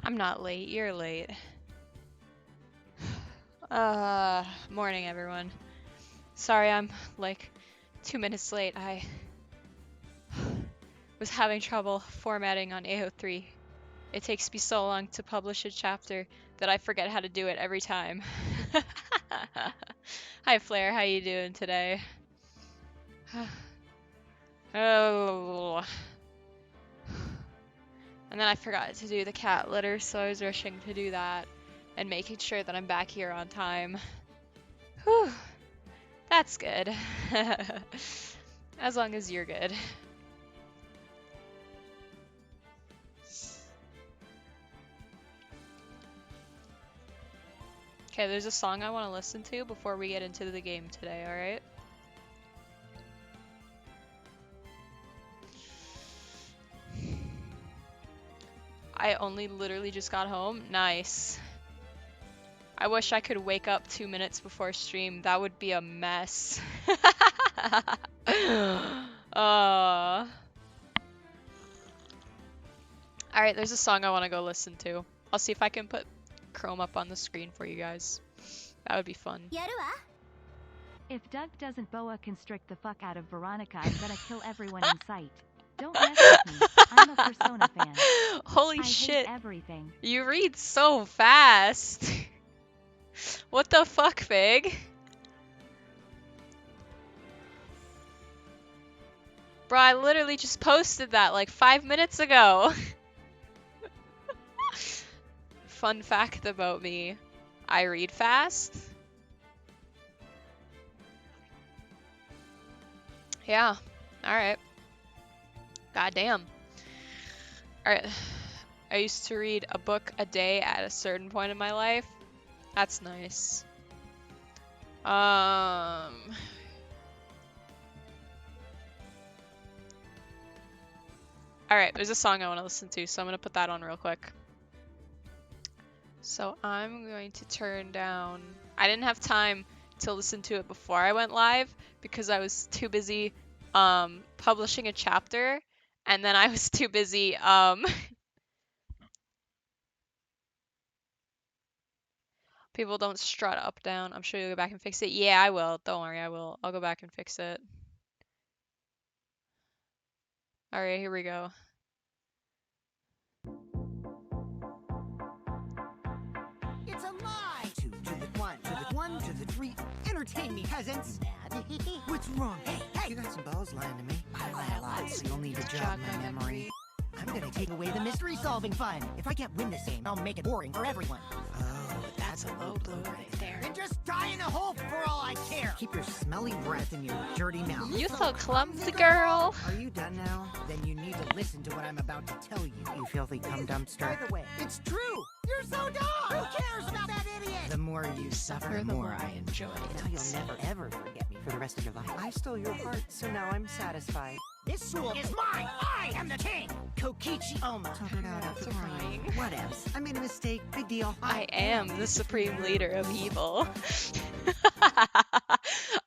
I'm not late, you're late. Morning everyone. Sorry I'm like 2 minutes late. I was having trouble formatting on AO3. It takes me so long to publish a chapter that I forget how to do it every time. Hi Flair, how you doing today? Oh. And then I forgot to do the cat litter, so I was rushing to do that and making sure that I'm back here on time. Whew. That's good. As long as you're good. Okay, there's a song I want to listen to before we get into the game today, alright? I only literally just got home. Nice. I wish I could wake up 2 minutes before stream. That would be a mess. Alright, there's a song I want to go listen to. I'll see if I can put Chrome up on the screen for you guys. That would be fun. If Doug doesn't boa constrict the fuck out of Veronica, I'm gonna kill everyone in sight. Don't mess with me. I'm a Persona fan. Holy I shit. hate everything. You read so fast. What the fuck, Fig? Bro, I literally just posted that like 5 minutes ago. Fun fact about me. I read fast. Yeah. Alright. Goddamn. Alright. I used to read a book a day at a certain point in my life. That's nice. Alright, there's a song I want to listen to, so I'm going to put that on real quick. So I'm going to turn down... I didn't have time to listen to it before I went live because I was too busy publishing a chapter, and then I was too busy people don't strut up down. I'm sure you'll go back and fix it. Yeah, I will. Don't worry, I will. I'll go back and fix it. Alright, here we go. It's a lie! 2 to the 1 to the 1 to the 3. Entertain me, peasants! What's wrong? Hey! You got some balls lying to me. I lie a lot, so you'll need to jog my memory. I'm gonna take away the mystery-solving fun. If I can't win this game, I'll make it boring for everyone. Oh, that's a low blow right there. Then just die in a hole for all I care! Keep your smelly breath in your dirty mouth. You so clumsy, girl! Are you done now? Then you need to listen to what I'm about to tell you, you filthy cum dumpster. By the way, it's true! You're so dumb! Who cares about that idiot? The more you suffer, the more I enjoy it. Now you'll never ever forget me for the rest of your life. I stole your heart, so now I'm satisfied. This school is mine! I am the king! Kokichi Oma. Talk it out after crying. What else? I made a mistake. Big deal. I am the supreme leader of evil.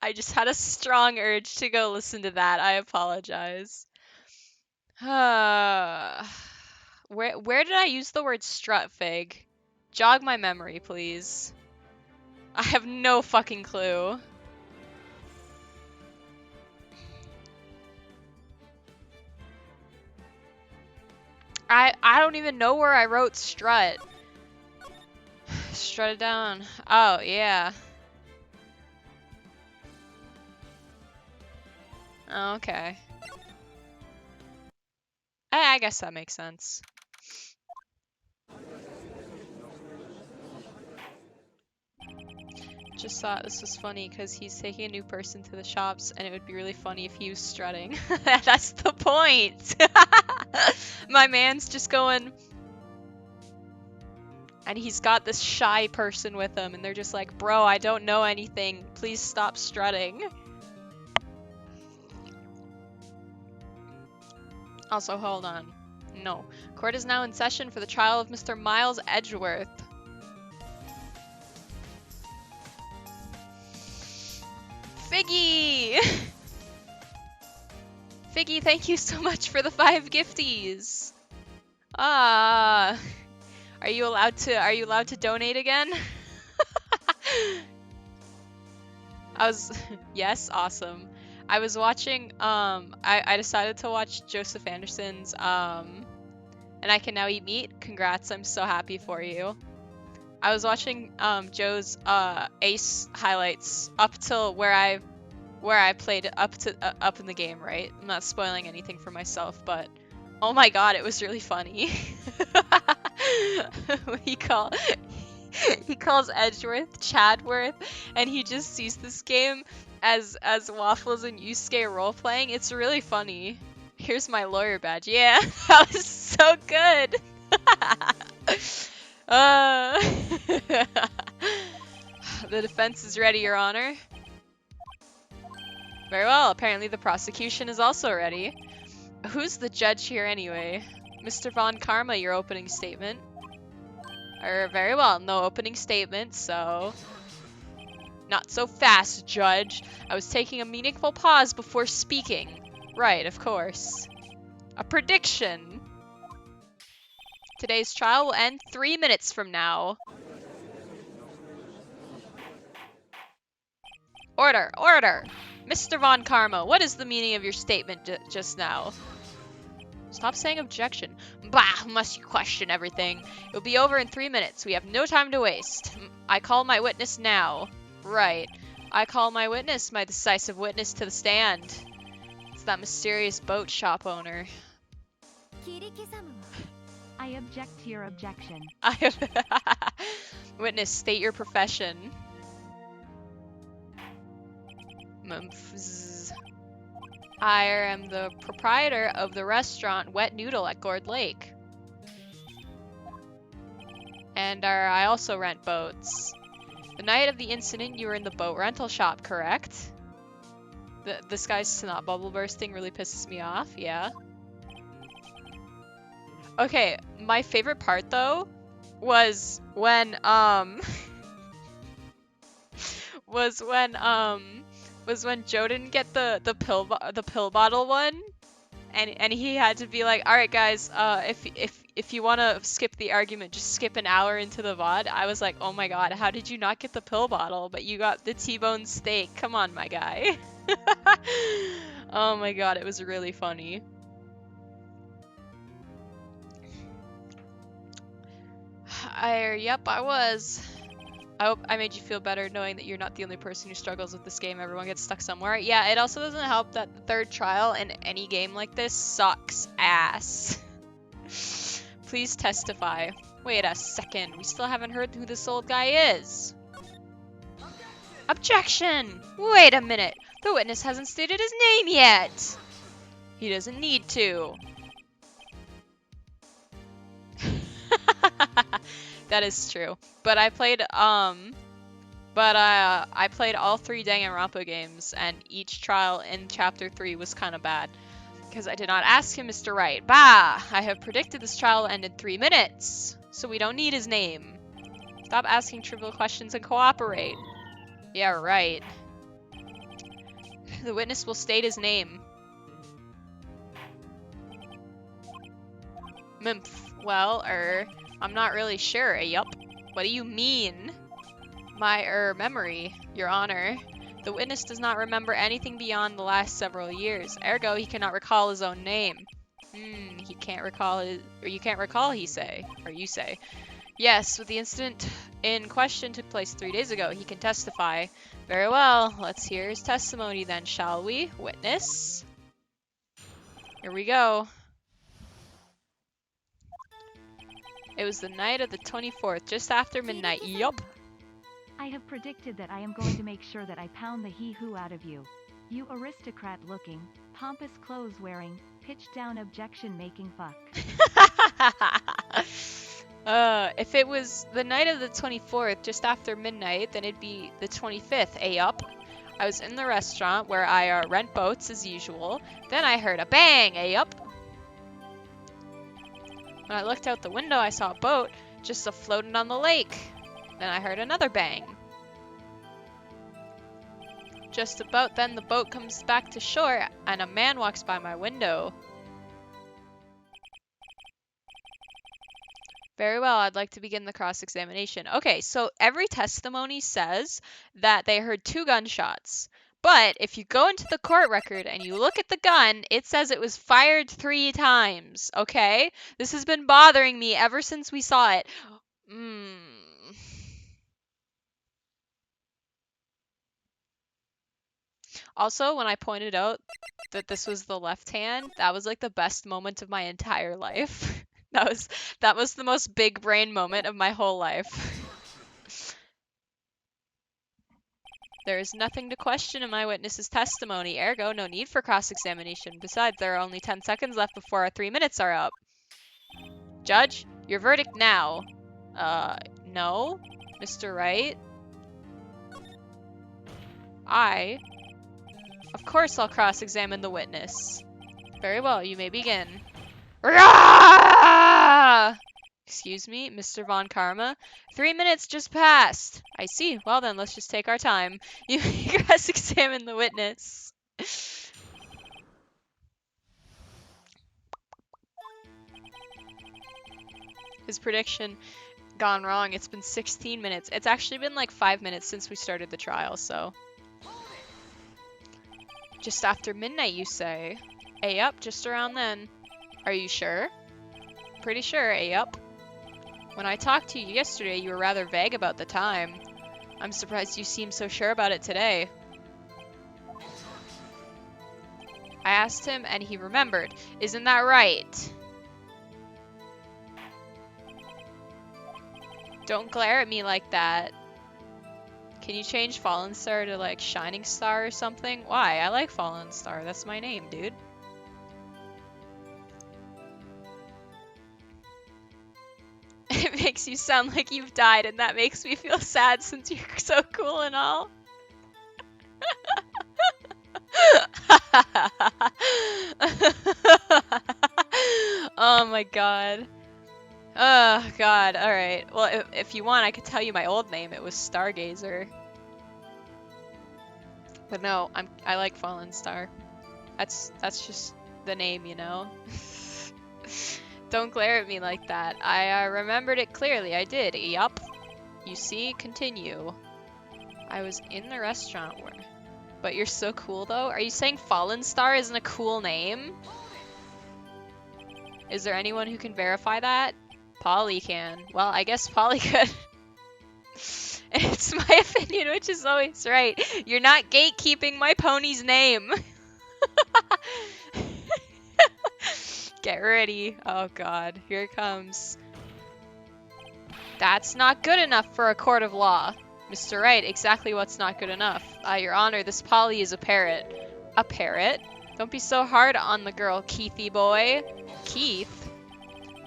I just had a strong urge to go listen to that. I apologize. Where did I use the word strut, Fig? Jog my memory, please. I have no fucking clue. I don't even know where I wrote strut. Strut it down. Oh, yeah. Okay. I guess that makes sense. Just thought this was funny because he's taking a new person to the shops, and it would be really funny if he was strutting. That's the point! My man's just going... And he's got this shy person with him, and they're just like, bro, I don't know anything. Please stop strutting. Also, hold on. No. Court is now in session for the trial of Mr. Miles Edgeworth. Figgy! Figgy, thank you so much for the 5 gifties! Ah. Are you allowed to donate again? Yes, awesome. I was watching I decided to watch Joseph Anderson's And I Can Now Eat Meat. Congrats, I'm so happy for you. I was watching Joe's Ace highlights up till where I played up in the game, right? I'm not spoiling anything for myself, but oh my god, it was really funny. he calls Edgeworth Chadworth, and he just sees this game as Waffles and Yusuke role playing. It's really funny. Here's my lawyer badge. Yeah, that was so good. The defense is ready, Your Honor. Very well. Apparently the prosecution is also ready. Who's the judge here anyway? Mr. Von Karma, your opening statement. Very well. No opening statement, so... Not so fast, Judge. I was taking a meaningful pause before speaking. Right, of course. A prediction. Today's trial will end 3 minutes from now. Order! Order! Mr. Von Karma, what is the meaning of your statement just now? Stop saying objection. Bah! Must you question everything? It'll be over in 3 minutes. We have no time to waste. I call my witness now. Right. I call my witness, my decisive witness, to the stand. It's that mysterious boat shop owner. I object to your objection. Witness, state your profession. I am the proprietor of the restaurant Wet Noodle at Gourd Lake. And I also rent boats. The night of the incident, you were in the boat rental shop, correct? This guy's snot bubble bursting really pisses me off, yeah. Okay, my favorite part though was when Joe didn't get the pill bottle one, and he had to be like, all right guys, if you want to skip the argument, just skip an hour into the VOD. I was like, oh my god, how did you not get the pill bottle, but you got the T-bone steak? Come on, my guy. Oh my god, it was really funny. Yep, I was. I hope I made you feel better knowing that you're not the only person who struggles with this game. Everyone gets stuck somewhere. Yeah, it also doesn't help that the third trial in any game like this sucks ass. Please testify. Wait a second. We still haven't heard who this old guy is. Objection! Wait a minute. The witness hasn't stated his name yet. He doesn't need to. That is true. But I played I played all 3 Danganronpa games, and each trial in Chapter 3 was kind of bad. Because I did not ask him, Mr. Wright. Bah! I have predicted this trial will end in 3 minutes. So we don't need his name. Stop asking trivial questions and cooperate. Yeah, right. The witness will state his name. Well, I'm not really sure, yup. What do you mean? My, memory, Your Honor. The witness does not remember anything beyond the last several years. Ergo, he cannot recall his own name. He can't recall you can't recall, you say. Yes, but the incident in question took place 3 days ago. He can testify. Very well, let's hear his testimony then, shall we? Witness. Here we go. It was the night of the 24th, just after midnight. Yup. I have predicted that I am going to make sure that I pound the he-who out of you. You aristocrat-looking, pompous clothes-wearing, pitch-down objection-making fuck. If it was the night of the 24th, just after midnight, then it'd be the 25th, yup. I was in the restaurant where I rent boats as usual. Then I heard a bang, yup. When I looked out the window, I saw a boat just floating on the lake. Then I heard another bang. Just about then, the boat comes back to shore, and a man walks by my window. Very well, I'd like to begin the cross-examination. Okay, so every testimony says that they heard 2 gunshots. But if you go into the court record and you look at the gun, it says it was fired 3 times, okay? This has been bothering me ever since we saw it. Also, when I pointed out that this was the left hand, that was like the best moment of my entire life. That was the most big brain moment of my whole life. There is nothing to question in my witness's testimony, ergo no need for cross-examination. Besides, there are only 10 seconds left before our 3 minutes are up. Judge, your verdict now. No, Mr. Wright. Of course I'll cross-examine the witness. Very well, you may begin. Excuse me, Mr. Von Karma? 3 minutes just passed. I see. Well then, let's just take our time. You may cross-examine the witness. His prediction gone wrong. It's been 16 minutes. It's actually been like 5 minutes since we started the trial, so. Just after midnight, you say? Yup, just around then. Are you sure? Pretty sure, yup. When I talked to you yesterday, you were rather vague about the time. I'm surprised you seem so sure about it today. I asked him, and he remembered. Isn't that right? Don't glare at me like that. Can you change Fallen Star to, like, Shining Star or something? Why? I like Fallen Star. That's my name, dude. It makes you sound like you've died, and that makes me feel sad since you're so cool and all. Oh my god. Oh god, alright. Well, if you want, I could tell you my old name. It was Stargazer. But no, I like Fallen Star. That's just the name, you know? Don't glare at me like that. I remembered it clearly. I did. Yup. You see? Continue. I was in the restaurant where... But you're so cool, though? Are you saying Fallen Star isn't a cool name? Is there anyone who can verify that? Polly can. Well, I guess Polly could. It's my opinion, which is always right. You're not gatekeeping my pony's name. Get ready. Oh god, here it comes. That's not good enough for a court of law. Mr. Wright, exactly what's not good enough. Your Honor, this Polly is a parrot. A parrot? Don't be so hard on the girl, Keithy boy. Keith?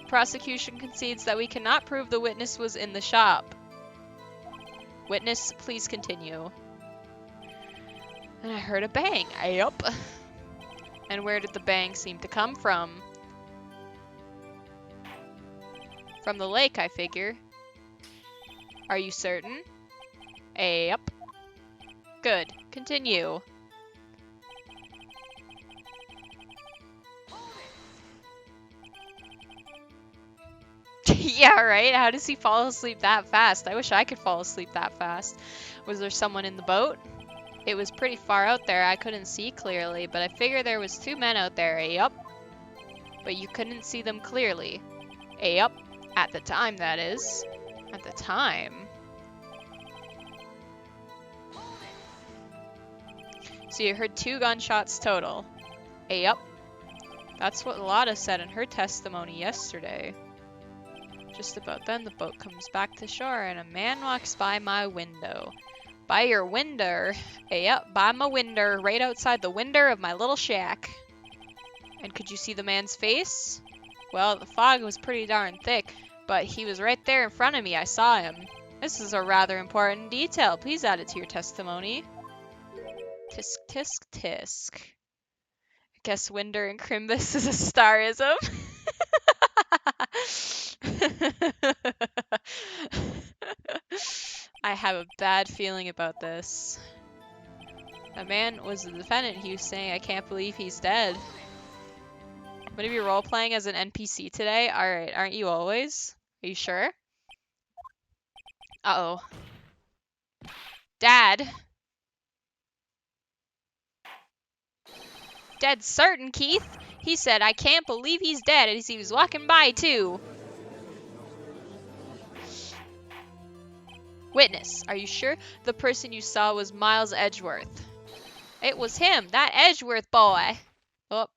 Prosecution concedes that we cannot prove the witness was in the shop. Witness, please continue. And I heard a bang. Yup. And where did the bang seem to come from? From the lake, I figure. Are you certain? Yup. Good. Continue. Yeah, right? How does he fall asleep that fast? I wish I could fall asleep that fast. Was there someone in the boat? It was pretty far out there. I couldn't see clearly, but I figure there was 2 men out there. Yup. But you couldn't see them clearly. Yup. At the time, that is. At the time. So you heard 2 gunshots total. Yup. That's what Lotta said in her testimony yesterday. Just about then, the boat comes back to shore and a man walks by my window. By your window? Yep, by my window, right outside the window of my little shack. And could you see the man's face? Well, the fog was pretty darn thick, but he was right there in front of me. I saw him. This is a rather important detail. Please add it to your testimony. Tisk, tisk, tisk. I guess Winder and Crimbus is a starism. I have a bad feeling about this. The man was the defendant. He was saying, I can't believe he's dead. I'm gonna be role-playing as an NPC today. Alright, aren't you always? Are you sure? Uh-oh. Dad? Dead certain, Keith. He said, I can't believe he's dead as he was walking by, too. Witness, are you sure the person you saw was Miles Edgeworth? It was him, that Edgeworth boy. Oh,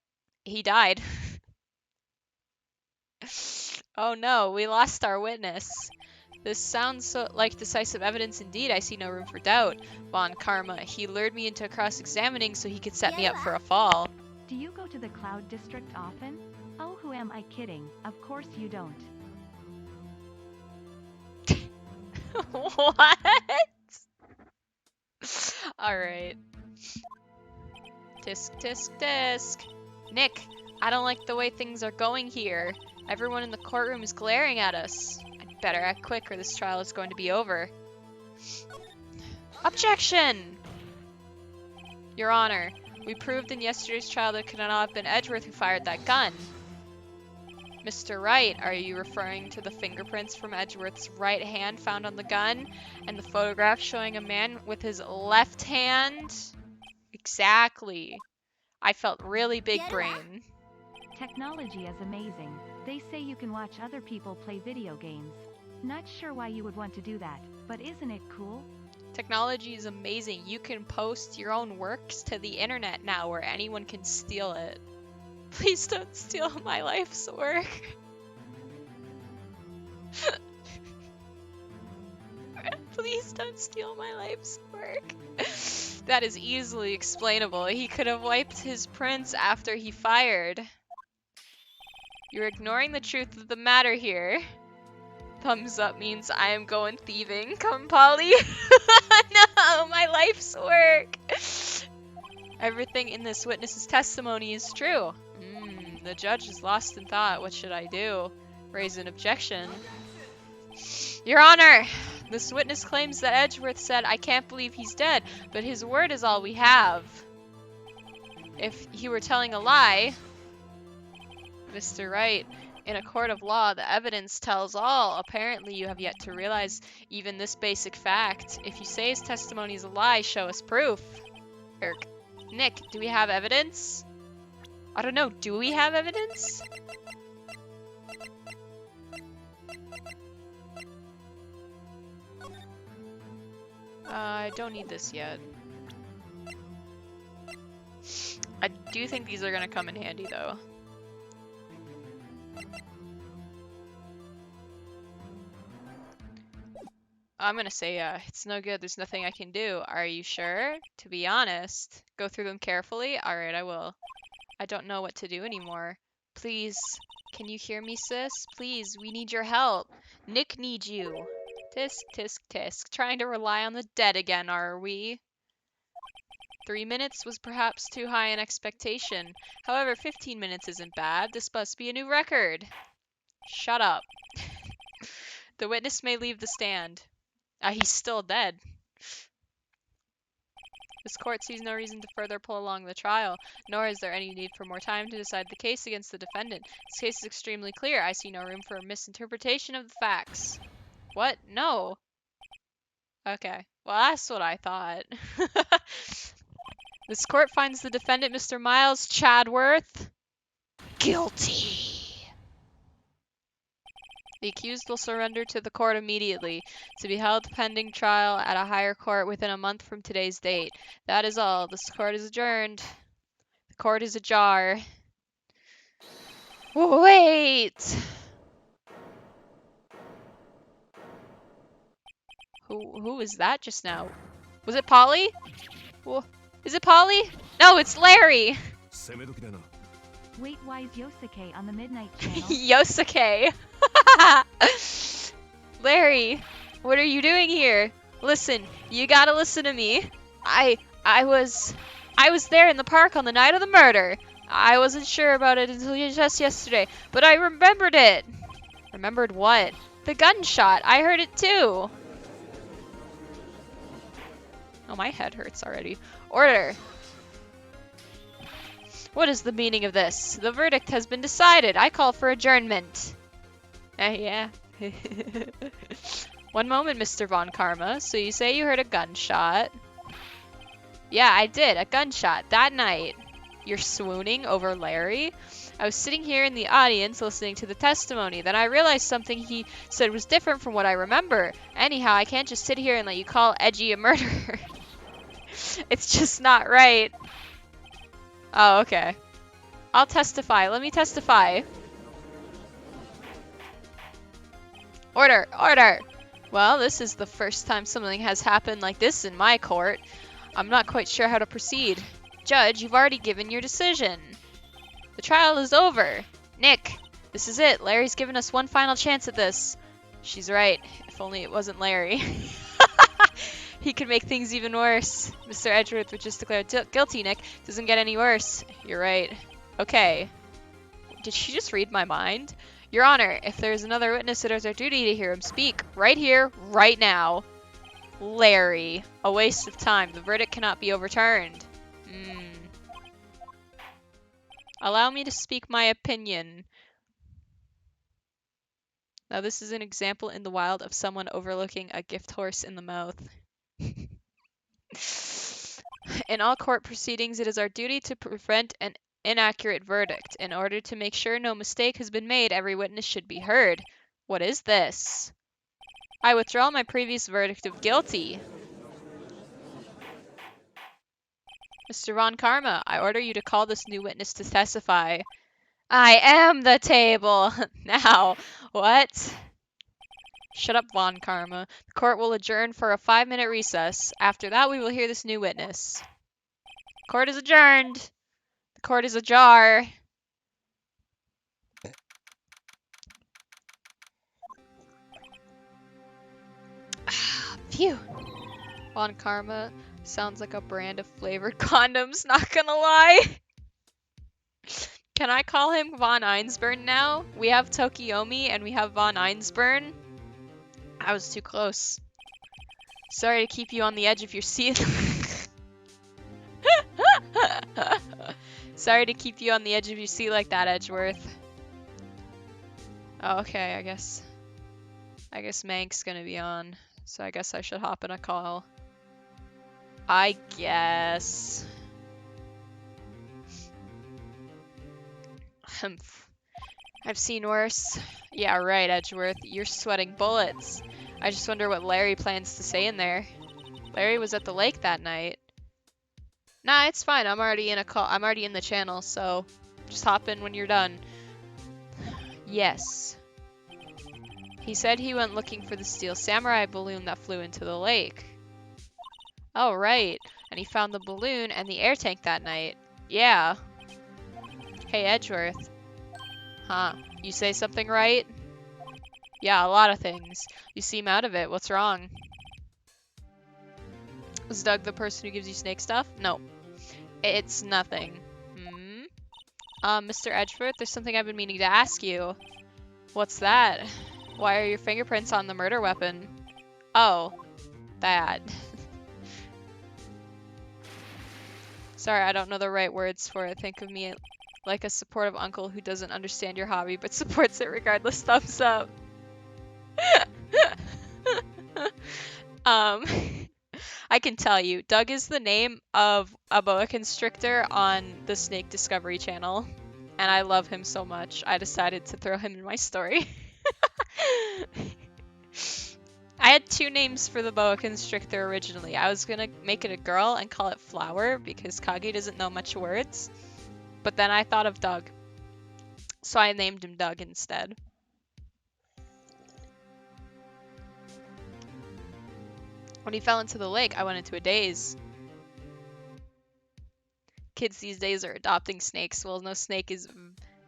he died. Oh no, we lost our witness. This sounds so like decisive evidence indeed. I see no room for doubt. Von Karma, he lured me into cross-examining so he could set me up for a fall. Do you go to the Cloud District often? Oh, who am I kidding? Of course you don't. What? Alright. Tisk, tisk, tisk. Nick, I don't like the way things are going here. Everyone in the courtroom is glaring at us. I'd better act quick or this trial is going to be over. Objection! Your Honor, we proved in yesterday's trial that it could not have been Edgeworth who fired that gun. Mr. Wright, are you referring to the fingerprints from Edgeworth's right hand found on the gun and the photograph showing a man with his left hand? Exactly. I felt really big brain. Technology is amazing. They say you can watch other people play video games. Not sure why you would want to do that, but isn't it cool? Technology is amazing. You can post your own works to the internet now where anyone can steal it. Please don't steal my life's work. Please don't steal my life's work. That is easily explainable. He could have wiped his prints after he fired. You're ignoring the truth of the matter here. Thumbs up means I am going thieving. Come, Polly. No, my life's work. Everything in this witness's testimony is true. The judge is lost in thought. What should I do? Raise an objection. Your Honor, this witness claims that Edgeworth said, I can't believe he's dead, but his word is all we have. If he were telling a lie, Mr. Wright, in a court of law, the evidence tells all. Apparently, you have yet to realize even this basic fact. If you say his testimony is a lie, show us proof. Nick, do we have evidence? I don't know, do we have evidence? I don't need this yet. I do think these are gonna come in handy though. I'm gonna say, it's no good. There's nothing I can do. Are you sure? To be honest. Go through them carefully? Alright, I will. I don't know what to do anymore. Please, can you hear me, sis? Please, we need your help. Nick needs you. Tisk, tisk, tisk. Trying to rely on the dead again, are we? 3 minutes was perhaps too high an expectation. However, 15 minutes isn't bad. This must be a new record. Shut up. The witness may leave the stand. He's still dead. This court sees no reason to further prolong the trial, nor is there any need for more time to decide the case against the defendant. This case is extremely clear. I see no room for a misinterpretation of the facts. What? No. Okay. Well, that's what I thought. This court finds the defendant, Mr. Miles Chadworth, guilty. The accused will surrender to the court immediately, to be held pending trial at a higher court within a month from today's date. That is all. This court is adjourned. The court is ajar. Wait! Who was that just now? Was it Polly? Is it Polly? No, it's Larry! Wait, why is Yosuke on the Midnight Channel? Yosuke! Larry, what are you doing here? Listen, you gotta listen to me. I was there in the park on the night of the murder. I wasn't sure about it until just yesterday, but I remembered it. Remembered what? The gunshot. I heard it too. Oh, my head hurts already. Order. What is the meaning of this? The verdict has been decided. I call for adjournment. Yeah. One moment, Mr. Von Karma. So you say you heard a gunshot. Yeah, I did. A gunshot. That night. You're swooning over Larry? I was sitting here in the audience listening to the testimony. Then I realized something he said was different from what I remember. Anyhow, I can't just sit here and let you call Edgy a murderer. It's just not right. Oh, okay. I'll testify. Let me testify. Order! Order! Well, this is the first time something has happened like this in my court. I'm not quite sure how to proceed. Judge, you've already given your decision. The trial is over. Nick, this is it. Larry's given us one final chance at this. She's right. If only it wasn't Larry. He could make things even worse. Mr. Edgeworth was just declared guilty, Nick. Doesn't get any worse. You're right. Okay. Did she just read my mind? Your Honor, if there's another witness, it is our duty to hear him speak. Right here, right now. Larry. A waste of time. The verdict cannot be overturned. Allow me to speak my opinion. Now this is an example in the wild of someone overlooking a gift horse in the mouth. In all court proceedings, it is our duty to prevent an inaccurate verdict. In order to make sure no mistake has been made, every witness should be heard. What is this? I withdraw my previous verdict of guilty. Mr. Von Karma, I order you to call this new witness to testify. I am the table! Now, what? Shut up, Von Karma. The court will adjourn for a 5-minute recess. After that, we will hear this new witness. Court is adjourned. The court is ajar. Phew. Von Karma sounds like a brand of flavored condoms, not gonna lie. Can I call him Von Einsburn now? We have Tokiomi and we have Von Einsburn. I was too close. Sorry to keep you on the edge of your seat. Sorry to keep you on the edge of your seat like that, Edgeworth. Oh, okay, I guess Mank's gonna be on. So I guess I should hop in a call. I guess. I've seen worse. Yeah, right, Edgeworth. You're sweating bullets. I just wonder what Larry plans to say in there. Larry was at the lake that night. Nah, it's fine. I'm already in a call. I'm already in the channel, so just hop in when you're done. Yes. He said he went looking for the steel samurai balloon that flew into the lake. Oh, right. And he found the balloon and the air tank that night. Yeah. Hey, Edgeworth. Huh. You say something right? Yeah, a lot of things. You seem out of it. What's wrong? Was Doug the person who gives you snake stuff? No. It's nothing. Mr. Edgeworth, there's something I've been meaning to ask you. What's that? Why are your fingerprints on the murder weapon? Oh. That. Sorry, I don't know the right words for it. Think of me like a supportive uncle who doesn't understand your hobby but supports it regardless. Thumbs up. I can tell you, Doug is the name of a boa constrictor on the Snake Discovery channel, and I love him so much, I decided to throw him in my story. I had 2 names for the boa constrictor originally. I was gonna make it a girl and call it Flower because Kage doesn't know much words, but then I thought of Doug, so I named him Doug instead. When he fell into the lake, I went into a daze. Kids these days are adopting snakes. Well, no snake is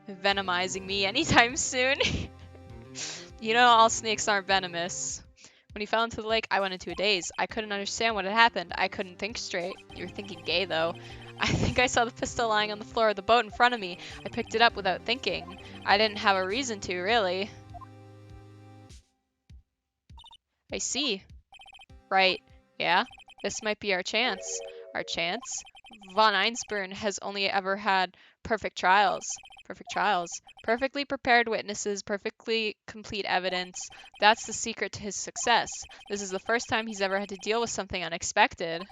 venomizing me anytime soon. You know, all snakes aren't venomous. When he fell into the lake, I went into a daze. I couldn't understand what had happened. I couldn't think straight. You were thinking gay, though. I think I saw the pistol lying on the floor of the boat in front of me. I picked it up without thinking. I didn't have a reason to, really. I see. Right. Yeah? This might be our chance. Our chance? Von Einsburn has only ever had perfect trials. Perfect trials. Perfectly prepared witnesses, perfectly complete evidence. That's the secret to his success. This is the first time he's ever had to deal with something unexpected.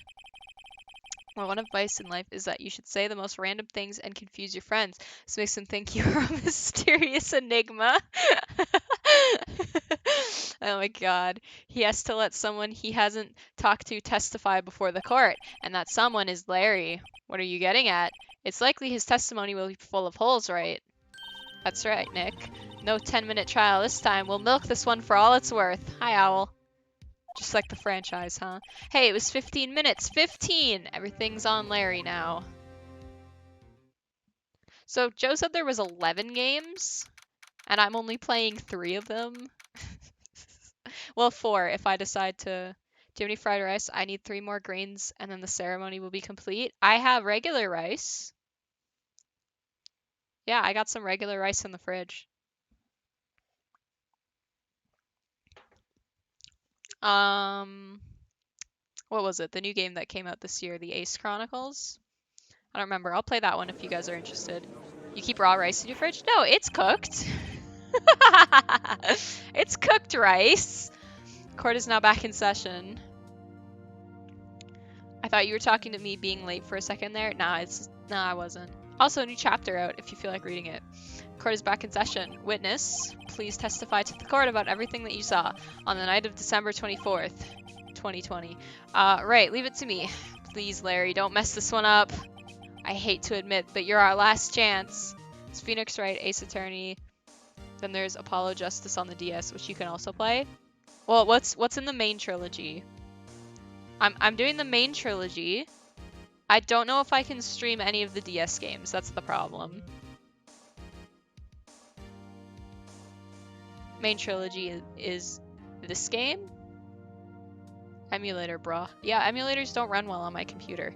Well, one advice in life is that you should say the most random things and confuse your friends. This makes them think you're a mysterious enigma. Oh my god. He has to let someone he hasn't talked to testify before the court, and that someone is Larry. What are you getting at? It's likely his testimony will be full of holes, right? That's right, Nick. No 10-minute trial this time. We'll milk this one for all it's worth. Hi, Owl. Just like the franchise, huh? Hey, it was 15 minutes. 15! Everything's on Larry now. So Joe said there was 11 games, and I'm only playing 3 of them. Well, 4 if I decide to... Do you have any fried rice? I need 3 more grains, and then the ceremony will be complete. I have regular rice. Yeah, I got some regular rice in the fridge. What was it? The new game that came out this year, the Ace Chronicles? I don't remember. I'll play that one if you guys are interested. You keep raw rice in your fridge? No, it's cooked. It's cooked rice. Court is now back in session. I thought you were talking to me being late for a second there. Nah, I wasn't. Also, a new chapter out if you feel like reading it. Court is back in session. Witness, please testify to the court about everything that you saw on the night of December 24th, 2020. Right, leave it to me. Please, Larry, don't mess this one up. I hate to admit, but you're our last chance. It's Phoenix Wright, Ace Attorney. Then there's Apollo Justice on the DS, which you can also play. Well, what's in the main trilogy? I'm doing the main trilogy. I don't know if I can stream any of the DS games. That's the problem. Main trilogy is this game? Emulator, bruh. Yeah, emulators don't run well on my computer.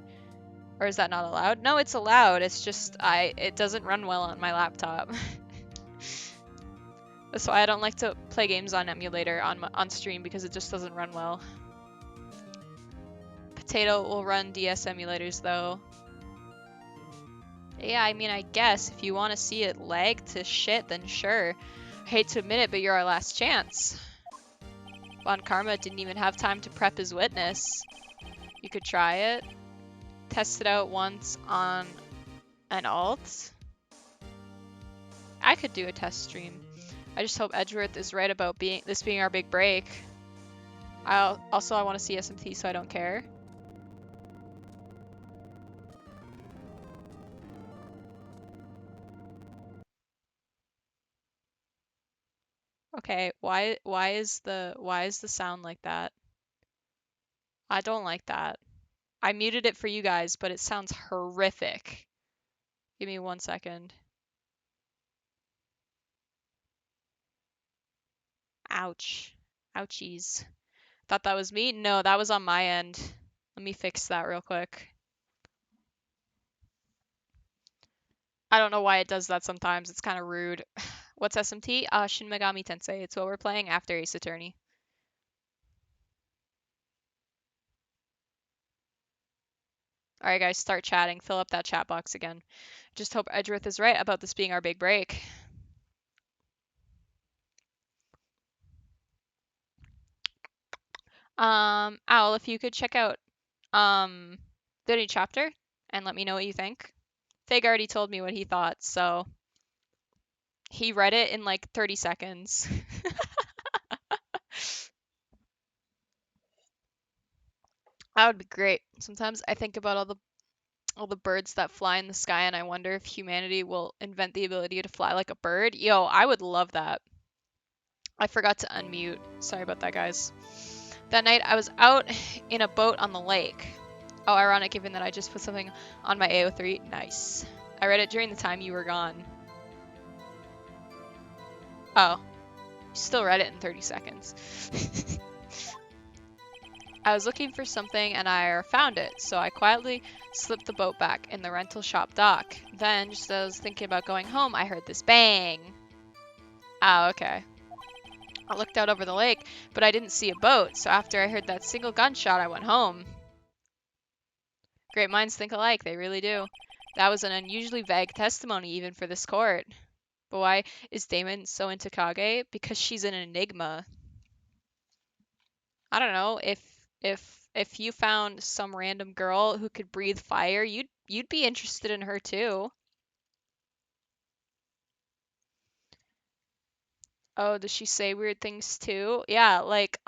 Or is that not allowed? No, it's allowed. It's just it doesn't run well on my laptop. That's why I don't like to play games on emulator on stream, because it just doesn't run well. Potato will run DS emulators though. Yeah, I mean, I guess if you want to see it lag to shit, then sure. I hate to admit it, but you're our last chance. Von Karma didn't even have time to prep his witness. You could try it. Test it out once on an alt. I could do a test stream. I just hope Edgeworth is right about this being our big break. I want to see SMT, so I don't care. Okay, why is the sound like that? I don't like that. I muted it for you guys, but it sounds horrific. Give me 1 second. Ouch. Ouchies. Thought that was me? No, that was on my end. Let me fix that real quick. I don't know why it does that sometimes. It's kind of rude. What's SMT? Shin Megami Tensei. It's what we're playing after Ace Attorney. Alright guys, start chatting. Fill up that chat box again. Just hope Edgeworth is right about this being our big break. Owl, if you could check out the new chapter and let me know what you think. Fig already told me what he thought, so he read it in like 30 seconds. That would be great. Sometimes I think about all the birds that fly in the sky, and I wonder if humanity will invent the ability to fly like a bird. Yo, I would love that. I forgot to unmute. Sorry about that, guys. That night, I was out in a boat on the lake. Oh, ironic given that I just put something on my AO3. Nice. I read it during the time you were gone. Oh. You still read it in 30 seconds. I was looking for something and I found it, so I quietly slipped the boat back in the rental shop dock. Then, just as I was thinking about going home, I heard this bang. Oh, okay. I looked out over the lake, but I didn't see a boat, so after I heard that single gunshot, I went home. Great minds think alike, they really do. That was an unusually vague testimony even for this court. But why is Damon so into Kage? Because she's an enigma. I don't know, if you found some random girl who could breathe fire, you'd be interested in her too. Oh, does she say weird things too? Yeah, like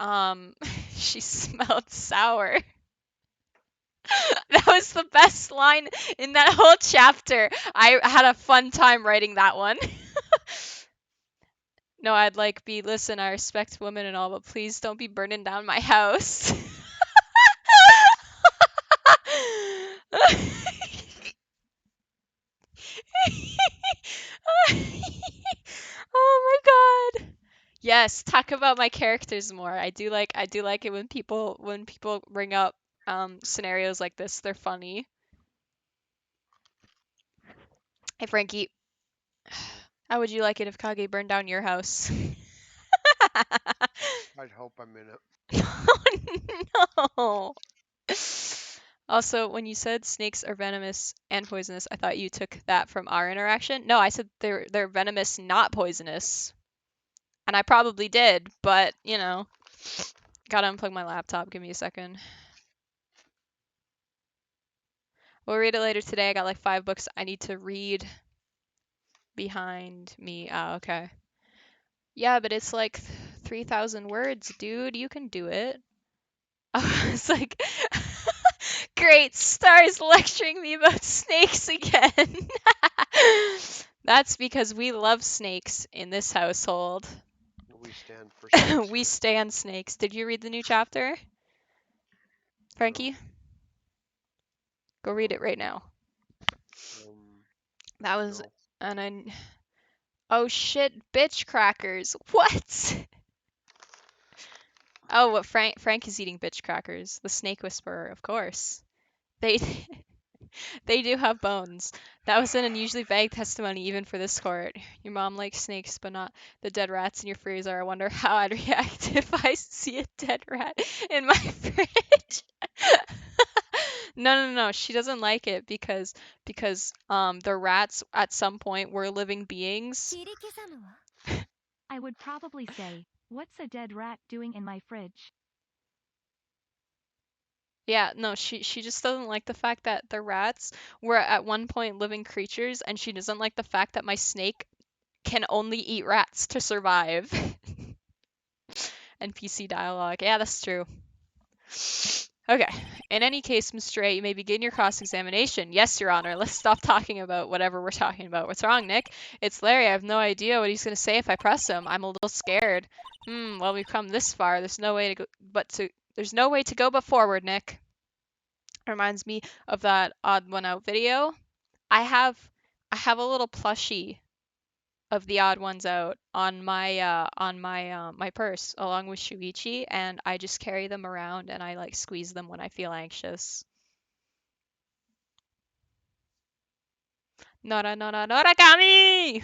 she smelled sour. That was the best line in that whole chapter. I had a fun time writing that one. No, I'd like be, listen, I respect women and all, but please don't be burning down my house. Oh my god. Yes, talk about my characters more. I do like it when people bring up scenarios like this. They're funny. Hey Frankie, how would you like it if Kage burned down your house? I'd hope I'm in it. Oh no. Also, when you said snakes are venomous and poisonous, I thought you took that from our interaction. No, I said they're venomous, not poisonous. And I probably did, but you know, gotta unplug my laptop. Give me a second. We'll read it later today. I got like 5 books I need to read behind me. Oh, okay. Yeah, but it's like 3,000 words, dude. You can do it. It's like, great, Star's lecturing me about snakes again. That's because we love snakes in this household. We stand for snakes. We stand snakes. Did you read the new chapter, Frankie? No. Go read it right now. That was, No. and I. Oh shit, bitch crackers. What? Oh, what Frank is eating bitch crackers. The snake whisperer, of course. They they do have bones. That was an unusually vague testimony even for this court. Your mom likes snakes, but not the dead rats in your freezer. I wonder how I'd react if I see a dead rat in my fridge. No. She doesn't like it because the rats at some point were living beings. I would probably say, what's a dead rat doing in my fridge? Yeah, no, she just doesn't like the fact that the rats were at one point living creatures, and she doesn't like the fact that my snake can only eat rats to survive. NPC dialogue. Yeah, that's true. Okay. In any case, Miss Stray, you may begin your cross-examination. Yes, Your Honor. Let's stop talking about whatever we're talking about. What's wrong, Nick? It's Larry. I have no idea what he's gonna say if I press him. I'm a little scared. Well, we've come this far. There's no way to go but forward, Nick. Reminds me of that Odd One Out video. I have a little plushie of the Odd Ones Out on my purse along with Shuichi, and I just carry them around and I like squeeze them when I feel anxious. Noragami!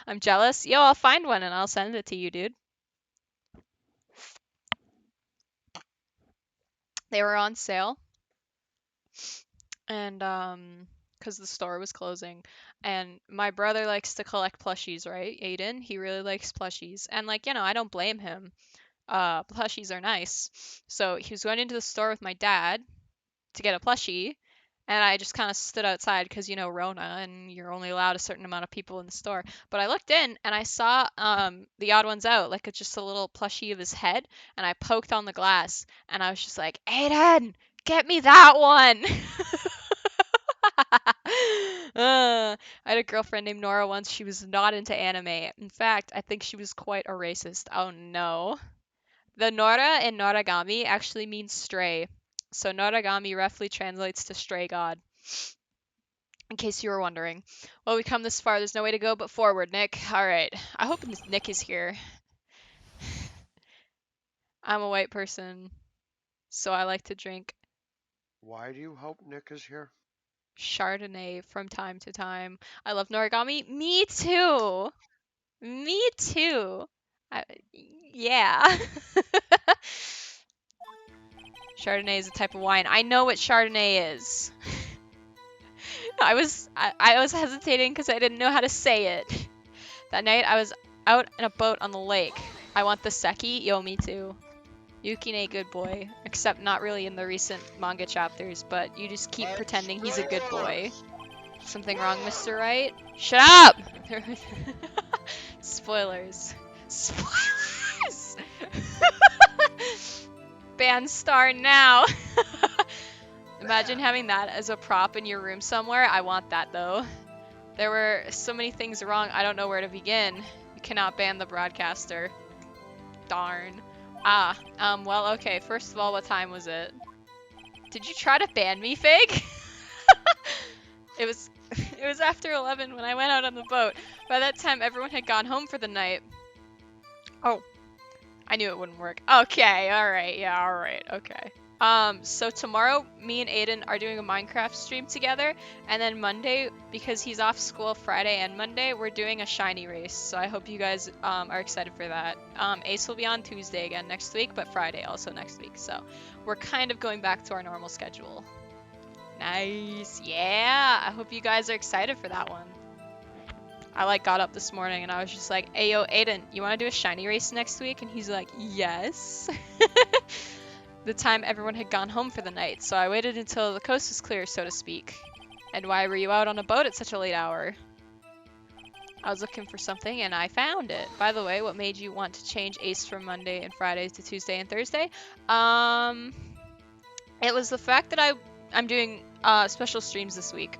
I'm jealous. Yo, I'll find one and I'll send it to you, dude. They were on sale. And because the store was closing, and my brother likes to collect plushies, right? Aiden, he really likes plushies, and like, you know, I don't blame him. Plushies are nice. So he was going into the store with my dad to get a plushie, and I just kind of stood outside because, you know, Rona, and you're only allowed a certain amount of people in the store. But I looked in and I saw the Odd Ones Out, like it's just a little plushie of his head, and I poked on the glass, and I was just like, Aiden, get me that one. I had a girlfriend named Nora once. She was not into anime. In fact, I think she was quite a racist. Oh no. The Nora in Noragami actually means stray. So Noragami roughly translates to stray god, in case you were wondering. Well, we come this far. There's no way to go but forward, Nick. All right. I hope Nick is here. I'm a white person, so I like to drink Why do you hope Nick is here? Chardonnay from time to time. I love Noragami. Me too. Me too. I, yeah. Chardonnay is a type of wine. I know what Chardonnay is. I was hesitating because I didn't know how to say it. That night I was out in a boat on the lake. I want the Seki. Yo, me too. Yukine, good boy. Except not really in the recent manga chapters, but you just keep pretending he's a good boy. Something wrong, Mr. Wright? Shut up! Spoilers. Spoilers! Ban star now! Imagine having that as a prop in your room somewhere. I want that though. There were so many things wrong, I don't know where to begin. You cannot ban the broadcaster. Darn. Well, okay, first of all, what time was it? Did you try to ban me, Fig? It was after 11 when I went out on the boat. By that time, everyone had gone home for the night. Oh, I knew it wouldn't work. Okay, alright, yeah, alright, okay. So tomorrow, me and Aiden are doing a Minecraft stream together, and then Monday, because he's off school Friday and Monday, we're doing a shiny race, so I hope you guys, are excited for that. Ace will be on Tuesday again next week, but Friday also next week, so we're kind of going back to our normal schedule. Nice, yeah, I hope you guys are excited for that one. I got up this morning and I was just like, hey yo, Aiden, you want to do a shiny race next week? And he's like, yes. The time everyone had gone home for the night, so I waited until the coast was clear, so to speak. And why were you out on a boat at such a late hour? I was looking for something and I found it. By the way, what made you want to change Ace from Monday and Fridays to Tuesday and Thursday? It was the fact that I'm doing special streams this week.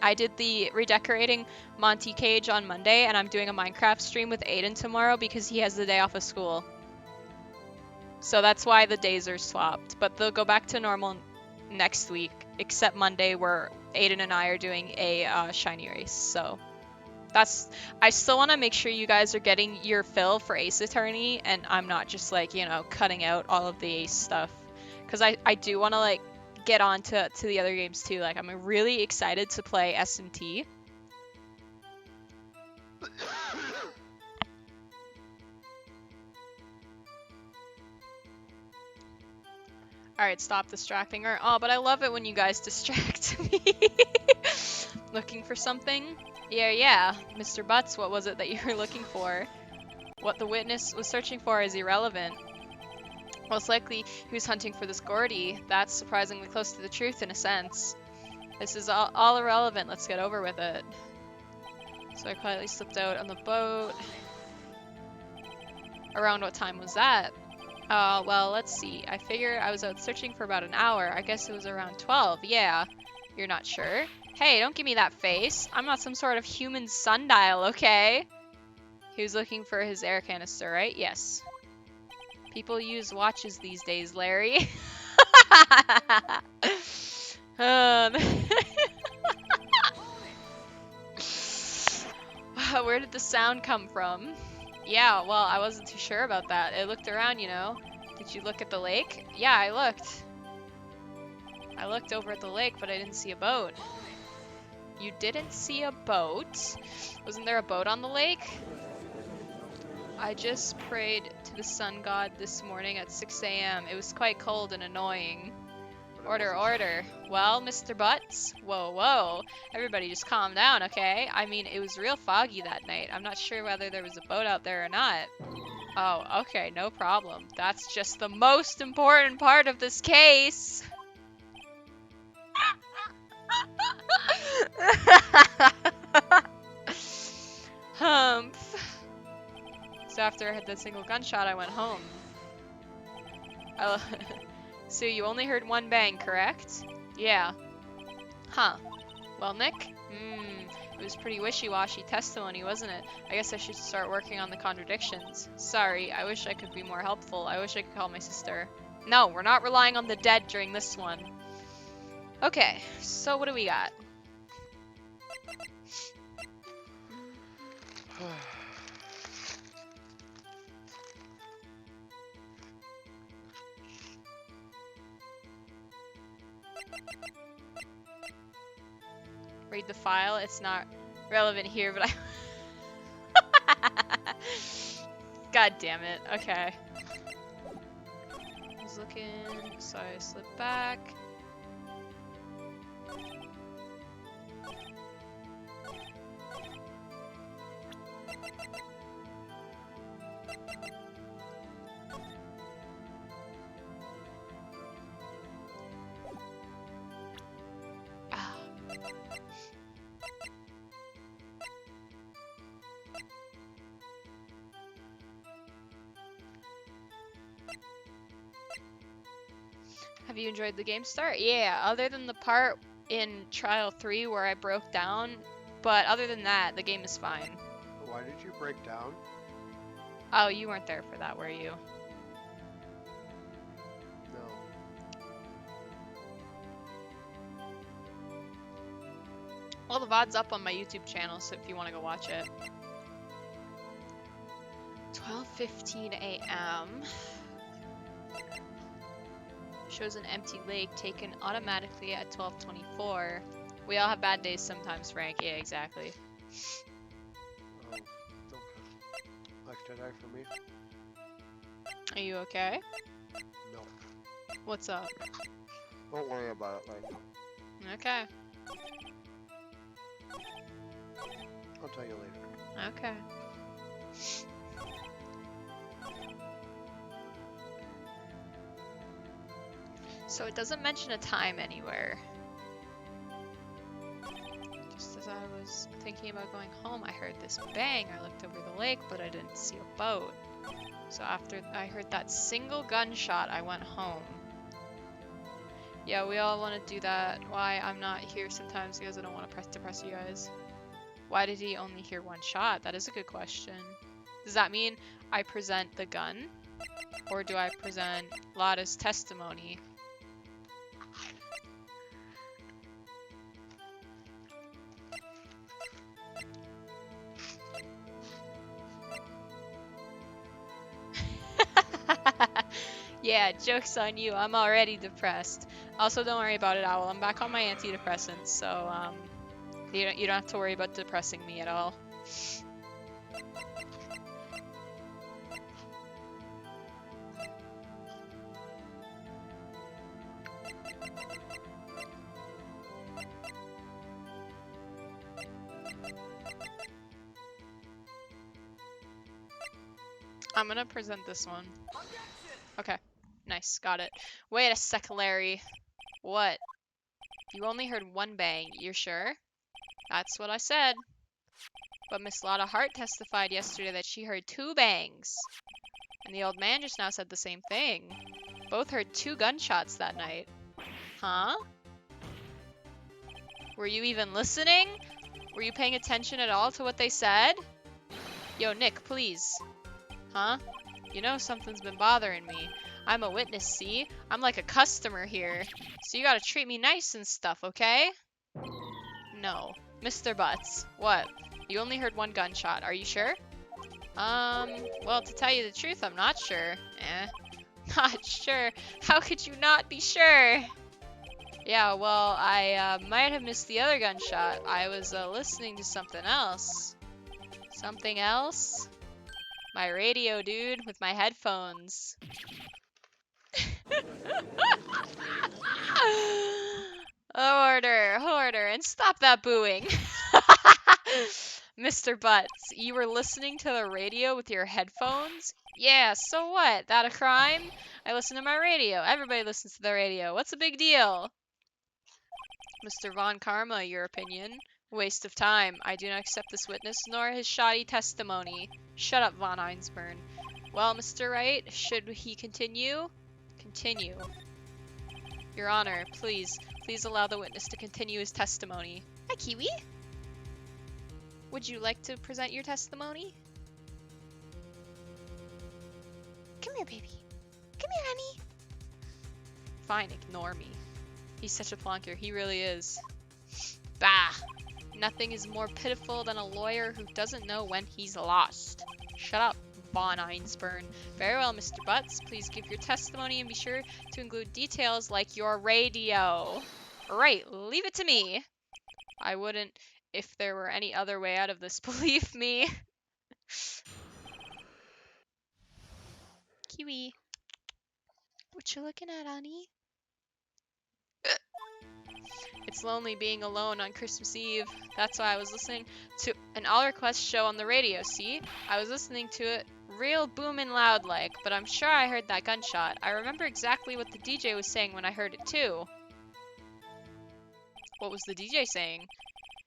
I did the redecorating Monty Cage on Monday, and I'm doing a Minecraft stream with Aiden tomorrow because he has the day off of school. So that's why the days are swapped, but they'll go back to normal next week, except Monday where Aiden and I are doing a shiny race. So I still want to make sure you guys are getting your fill for Ace Attorney, and I'm not just cutting out all of the Ace stuff, because I do want to get on to the other games too. I'm really excited to play SMT. Alright, stop distracting her. Oh, but I love it when you guys distract me. Looking for something? Yeah. Mr. Butts, what was it that you were looking for? What the witness was searching for is irrelevant. Most likely, he was hunting for this Gordy. That's surprisingly close to the truth in a sense. This is all irrelevant. Let's get over with it. So I quietly slipped out on the boat. Around what time was that? Well, let's see. I figured I was out searching for about an hour. I guess it was around 12. Yeah. You're not sure? Hey, don't give me that face. I'm not some sort of human sundial, okay? He was looking for his air canister, right? Yes. People use watches these days, Larry. Where did the sound come from? Yeah, well, I wasn't too sure about that. I looked around, you know. Did you look at the lake? Yeah, I looked. I looked over at the lake, but I didn't see a boat. You didn't see a boat? Wasn't there a boat on the lake? I just prayed to the sun god this morning at 6 a.m. It was quite cold and annoying. Order, order. Well, Mr. Butts? Whoa. Everybody just calm down, okay? I mean, it was real foggy that night. I'm not sure whether there was a boat out there or not. Oh, okay, no problem. That's just the most important part of this case. Humph. So after I had that single gunshot, I went home. So you only heard one bang, correct? Yeah. Huh. Well, Nick? It was pretty wishy-washy testimony, wasn't it? I guess I should start working on the contradictions. Sorry, I wish I could be more helpful. I wish I could call my sister. No, we're not relying on the dead during this one. Okay, so what do we got? Read the file. It's not relevant here, but I... God damn it. Okay. I was looking, so I slipped back. Have you enjoyed the game start? Yeah, other than the part in Trial 3 where I broke down, but other than that, the game is fine. Why did you break down? Oh, you weren't there for that, were you? No. Well, the VOD's up on my YouTube channel, so if you want to go watch it. 12:15 a.m. Shows an empty lake taken automatically at 12:24. We all have bad days sometimes, Frank. Yeah, exactly. Okay. Like today for me? Are you okay? No. What's up? Don't worry about it right now. Okay. I'll tell you later. Okay. So it doesn't mention a time anywhere. Just as I was thinking about going home, I heard this bang. I looked over the lake, but I didn't see a boat. So after I heard that single gunshot, I went home. Yeah, we all want to do that. Why I'm not here sometimes because I don't want to depress you guys. Why did he only hear one shot? That is a good question. Does that mean I present the gun? Or do I present Lada's testimony? Yeah, joke's on you. I'm already depressed. Also, don't worry about it, Owl. I'm back on my antidepressants, so you don't have to worry about depressing me at all. I'm gonna present this one. Okay. Nice, got it. Wait a sec, Larry. What? You only heard one bang, you're sure? That's what I said. But Miss Lotta Hart testified yesterday that she heard 2 bangs. And the old man just now said the same thing. Both heard 2 gunshots that night. Huh? Were you even listening? Were you paying attention at all to what they said? Yo, Nick, please. Huh? You know something's been bothering me. I'm a witness, see? I'm like a customer here. So you gotta treat me nice and stuff, okay? No. Mr. Butts. What? You only heard 1 gunshot. Are you sure? Well, to tell you the truth, I'm not sure. Not sure? How could you not be sure? Yeah, well, I might have missed the other gunshot. I was listening to something else. Something else? My radio, dude, with my headphones. Order, and stop that booing. Mr. Butts, you were listening to the radio with your headphones? Yeah, so what? That a crime? I listen to my radio. Everybody listens to the radio. What's the big deal? Mr. Von Karma, your opinion? Waste of time. I do not accept this witness nor his shoddy testimony. Shut up, Von Einsburn. Well, Mr. Wright, should he continue? Continue. Your Honor, please allow the witness to continue his testimony. Hi, Kiwi. Would you like to present your testimony? Come here, baby. Come here, honey. Fine, ignore me. He's such a plonker. He really is. Bah! Nothing is more pitiful than a lawyer who doesn't know when he's lost. Shut up, Von Einsburn. Very well, Mr. Butts. Please give your testimony and be sure to include details like your radio. Right, leave it to me. I wouldn't if there were any other way out of this, believe me. Kiwi. What you looking at, honey? It's lonely being alone on Christmas Eve. That's why I was listening to an All Request show on the radio, see? I was listening to it real boomin' loud like, but I'm sure I heard that gunshot. I remember exactly what the DJ was saying when I heard it too. What was the DJ saying?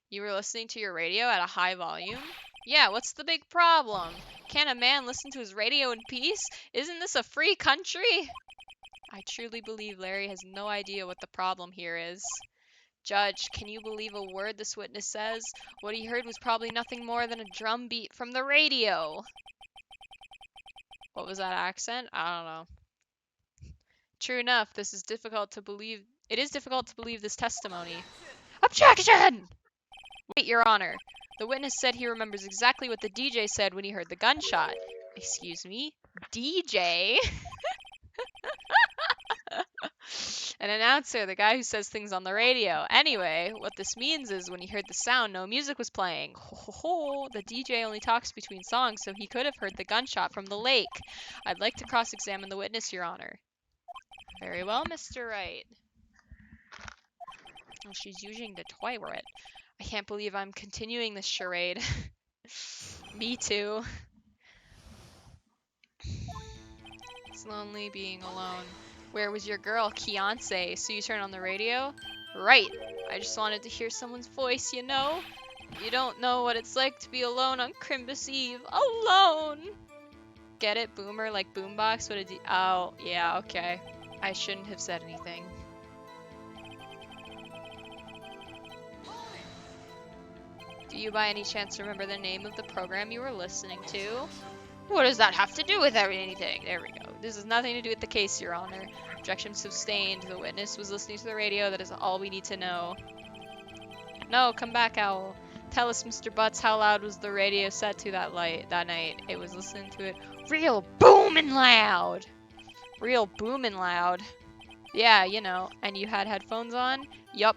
You were listening to your radio at a high volume? Yeah, what's the big problem? Can't a man listen to his radio in peace? Isn't this a free country? I truly believe Larry has no idea what the problem here is. Judge, can you believe a word this witness says? What he heard was probably nothing more than a drum beat from the radio. What was that accent? I don't know. True enough, it is difficult to believe this testimony. Objection! Wait, Your Honor. The witness said he remembers exactly what the DJ said when he heard the gunshot. Excuse me? DJ? An announcer, the guy who says things on the radio. Anyway, what this means is when he heard the sound, no music was playing. Ho ho ho, the DJ only talks between songs, so he could have heard the gunshot from the lake. I'd like to cross-examine the witness, Your Honor. Very well, Mr. Wright. Oh, she's using the toilet. I can't believe I'm continuing this charade. Me too. It's lonely being alone. Where was your girl, Beyonce? So you turn on the radio? Right. I just wanted to hear someone's voice, you know? You don't know what it's like to be alone on Christmas Eve. Alone! Get it? Boomer, like boombox? What a oh, yeah, okay. I shouldn't have said anything. Do you by any chance remember the name of the program you were listening to? What does that have to do with anything? There we go. This has nothing to do with the case, Your Honor. Objection sustained. The witness was listening to the radio. That is all we need to know. No, come back, Owl. Tell us, Mr. Butts, how loud was the radio set to that night? It was listening to it real booming loud. Real booming loud. Yeah, you know. And you had headphones on? Yup.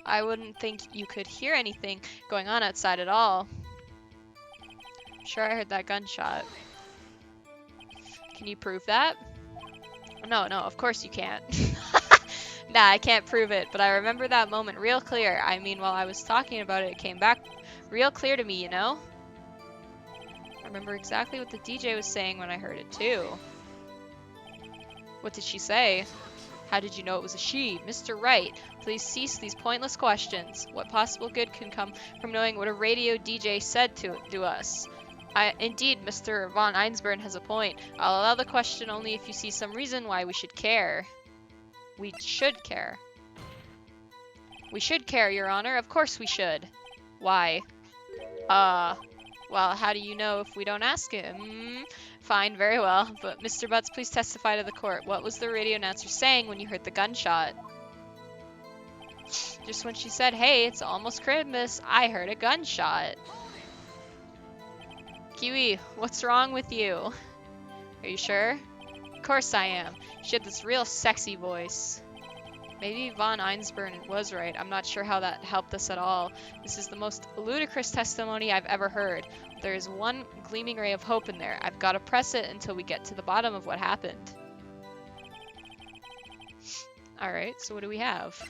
I wouldn't think you could hear anything going on outside at all. Sure, I heard that gunshot. Can you prove that? No, of course you can't. Nah, I can't prove it, but I remember that moment real clear. I mean, while I was talking about it, it came back real clear to me, you know? I remember exactly what the DJ was saying when I heard it, too. What did she say? How did you know it was a she? Mr. Wright, please cease these pointless questions. What possible good can come from knowing what a radio DJ said to us? Indeed, Mr. von Einsburn has a point. I'll allow the question only if you see some reason why we should care. We should care. We should care, Your Honor. Of course we should. Why? Well, how do you know if we don't ask him? Fine, very well. But Mr. Butts, please testify to the court. What was the radio announcer saying when you heard the gunshot? Just when she said, hey, it's almost Christmas, I heard a gunshot. Kiwi, what's wrong with you? Are you sure? Of course I am. She had this real sexy voice. Maybe von Einsburn was right. I'm not sure how that helped us at all. This is the most ludicrous testimony I've ever heard. There is one gleaming ray of hope in there. I've got to press it until we get to the bottom of what happened. Alright, so what do we have?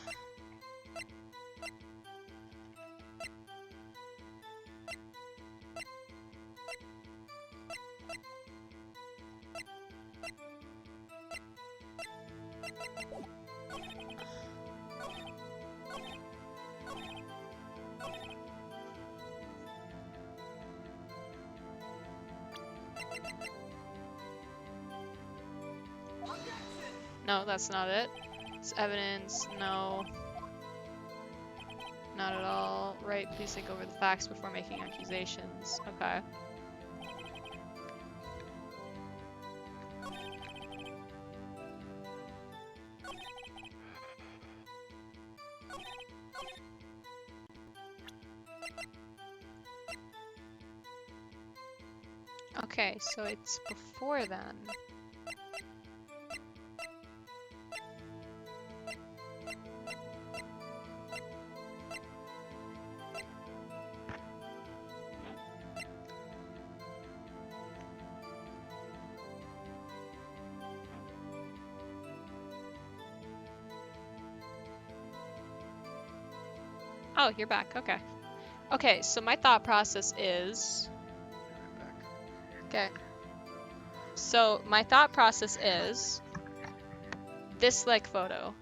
No, that's not it. It's evidence. No. Not at all. Right, please think over the facts before making accusations. Okay. Okay, so it's before then. Oh, you're back. Okay. Okay, so my thought process is... Okay. So my thought process is... This leg photo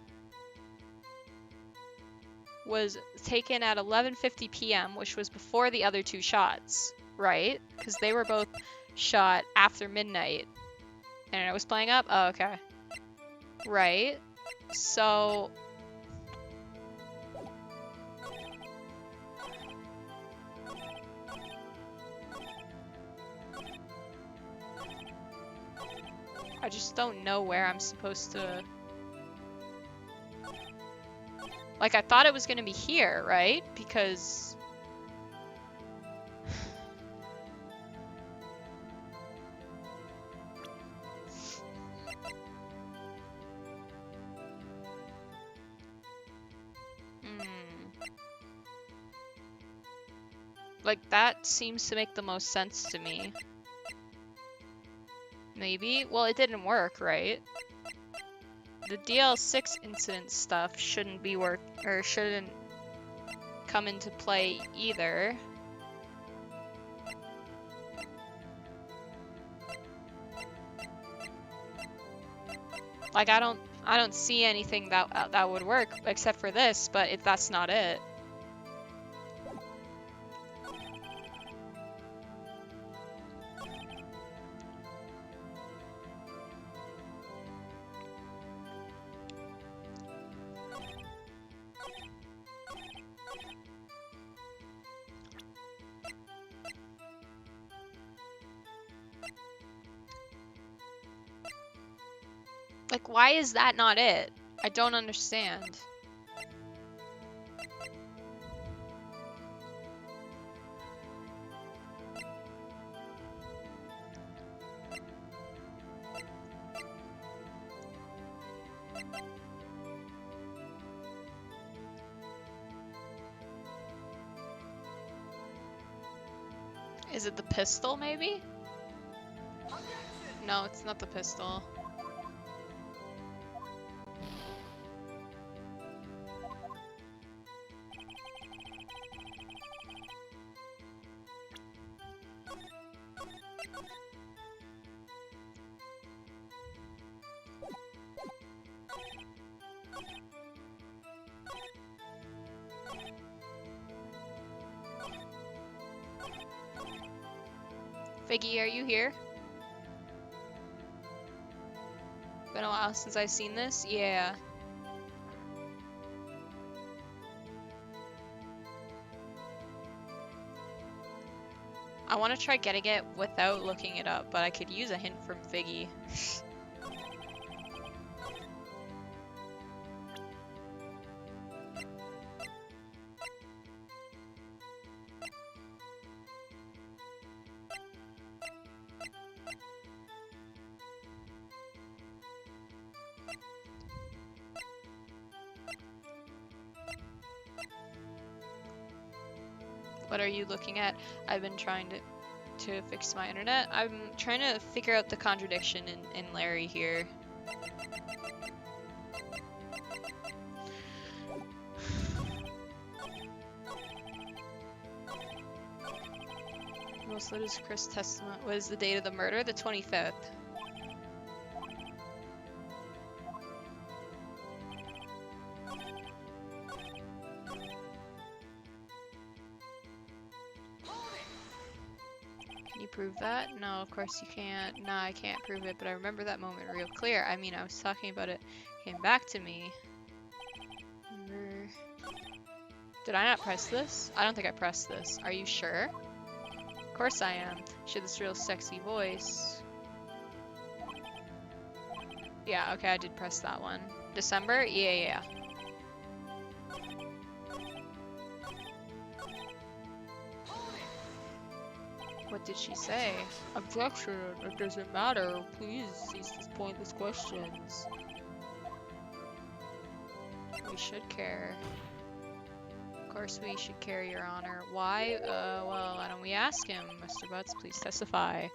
was taken at 11:50 p.m., which was before the other two shots, right? Because they were both shot after midnight. And it was playing up? Oh, okay. Right? So... I just don't know where I'm supposed to... Like, I thought it was gonna be here, right? Because... Like, that seems to make the most sense to me. Maybe? Well, it didn't work, right? The DL6 incident stuff shouldn't be shouldn't come into play either. Like, I don't see anything that would work except for this, but that's not it. Like, why is that not it? I don't understand. Is it the pistol, maybe? No, it's not the pistol. Figgy, are you here? Been a while since I've seen this? Yeah. I want to try getting it without looking it up, but I could use a hint from Figgy. What are you looking at? I've been trying to fix my internet. I'm trying to figure out the contradiction in Larry here. Most latest Chris Testament was the date of the murder, the 25th. Can you prove that? No, of course you can't. No, I can't prove it, but I remember that moment real clear. I mean, I was talking about it, came back to me. Did I not press this? I don't think I pressed this. Are you sure? Of course I am. She had this real sexy voice. Yeah, okay, I did press that one. December? Yeah. What did she say? Objection. It doesn't matter. Please cease these pointless questions. We should care. Of course we should care, Your Honor. Why? Well, why don't we ask him? Mr. Butts, please testify.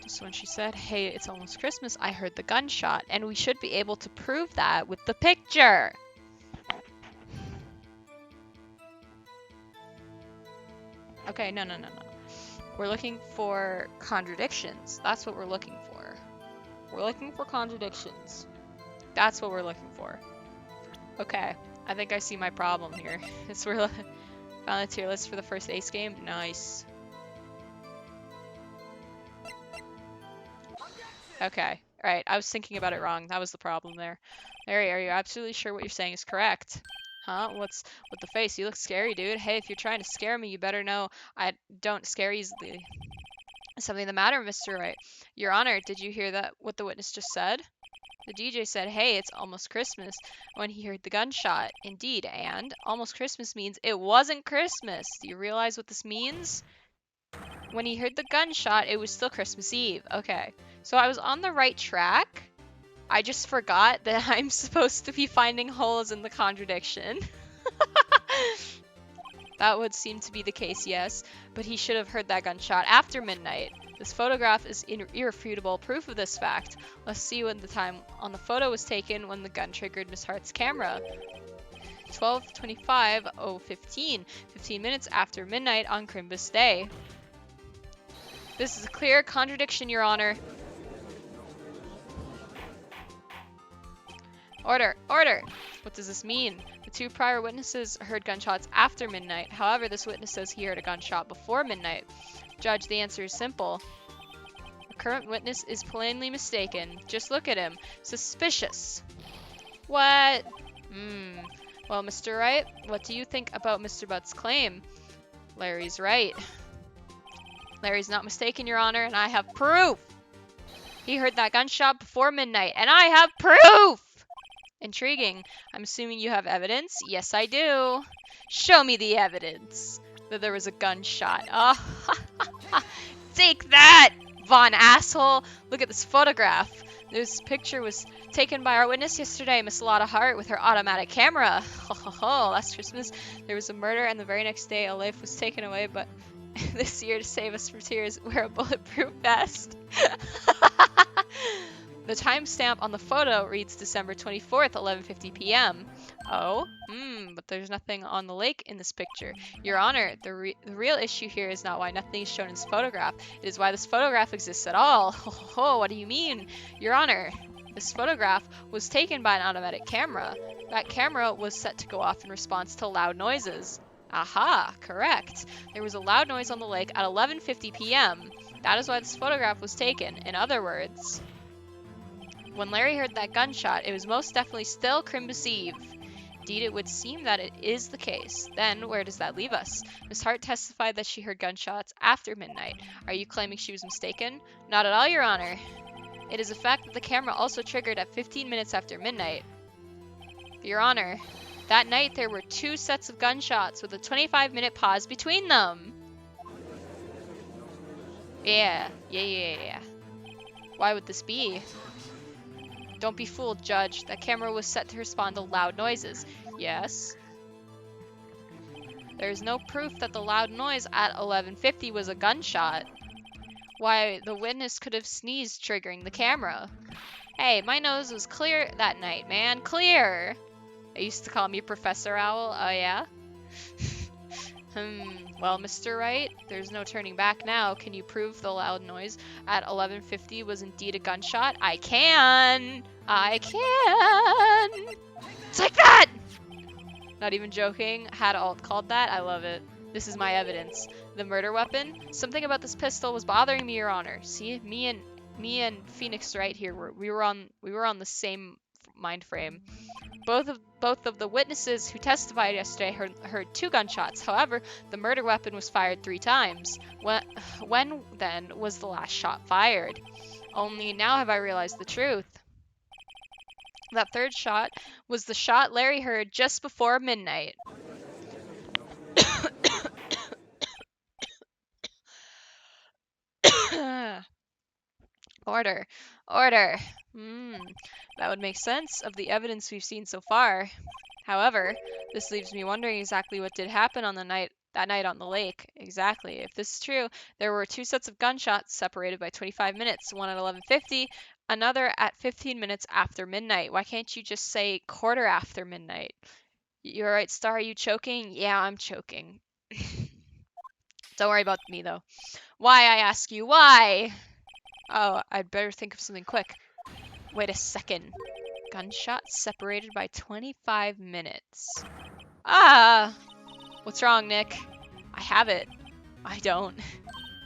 Just when she said, hey, it's almost Christmas, I heard the gunshot. And we should be able to prove that with the picture. Okay, no. We're looking for contradictions. That's what we're looking for. We're looking for contradictions. That's what we're looking for. Okay, I think I see my problem here. Found the tier list for the first Ace game. Nice. Okay, Right, I was thinking about it wrong. That was the problem there. Larry, are you absolutely sure what you're saying is correct? Huh? What's with the face? You look scary, dude. Hey, if you're trying to scare me, you better know I don't scare easily. Is something the matter, Mr. Wright? Your Honor, did you hear that? What the witness just said? The DJ said, hey, it's almost Christmas when he heard the gunshot. Indeed, and almost Christmas means it wasn't Christmas. Do you realize what this means? When he heard the gunshot, it was still Christmas Eve. Okay, so I was on the right track. I just forgot that I'm supposed to be finding holes in the contradiction. That would seem to be the case, yes, but he should have heard that gunshot after midnight. This photograph is irrefutable proof of this fact. Let's see when the time on the photo was taken when the gun triggered Miss Hart's camera. 12:25:015, 15 minutes after midnight on Crimbus Day. This is a clear contradiction, Your Honor. Order! Order! What does this mean? The two prior witnesses heard gunshots after midnight. However, this witness says he heard a gunshot before midnight. Judge, the answer is simple. The current witness is plainly mistaken. Just look at him. Suspicious. What? Well, Mr. Wright, what do you think about Mr. Butt's claim? Larry's right. Larry's not mistaken, Your Honor, and I have proof. He heard that gunshot before midnight, and I have proof! Intriguing. I'm assuming you have evidence? Yes, I do. Show me the evidence that there was a gunshot. Oh, take that, Von asshole. Look at this photograph. This picture was taken by our witness yesterday, Miss Lotta Hart, with her automatic camera. Last Christmas, there was a murder, and the very next day, a life was taken away, but this year, to save us from tears, wear a bulletproof vest. The timestamp on the photo reads December 24th, 11:50 p.m. Oh, but there's nothing on the lake in this picture. Your Honor, the real issue here is not why nothing is shown in this photograph. It is why this photograph exists at all. What do you mean? Your Honor, this photograph was taken by an automatic camera. That camera was set to go off in response to loud noises. Aha, correct. There was a loud noise on the lake at 11:50 p.m. That is why this photograph was taken. In other words, when Larry heard that gunshot, it was most definitely still Crimbus Eve. Indeed, it would seem that it is the case. Then, where does that leave us? Miss Hart testified that she heard gunshots after midnight. Are you claiming she was mistaken? Not at all, Your Honor. It is a fact that the camera also triggered at 15 minutes after midnight. Your Honor, that night there were two sets of gunshots with a 25-minute pause between them. Yeah. Why would this be? Don't be fooled, Judge. That camera was set to respond to loud noises. Yes. There is no proof that the loud noise at 11:50 was a gunshot. Why, the witness could have sneezed, triggering the camera. Hey, my nose was clear that night, man. Clear! They used to call me Professor Owl. Oh, yeah? Well, Mr. Wright, there's no turning back now. Can you prove the loud noise at 11:50 was indeed a gunshot? I can! Take that! Not even joking. Had Alt called that? I love it. This is my evidence. The murder weapon? Something about this pistol was bothering me, Your Honor. See, me and Phoenix Wright here, we were on the same mind frame. Both of the witnesses who testified yesterday heard two gunshots. However, the murder weapon was fired 3 times. When then was the last shot fired? Only now have I realized the truth. That third shot was the shot Larry heard just before midnight. Order. That would make sense of the evidence we've seen so far. However, this leaves me wondering exactly what did happen on that night on the lake. Exactly. If this is true, there were 2 sets of gunshots separated by 25 minutes, one at 11:50, another at 15 minutes after midnight. Why can't you just say quarter after midnight? You're right, Star, are you choking? Yeah, I'm choking. Don't worry about me, though. Why, I ask you, why? Oh, I'd better think of something quick. Wait a second. Gunshots separated by 25 minutes. Ah! What's wrong, Nick? I have it. I don't.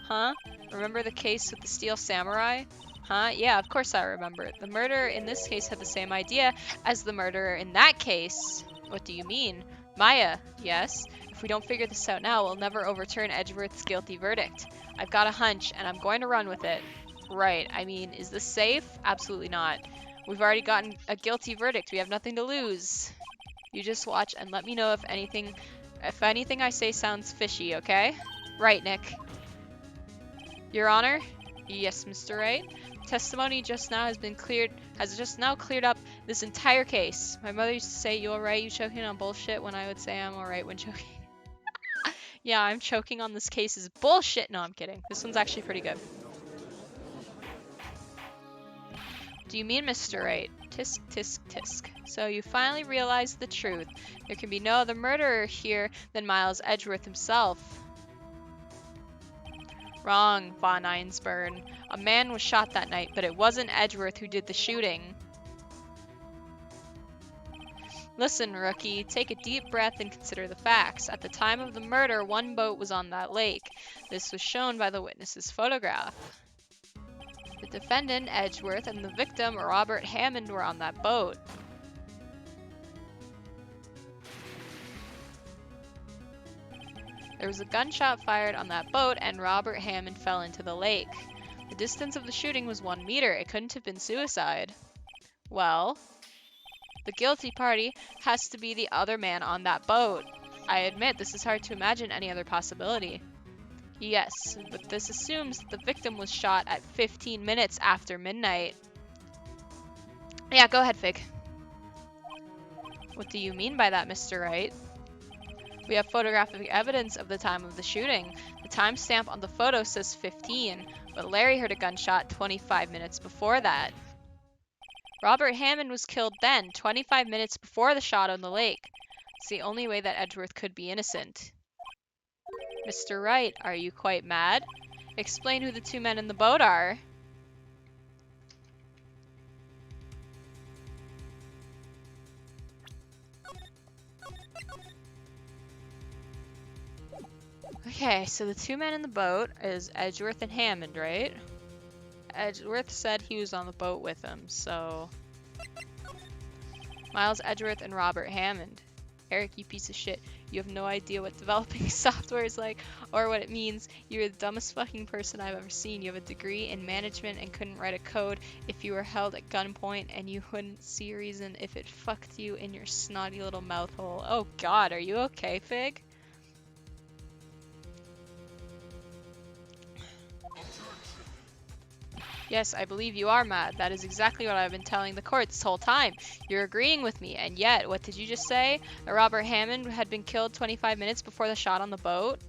Huh? Remember the case with the Steel Samurai? Huh? Yeah, of course I remember it. The murderer in this case had the same idea as the murderer in that case. What do you mean? Maya, yes? If we don't figure this out now, we'll never overturn Edgeworth's guilty verdict. I've got a hunch, and I'm going to run with it. Right, I mean, is this safe? Absolutely not. We've already gotten a guilty verdict. We have nothing to lose. You just watch and let me know if anything I say sounds fishy, okay? Right, Nick. Your Honor? Yes, Mr. Wright. Testimony just now has just now cleared up this entire case. My mother used to say, "You alright? You choking on bullshit?" when I would say I'm alright when choking. Yeah, I'm choking on this case is bullshit. No, I'm kidding. This one's actually pretty good. Do you mean, Mr. Wright? Tisk, tisk, tisk. So you finally realized the truth. There can be no other murderer here than Miles Edgeworth himself. Wrong, Von Einsburn. A man was shot that night, but it wasn't Edgeworth who did the shooting. Listen, rookie, take a deep breath and consider the facts. At the time of the murder, one boat was on that lake. This was shown by the witness's photograph. The defendant, Edgeworth, and the victim, Robert Hammond, were on that boat. There was a gunshot fired on that boat, and Robert Hammond fell into the lake. The distance of the shooting was 1 meter. It couldn't have been suicide. Well, the guilty party has to be the other man on that boat. I admit this is hard to imagine any other possibility. Yes, but this assumes that the victim was shot at 15 minutes after midnight. Yeah, go ahead, Fig. What do you mean by that, Mr. Wright? We have photographic evidence of the time of the shooting. The timestamp on the photo says 15, but Larry heard a gunshot 25 minutes before that. Robert Hammond was killed then, 25 minutes before the shot on the lake. It's the only way that Edgeworth could be innocent. Mr. Wright, are you quite mad? Explain who the two men in the boat are. Okay, so the two men in the boat is Edgeworth and Hammond, right? Edgeworth said he was on the boat with him, so... Miles Edgeworth and Robert Hammond. Eric, you piece of shit. You have no idea what developing software is like or what it means. You're the dumbest fucking person I've ever seen. You have a degree in management and couldn't write a code if you were held at gunpoint, and you wouldn't see a reason if it fucked you in your snotty little mouth hole. Oh god, are you okay, Fig? Yes, I believe you are mad. That is exactly what I've been telling the court this whole time. You're agreeing with me, and yet, what did you just say? That Robert Hammond had been killed 25 minutes before the shot on the boat?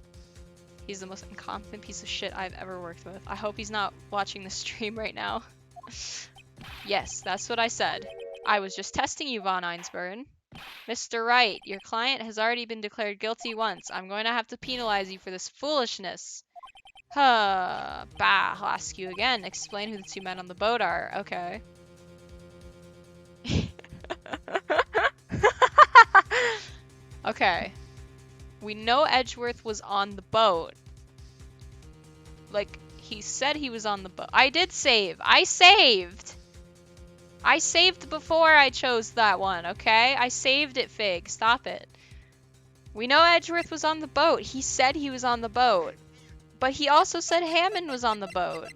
He's the most incompetent piece of shit I've ever worked with. I hope he's not watching the stream right now. Yes, that's what I said. I was just testing you, Von Einsburn. Mr. Wright, your client has already been declared guilty once. I'm going to have to penalize you for this foolishness. Bah, I'll ask you again. Explain who the two men on the boat are. Okay. Okay. We know Edgeworth was on the boat. Like, he said he was on the boat. I did save. I saved! I saved before I chose that one, okay? I saved it, Fig. Stop it. We know Edgeworth was on the boat. He said he was on the boat. But he also said Hammond was on the boat.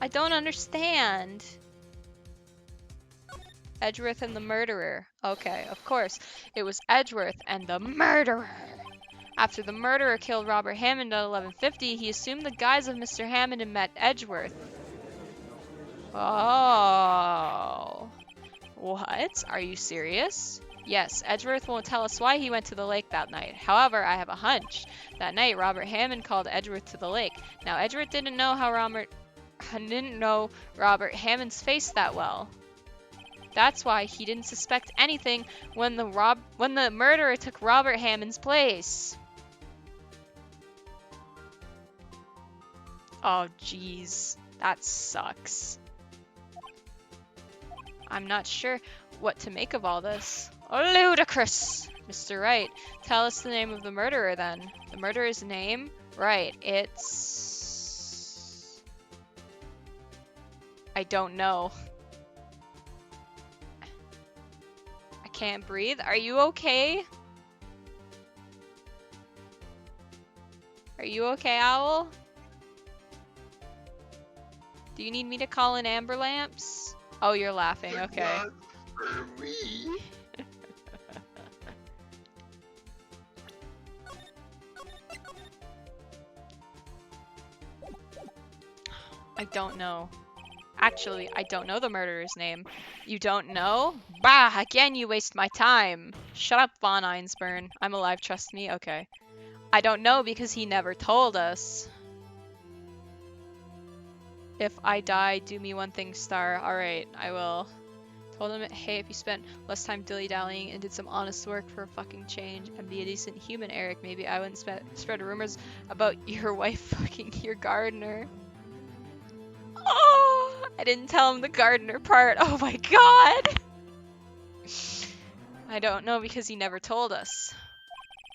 I don't understand. Edgeworth and the murderer. Okay, of course. It was Edgeworth and the murderer. After the murderer killed Robert Hammond at 11:50, he assumed the guise of Mr. Hammond and met Edgeworth. Oh. What? Are you serious? Yes, Edgeworth won't tell us why he went to the lake that night. However, I have a hunch. That night, Robert Hammond called Edgeworth to the lake. Now, Edgeworth didn't know Robert Hammond's face that well. That's why he didn't suspect anything when the murderer took Robert Hammond's place. Oh, jeez. That sucks. I'm not sure what to make of all this. Ludicrous! Mr. Wright, tell us the name of the murderer then. The murderer's name? Right, it's... I don't know. I can't breathe. Are you okay? Are you okay, Owl? Do you need me to call in amber lamps? Oh, you're laughing. Okay. Not for me. I don't know. Actually, I don't know the murderer's name. You don't know? Bah! Again, you waste my time. Shut up, Von Einsburn. I'm alive, trust me? Okay. I don't know because he never told us. If I die, do me one thing, Star. Alright, I will. Told him, hey, if you spent less time dilly-dallying and did some honest work for a fucking change and be a decent human, Eric, maybe I wouldn't spread rumors about your wife fucking your gardener. Oh, I didn't tell him the gardener part. Oh my god. I don't know because he never told us.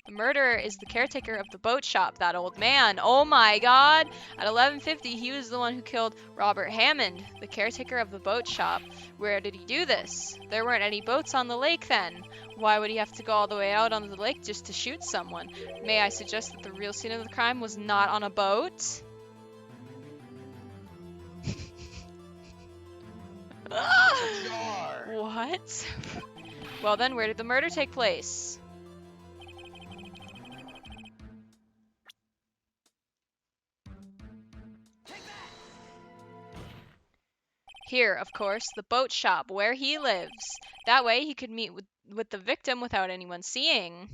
The murderer is the caretaker of the boat shop, that old man. Oh my god. At 11:50, he was the one who killed Robert Hammond, the caretaker of the boat shop. Where did he do this? There weren't any boats on the lake then. Why would he have to go all the way out onto the lake just to shoot someone? May I suggest that the real scene of the crime was not on a boat? What? Well then, where did the murder take place? Here, of course, the boat shop, where he lives. That way he could meet with the victim without anyone seeing.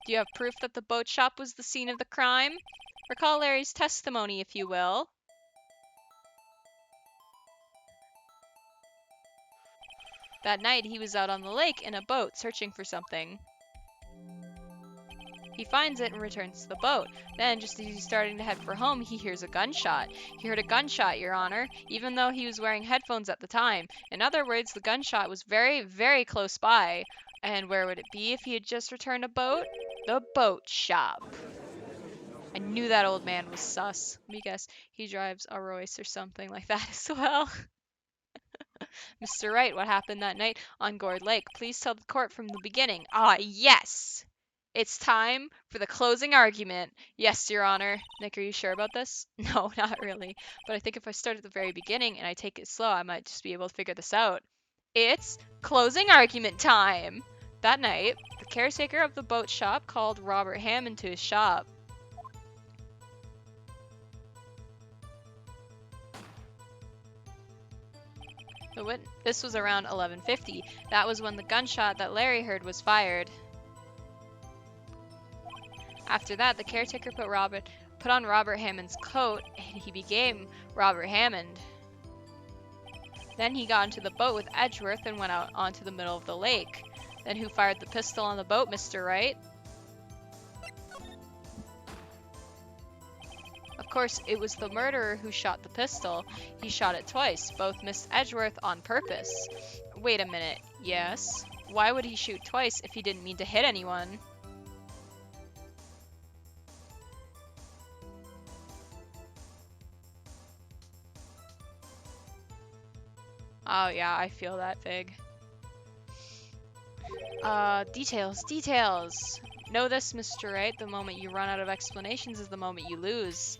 Do you have proof that the boat shop was the scene of the crime? Recall Larry's testimony, if you will. That night, he was out on the lake in a boat, searching for something. He finds it and returns to the boat. Then, just as he's starting to head for home, he hears a gunshot. He heard a gunshot, Your Honor, even though he was wearing headphones at the time. In other words, the gunshot was very, very close by. And where would it be if he had just returned a boat? The boat shop. I knew that old man was sus. Let me guess, he drives a Royce or something like that as well. Mr. Wright, what happened that night on Gourd Lake? Please tell the court from the beginning. Ah, yes! It's time for the closing argument. Yes, Your Honor. Nick, are you sure about this? No, not really. But I think if I start at the very beginning and I take it slow, I might just be able to figure this out. It's closing argument time! That night, the caretaker of the boat shop called Robert Hammond to his shop. This was around 11:50. That was when the gunshot that Larry heard was fired. After that, the caretaker put on Robert Hammond's coat, and he became Robert Hammond. Then he got into the boat with Edgeworth and went out onto the middle of the lake. Then who fired the pistol on the boat, Mr. Wright? Of course, it was the murderer who shot the pistol. He shot it twice. Both missed Edgeworth on purpose. Wait a minute. Yes? Why would he shoot twice if he didn't mean to hit anyone? Oh yeah, I feel that, Fig. Details. Know this, Mr. Wright, the moment you run out of explanations is the moment you lose.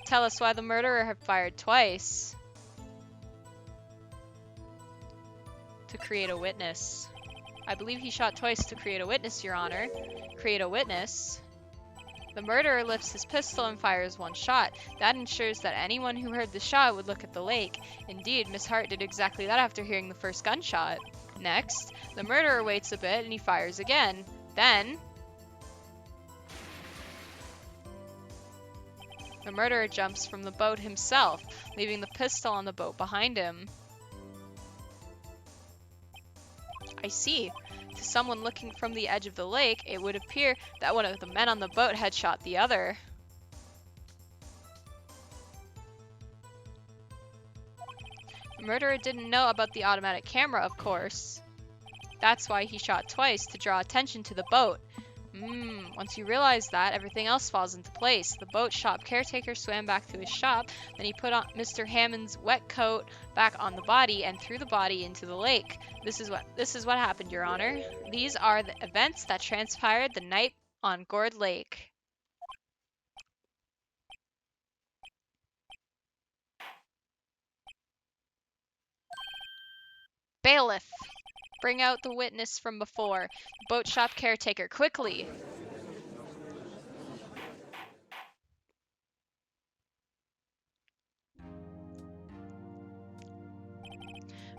Tell us why the murderer had fired twice. To create a witness. I believe he shot twice to create a witness, Your Honor. Create a witness? The murderer lifts his pistol and fires one shot. That ensures that anyone who heard the shot would look at the lake. Indeed, Miss Hart did exactly that after hearing the first gunshot. Next, the murderer waits a bit and he fires again. Then, the murderer jumps from the boat himself, leaving the pistol on the boat behind him. I see. To someone looking from the edge of the lake, it would appear that one of the men on the boat had shot the other. The murderer didn't know about the automatic camera, of course. That's why he shot twice, to draw attention to the boat. Once you realize that, everything else falls into place. The boat shop caretaker swam back to his shop, then he put on Mr. Hammond's wet coat back on the body and threw the body into the lake. This is what happened, Your Honor. These are the events that transpired the night on Gourd Lake. Bailiff, bring out the witness from before. Boat shop caretaker, quickly.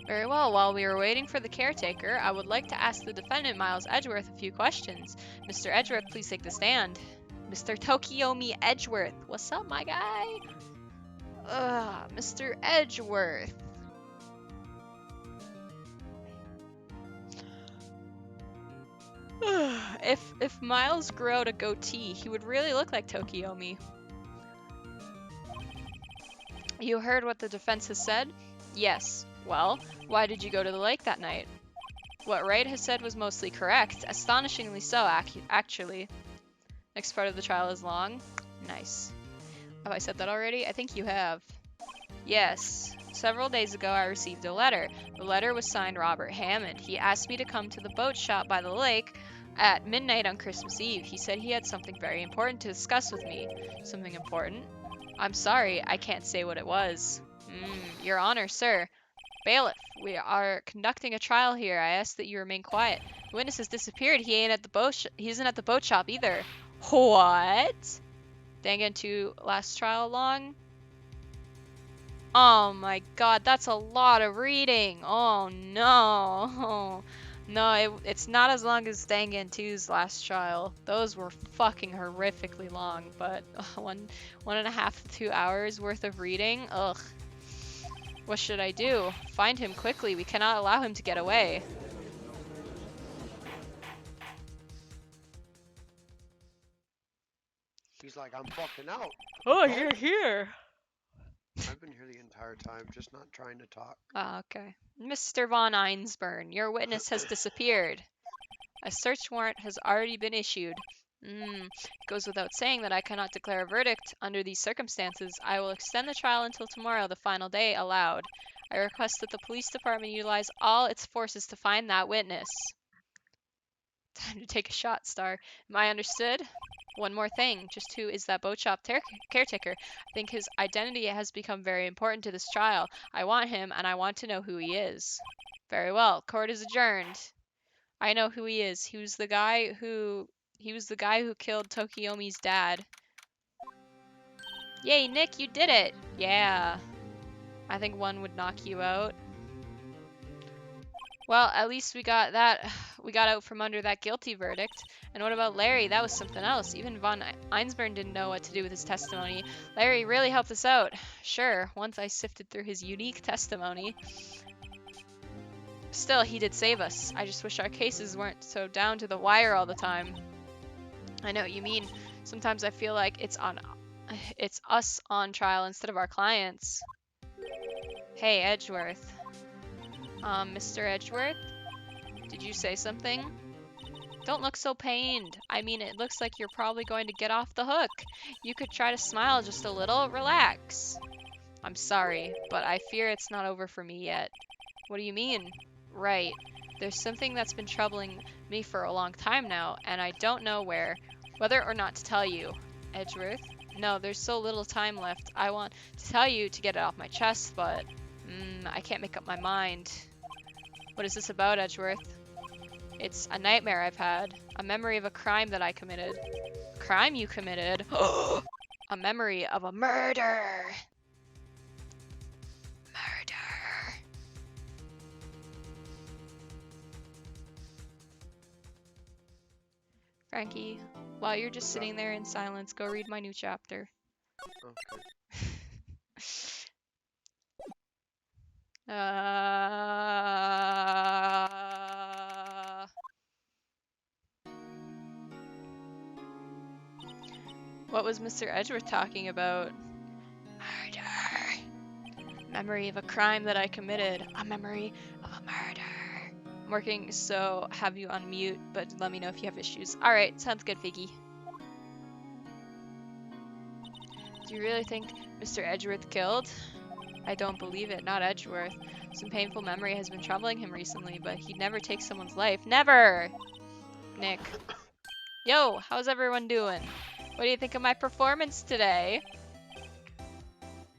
Very well, while we are waiting for the caretaker, I would like to ask the defendant, Miles Edgeworth, a few questions. Mr. Edgeworth, please take the stand. Mr. Tokiomi Edgeworth, what's up, my guy? Mr. Edgeworth. If Miles grew out a goatee, he would really look like Tokiomi. You heard what the defense has said? Yes. Well, why did you go to the lake that night? What Wright has said was mostly correct. Astonishingly so, actually. Next part of the trial is long. Nice. Have I said that already? I think you have. Yes. Several days ago, I received a letter. The letter was signed Robert Hammond. He asked me to come to the boat shop by the lake at midnight on Christmas Eve. He said he had something very important to discuss with me. Something important? I'm sorry, I can't say what it was. Your Honor, sir. Bailiff, we are conducting a trial here. I ask that you remain quiet. The witness has disappeared. He isn't at the boat shop either. What? Dangan 2 last trial long? Oh my god, that's a lot of reading. Oh no. No, it's not as long as Dangan 2's last trial. Those were fucking horrifically long, but 1.5 to 2 hours worth of reading? Ugh. What should I do? Find him quickly. We cannot allow him to get away. He's like, I'm fucking out. Oh, you're here. I've been here the entire time, just not trying to talk. Ah, okay. Mr. Von Einsburn, your witness has disappeared. A search warrant has already been issued. It goes without saying that I cannot declare a verdict under these circumstances. I will extend the trial until tomorrow, the final day allowed. I request that the police department utilize all its forces to find that witness. Time to take a shot, Star. Am I understood? One more thing. Just who is that boat shop caretaker? I think his identity has become very important to this trial. I want him, and I want to know who he is. Very well. Court is adjourned. I know who he is. He was the guy who killed Tokiomi's dad. Yay, Nick, you did it! Yeah. I think one would knock you out. Well, at least we got out from under that guilty verdict. And what about Larry? That was something else. Even Von Einsburn didn't know what to do with his testimony. Larry really helped us out. Sure, once I sifted through his unique testimony. Still, he did save us. I just wish our cases weren't so down to the wire all the time. I know what you mean. Sometimes I feel like it's us on trial instead of our clients. Hey, Edgeworth. Mr. Edgeworth? Did you say something? Don't look so pained. I mean, it looks like you're probably going to get off the hook. You could try to smile just a little. Relax. I'm sorry, but I fear it's not over for me yet. What do you mean? Right. There's something that's been troubling me for a long time now, and I don't know whether or not to tell you. Edgeworth? No, there's so little time left. I want to tell you to get it off my chest, but I can't make up my mind. What is this about, Edgeworth? It's a nightmare I've had. A memory of a crime that I committed. Crime you committed? A memory of a murder! Murder! Frankie, while you're just sitting there in silence, go read my new chapter. Okay. What was Mr. Edgeworth talking about? Murder. Memory of a crime that I committed. A memory of a murder. I'm working, so have you on mute, but let me know if you have issues. Alright, sounds good, Figgy. Do you really think Mr. Edgeworth killed? I don't believe it, not Edgeworth. Some painful memory has been troubling him recently, but he'd never take someone's life. Never! Nick. Yo, how's everyone doing? What do you think of my performance today?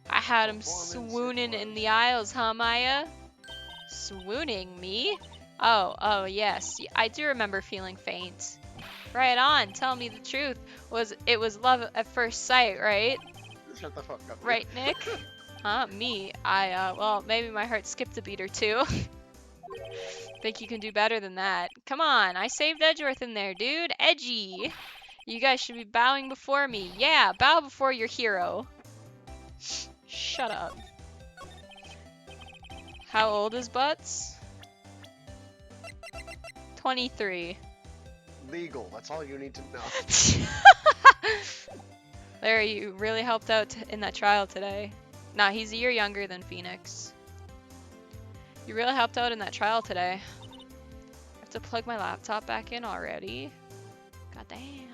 I had him swooning in the aisles, huh, Maya? Swooning me? Oh, yes. I do remember feeling faint. Right on, tell me the truth. It was love at first sight, right? Shut the fuck up. Right, Nick? Huh? Me? Well, maybe my heart skipped a beat or two. Think you can do better than that. Come on, I saved Edgeworth in there, dude. Edgy! You guys should be bowing before me. Yeah, bow before your hero. Shut up. How old is Butts? 23. Legal. That's all you need to know. Larry, you really helped out in that trial today. Nah, he's a year younger than Phoenix. You really helped out in that trial today. I have to plug my laptop back in already. God damn.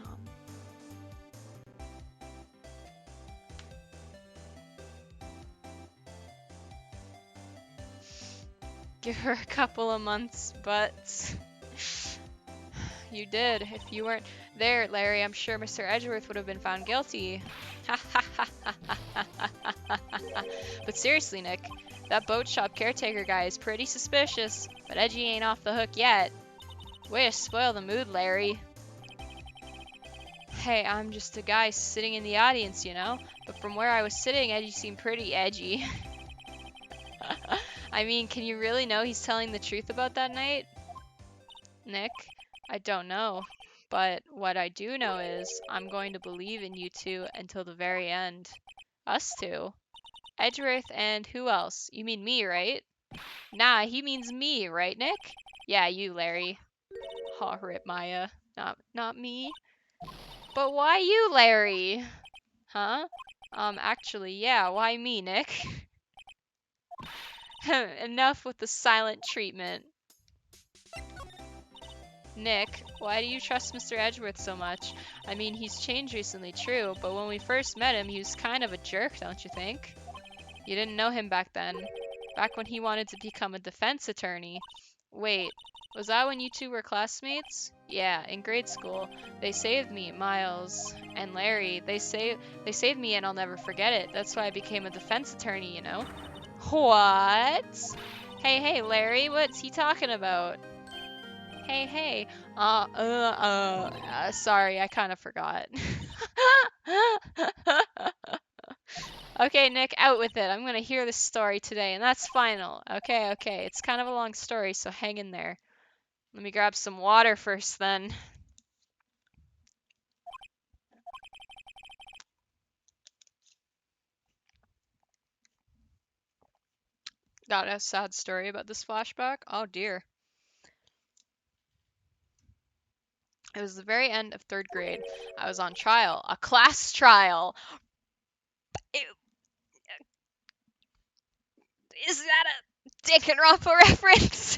Give her a couple of months, but you did. If you weren't there, Larry, I'm sure Mr. Edgeworth would have been found guilty. But seriously, Nick, that boat shop caretaker guy is pretty suspicious, but Edgy ain't off the hook yet. Way to spoil the mood, Larry. Hey, I'm just a guy sitting in the audience, you know? But from where I was sitting, Edgy seemed pretty edgy. I mean, can you really know he's telling the truth about that night? Nick, I don't know. But what I do know is I'm going to believe in you two until the very end. Us two? Edgeworth and who else? You mean me, right? Nah, he means me, right, Nick? Yeah, you, Larry. Aw, rip, Maya. Not me. But why you, Larry? Huh? Actually, yeah, why me, Nick? Enough with the silent treatment. Nick, why do you trust Mr. Edgeworth so much? I mean, he's changed recently, true, but when we first met him, he was kind of a jerk, don't you think? You didn't know him back then. Back when he wanted to become a defense attorney. Wait, was that when you two were classmates? Yeah, in grade school. They saved me, Miles and Larry. They saved me and I'll never forget it. That's why I became a defense attorney, you know? What? Hey, Larry, what's he talking about? Hey. Sorry, I kind of forgot. Okay, Nick, out with it. I'm gonna hear this story today, and that's final. Okay. It's kind of a long story, so hang in there. Let me grab some water first, then. Got a sad story about this flashback? Oh, dear. It was the very end of 3rd grade. I was on trial. A class trial. Is that a Dick and Rafa reference?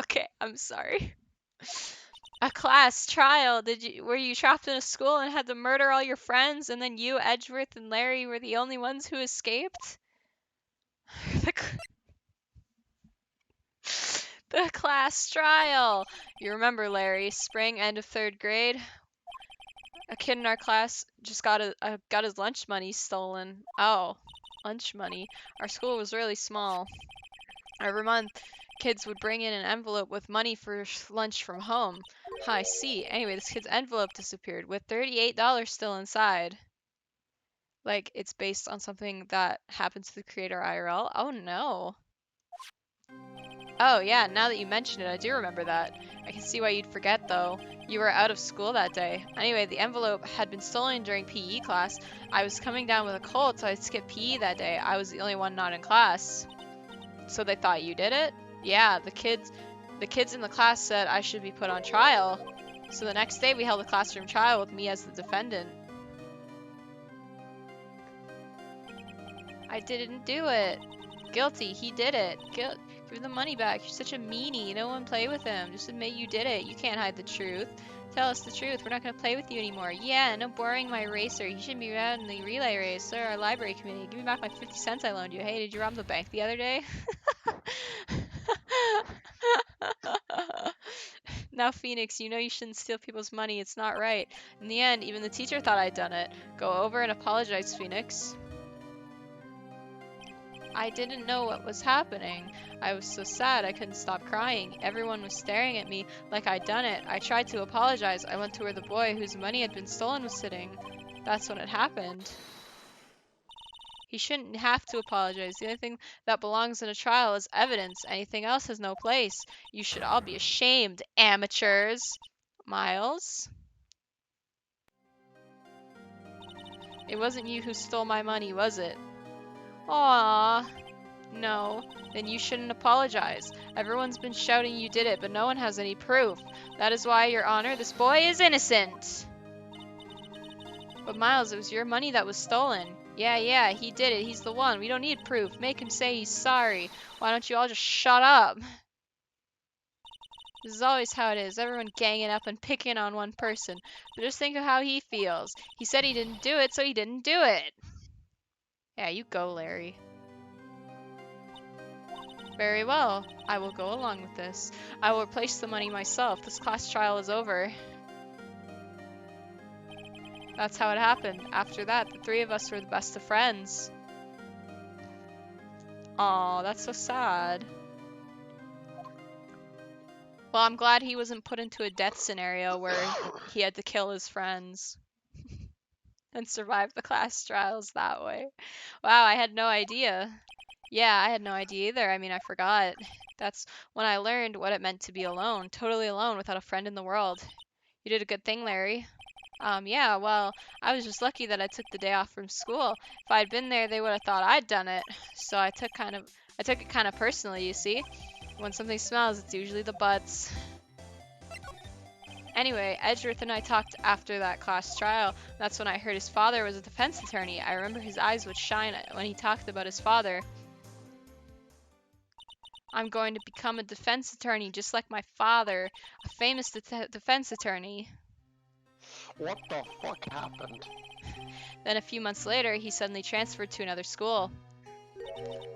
Okay, I'm sorry. A class trial. Were you trapped in a school and had to murder all your friends, and then you, Edgeworth, and Larry were the only ones who escaped? The class trial. You remember, Larry, spring, end of 3rd grade? A kid in our class just got his lunch money stolen. Oh, lunch money. Our school was really small. Every month, kids would bring in an envelope with money for lunch from home. Huh, I see. Anyway, this kid's envelope disappeared with $38 still inside. Like, it's based on something that happened to the creator IRL? Oh, no. Oh, yeah, now that you mention it, I do remember that. I can see why you'd forget, though. You were out of school that day. Anyway, the envelope had been stolen during PE class. I was coming down with a cold, so I skipped PE that day. I was the only one not in class. So they thought you did it? Yeah, the kids in the class said I should be put on trial. So the next day we held a classroom trial with me as the defendant. I didn't do it. Guilty. He did it. Give him the money back. You're such a meanie. No one play with him. Just admit you did it. You can't hide the truth. Tell us the truth. We're not going to play with you anymore. Yeah, no boring my racer. You shouldn't be out in the relay race. Sir, our library committee. Give me back my 50 cents I loaned you. Hey, did you rob the bank the other day? Now, Phoenix, you know you shouldn't steal people's money. It's not right. In the end, even the teacher thought I'd done it. Go over and apologize, Phoenix. I didn't know what was happening. I was so sad I couldn't stop crying. Everyone was staring at me like I'd done it. I tried to apologize. I went to where the boy whose money had been stolen was sitting. That's when it happened. He shouldn't have to apologize. The only thing that belongs in a trial is evidence. Anything else has no place. You should all be ashamed, amateurs. Miles? It wasn't you who stole my money, was it? Aww. No, then you shouldn't apologize. Everyone's been shouting you did it, but no one has any proof. That is why, Your Honor, this boy is innocent. But Miles, it was your money that was stolen. Yeah, he did it. He's the one. We don't need proof. Make him say he's sorry. Why don't you all just shut up? This is always how it is. Everyone ganging up and picking on one person. But just think of how he feels. He said he didn't do it, so he didn't do it. Yeah, you go, Larry. Very well. I will go along with this. I will replace the money myself. This class trial is over. That's how it happened. After that, the three of us were the best of friends. Aw, that's so sad. Well, I'm glad he wasn't put into a death scenario where he had to kill his friends and survive the class trials that way. Wow, I had no idea. Yeah, I had no idea either. I mean, I forgot. That's when I learned what it meant to be alone, totally alone without a friend in the world. You did a good thing, Larry. Yeah, well, I was just lucky that I took the day off from school. If I'd been there, they would have thought I'd done it. So I took it kind of personally, you see. When something smells, it's usually the butts. Anyway, Edgeworth and I talked after that class trial. That's when I heard his father was a defense attorney. I remember his eyes would shine when he talked about his father. I'm going to become a defense attorney just like my father, a famous defense attorney. What the fuck happened? Then a few months later, he suddenly transferred to another school.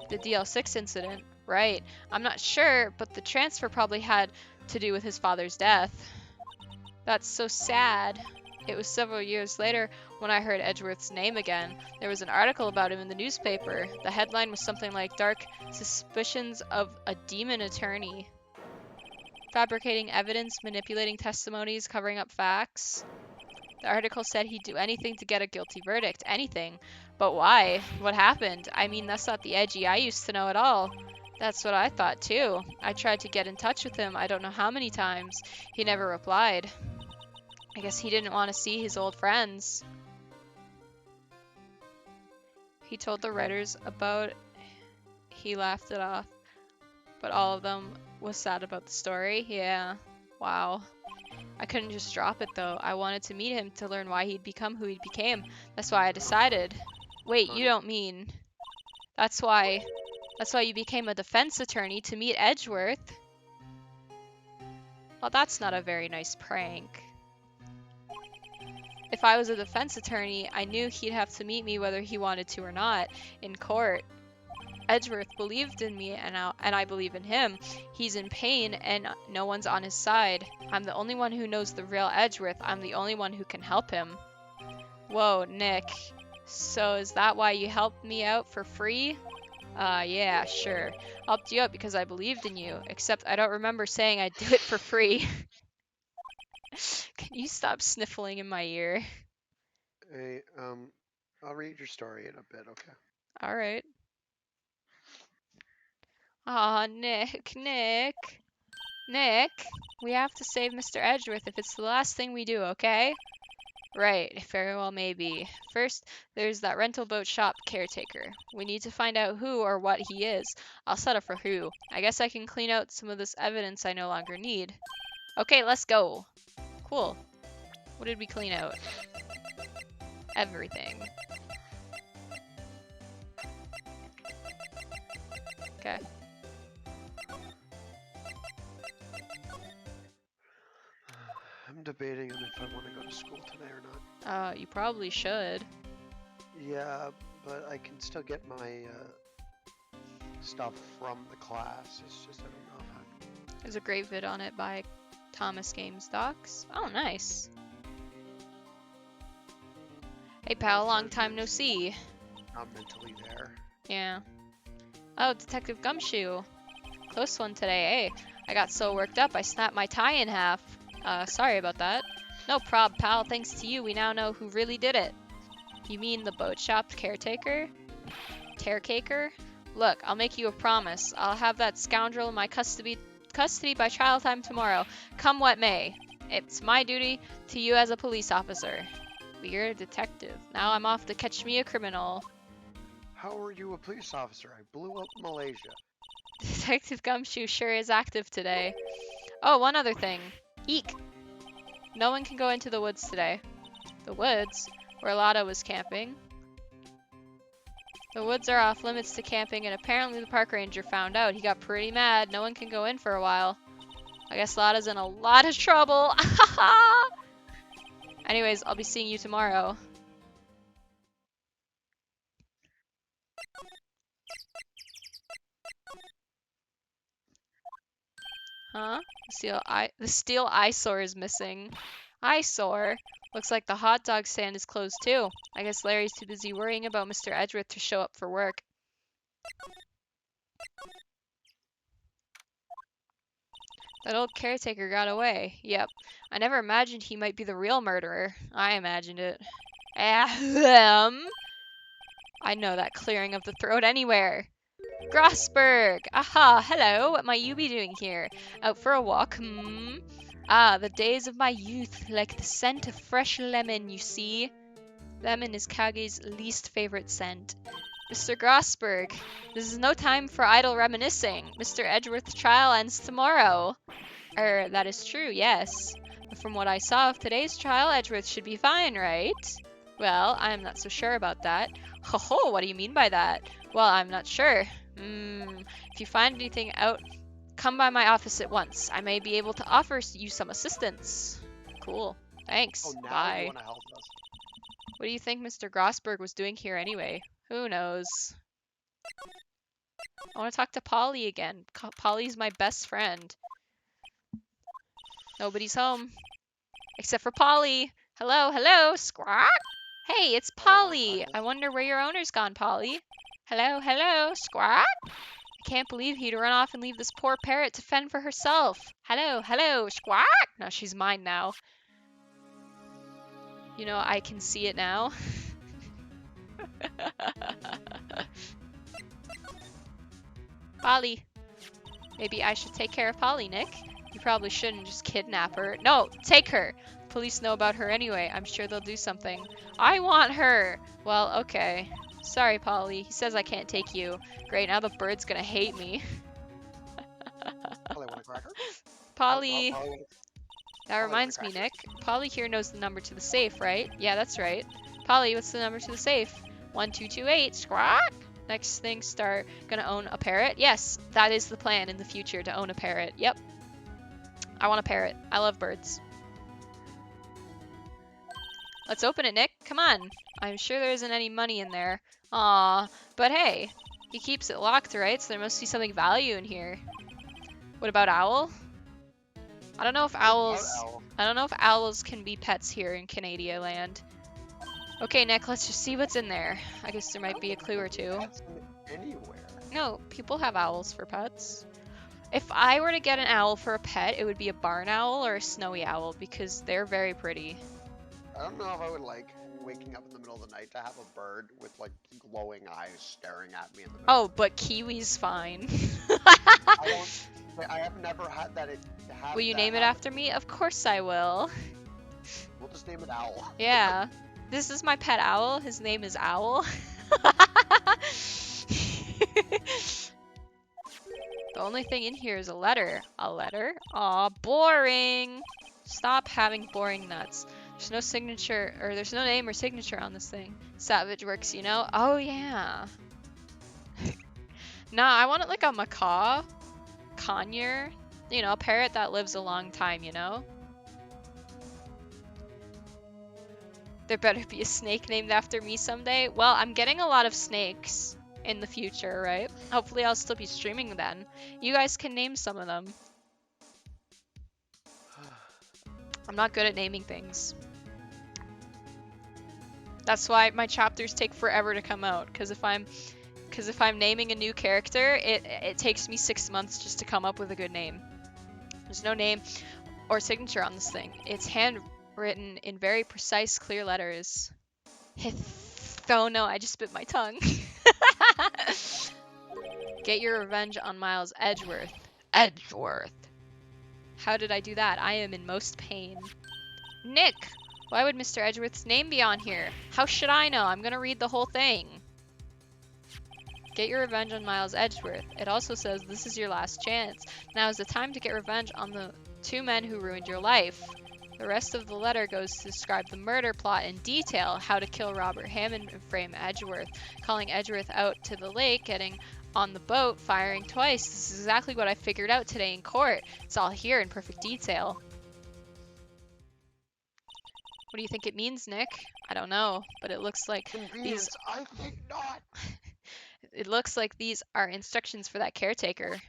The DL6 incident, right. I'm not sure, but the transfer probably had to do with his father's death. That's so sad. It was several years later when I heard Edgeworth's name again. There was an article about him in the newspaper. The headline was something like Dark Suspicions of a Demon Attorney. Fabricating evidence, manipulating testimonies, covering up facts. The article said he'd do anything to get a guilty verdict. Anything. But why? What happened? I mean, that's not the Edgy I used to know at all. That's what I thought, too. I tried to get in touch with him I don't know how many times. He never replied. I guess he didn't want to see his old friends. He told the writers about he laughed it off, but all of them was sad about the story. Yeah. Wow. I couldn't just drop it though. I wanted to meet him to learn why he'd become who he became. That's why I decided. Wait, you don't mean... That's why you became a defense attorney to meet Edgeworth? Well, that's not a very nice prank. If I was a defense attorney, I knew he'd have to meet me whether he wanted to or not, in court. Edgeworth believed in me, and I believe in him. He's in pain, and no one's on his side. I'm the only one who knows the real Edgeworth. I'm the only one who can help him. Whoa, Nick. So is that why you helped me out for free? Yeah, sure. Helped you out because I believed in you, except I don't remember saying I'd do it for free. Can you stop sniffling in my ear? Hey, I'll read your story in a bit, okay? Alright. Aw, Nick. Nick, we have to save Mr. Edgeworth if it's the last thing we do, okay? Right, very well maybe. First, there's that rental boat shop caretaker. We need to find out who or what he is. I'll settle for who. I guess I can clean out some of this evidence I no longer need. Okay, let's go. Cool. What did we clean out? Everything. Okay. I'm debating on if I want to go to school today or not. You probably should. Yeah, but I can still get my stuff from the class. It's just I don't know if I. There's a great vid on it by Thomas Games Docs. Oh, nice. Hey pal, long time no see. Not mentally there. Yeah. Oh, Detective Gumshoe. Close one today, eh? I got so worked up I snapped my tie in half. Sorry about that. No prob, pal. Thanks to you, we now know who really did it. You mean the boat shop caretaker? Carecaker? Look, I'll make you a promise. I'll have that scoundrel in my custody by trial time tomorrow, come what may. It's my duty to you as a police officer. But you're a detective. Now I'm off to catch me a criminal. How are you a police officer? I blew up Malaysia. Detective Gumshoe sure is active today. Oh, one other thing. Eek! No one can go into the woods today. The woods? Where Lotta was camping. The woods are off limits to camping, and apparently the park ranger found out. He got pretty mad. No one can go in for a while. I guess Lotta's in a lot of trouble. Anyways, I'll be seeing you tomorrow. Huh? The steel eyesore is missing. Eyesore? Looks like the hot dog stand is closed too. I guess Larry's too busy worrying about Mr. Edgeworth to show up for work. That old caretaker got away. Yep. I never imagined he might be the real murderer. I imagined it. Ahem. I know that clearing of the throat anywhere. Grossberg! Aha, hello, what might you be doing here? Out for a walk, hmm? Ah, the days of my youth, like the scent of fresh lemon, you see. Lemon is Kage's least favorite scent. Mr. Grossberg, this is no time for idle reminiscing. Mr. Edgeworth's trial ends tomorrow. That is true, yes. But from what I saw of today's trial, Edgeworth should be fine, right? Well, I'm not so sure about that. Ho ho, what do you mean by that? Well, I'm not sure. If you find anything out, come by my office at once. I may be able to offer you some assistance. Cool. Thanks. Oh, now Bye. you want to help us? What do you think Mr. Grossberg was doing here anyway? Who knows? I want to talk to Polly again. Polly's my best friend. Nobody's home. Except for Polly. Hello, hello, squawk. Hey, it's Polly. I wonder where your owner's gone, Polly. Hello, hello, squawk. I can't believe he'd run off and leave this poor parrot to fend for herself. Hello, hello, squawk. No, she's mine now. You know, I can see it now. Polly. Maybe I should take care of Polly, Nick. You probably shouldn't just kidnap her. No, take her. Police know about her anyway. I'm sure they'll do something. I want her. Well, okay. Sorry, Polly. He says I can't take you. Great, now the bird's gonna hate me. Polly, want a cracker? Polly. That Polly, reminds me, Nick. Polly here knows the number to the safe, right? Yeah, that's right. Polly, what's the number to the safe? 1228. Squawk. Next thing, start gonna own a parrot. Yes, that is the plan in the future, to own a parrot. Yep. I want a parrot. I love birds. Let's open it, Nick. Come on. I'm sure there isn't any money in there. Aw, but hey, he keeps it locked, right? So there must be something value in here. What about owl? I don't know if owls can be pets here in Canada land. Okay, Nick, let's just see what's in there. I guess there might be a clue or two. Anywhere. No, people have owls for pets. If I were to get an owl for a pet, it would be a barn owl or a snowy owl because they're very pretty. I don't know if I would like waking up in the middle of the night to have a bird with like glowing eyes staring at me in the middle. Oh, but Kiwi's fine. I have never had that. Will you name it after me? Of course I will. We'll just name it Owl. Yeah. This is my pet owl. His name is Owl. The only thing in here is a letter. A letter? Aw, boring. Stop having boring nuts. There's no signature, or there's no name or signature on this thing. Savage Works, you know? Oh, yeah. Nah, I want it like a macaw, conure, you know, a parrot that lives a long time, you know? There better be a snake named after me someday. Well, I'm getting a lot of snakes in the future, right? Hopefully I'll still be streaming then. You guys can name some of them. I'm not good at naming things. That's why my chapters take forever to come out, because if I'm naming a new character, it takes me 6 months just to come up with a good name. There's no name or signature on this thing. It's handwritten in very precise, clear letters. Oh no, I just bit my tongue. Get your revenge on Miles Edgeworth. Edgeworth. How did I do that? I am in most pain. Nick! Why would Mr. Edgeworth's name be on here? How should I know? I'm gonna read the whole thing. Get your revenge on Miles Edgeworth. It also says this is your last chance. Now is the time to get revenge on the 2 men who ruined your life. The rest of the letter goes to describe the murder plot in detail, how to kill Robert Hammond and frame Edgeworth, calling Edgeworth out to the lake, getting on the boat, firing twice. This is exactly what I figured out today in court. It's all here in perfect detail. What do you think it means, Nick? I don't know, but it looks like Convenience, I think not. It looks like these are instructions for that caretaker.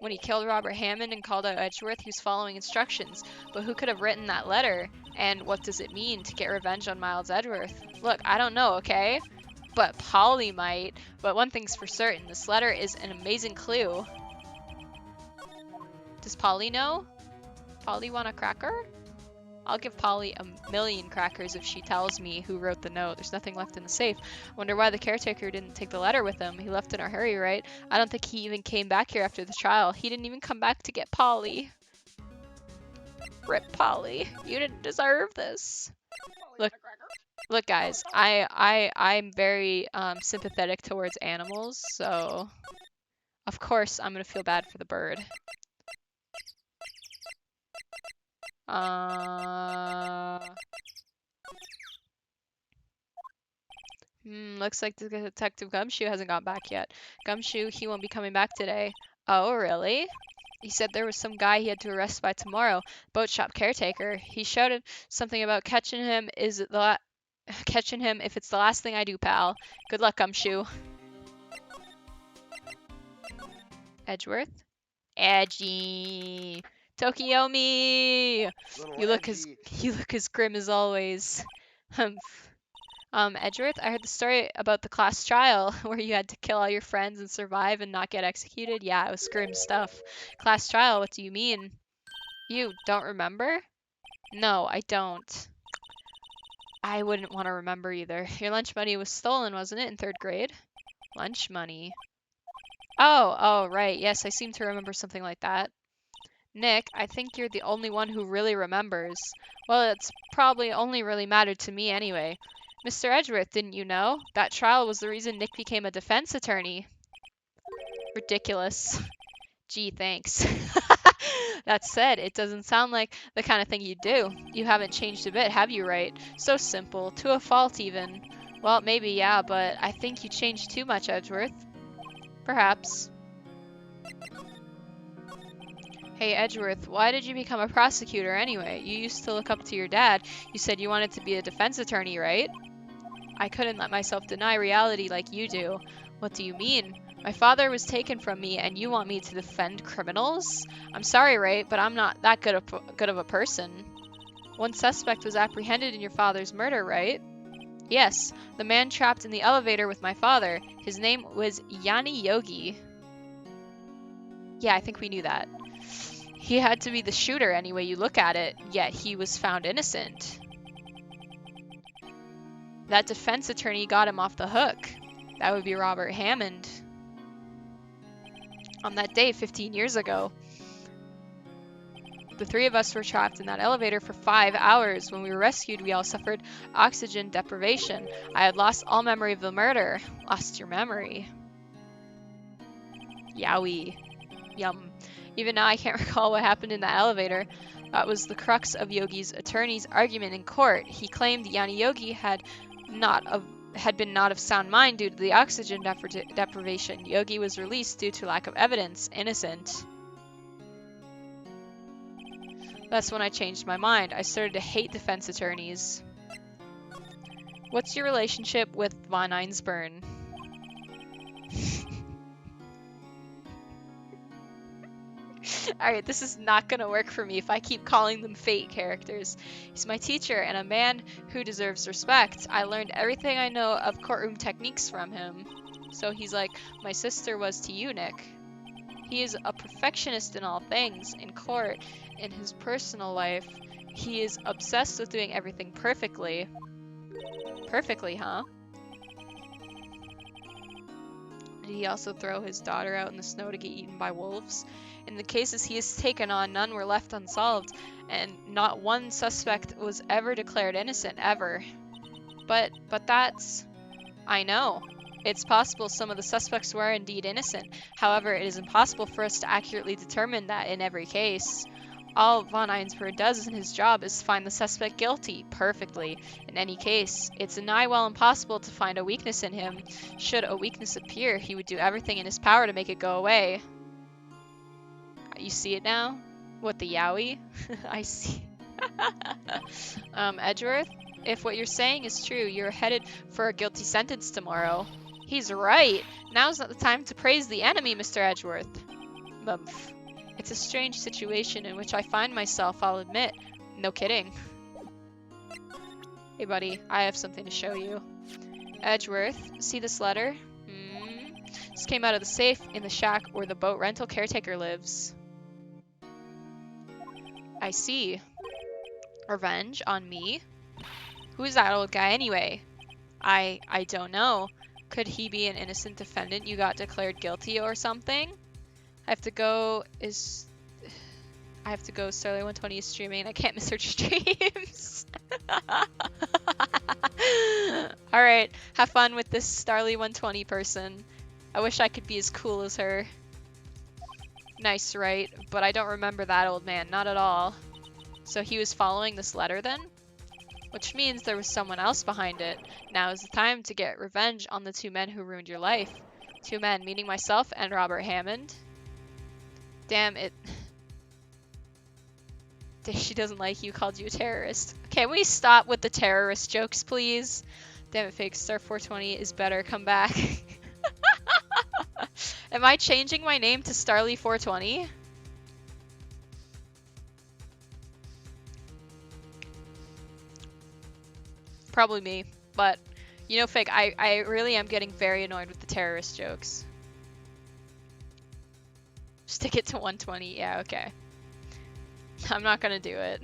When he killed Robert Hammond and called out Edgeworth, he was following instructions. But who could have written that letter? And what does it mean to get revenge on Miles Edgeworth? Look, I don't know, okay? But Polly might. But one thing's for certain, this letter is an amazing clue. Does Polly know? Polly want a cracker? I'll give Polly 1,000,000 crackers if she tells me who wrote the note. There's nothing left in the safe. Wonder why the caretaker didn't take the letter with him. He left in a hurry, right? I don't think he even came back here after the trial. He didn't even come back to get Polly. Rip Polly. You didn't deserve this. Look, guys. I'm very sympathetic towards animals, so of course I'm gonna feel bad for the bird. Looks like the Detective Gumshoe hasn't got back yet. Gumshoe, he won't be coming back today. Oh, really? He said there was some guy he had to arrest by tomorrow. Boat shop caretaker. He shouted something about catching him if it's the last thing I do, pal. Good luck, Gumshoe. Edgeworth? Edgy. Tokiomi! You look as grim as always. Edgeworth, I heard the story about the class trial where you had to kill all your friends and survive and not get executed. Yeah, it was grim stuff. Class trial, what do you mean? You don't remember? No, I don't. I wouldn't want to remember either. Your lunch money was stolen, wasn't it, in 3rd grade? Lunch money. Oh, right. Yes, I seem to remember something like that. Nick, I think you're the only one who really remembers. Well, it's probably only really mattered to me anyway. Mr. Edgeworth, didn't you know? That trial was the reason Nick became a defense attorney. Ridiculous. Gee, thanks. That said, it doesn't sound like the kind of thing you do. You haven't changed a bit, have you, Wright? So simple, to a fault even. Well, maybe, yeah, but I think you changed too much, Edgeworth. Perhaps. Hey, Edgeworth, why did you become a prosecutor anyway? You used to look up to your dad. You said you wanted to be a defense attorney, right? I couldn't let myself deny reality like you do. What do you mean? My father was taken from me and you want me to defend criminals? I'm sorry, Wright, but I'm not that good of a person. One suspect was apprehended in your father's murder, right? Yes, the man trapped in the elevator with my father. His name was Yanni Yogi. Yeah, I think we knew that. He had to be the shooter any way you look at it, yet he was found innocent. That defense attorney got him off the hook. That would be Robert Hammond. On that day 15 years ago. The 3 of us were trapped in that elevator for 5 hours. When we were rescued, we all suffered oxygen deprivation. I had lost all memory of the murder. Lost your memory. Yowie. Yum. Even now, I can't recall what happened in that elevator. That was the crux of Yogi's attorney's argument in court. He claimed Yanni Yogi had not had been not of sound mind due to the oxygen deprivation. Yogi was released due to lack of evidence. Innocent. That's when I changed my mind. I started to hate defense attorneys. What's your relationship with Von Einsburn? Alright, this is not gonna work for me if I keep calling them fate characters. He's my teacher and a man who deserves respect. I learned everything I know of courtroom techniques from him. So he's like my sister was to you, Nick. He is a perfectionist in all things. In court, in his personal life, he is obsessed with doing everything perfectly. Perfectly, huh? Did he also throw his daughter out in the snow to get eaten by wolves? In the cases he has taken on, none were left unsolved, and not one suspect was ever declared innocent, ever. But that's... I know. It's possible some of the suspects were indeed innocent. However, it is impossible for us to accurately determine that in every case. All Von Einsberg does in his job is find the suspect guilty, perfectly. In any case, it's nigh well impossible to find a weakness in him. Should a weakness appear, he would do everything in his power to make it go away. You see it now? What, the yowie? I see. Edgeworth, if what you're saying is true, you're headed for a guilty sentence tomorrow. He's right. Now's not the time to praise the enemy, Mr. Edgeworth. Mumph. It's a strange situation in which I find myself, I'll admit. No kidding. Hey, buddy, I have something to show you. Edgeworth, see this letter? This came out of the safe in the shack where the boat rental caretaker lives. I see. Revenge on me? Who's that old guy anyway? I don't know. Could he be an innocent defendant you got declared guilty or something? I have to go, Starly 120 is streaming. I can't miss her streams. Alright, have fun with this Starly 120 person. I wish I could be as cool as her. Nice, right? But I don't remember that old man, not at all. So he was following this letter then? Which means there was someone else behind it. Now is the time to get revenge on the two men who ruined your life. Two men, meaning myself and Robert Hammond. Damn it. She doesn't like you, called you a terrorist. Can we stop with the terrorist jokes, please? Damn it, Fake Star 420 is better. Come back. Am I changing my name to Starly 420? Probably me, but you know, Fake, I really am getting very annoyed with the terrorist jokes. Stick it to 120, yeah, okay. I'm not gonna do it.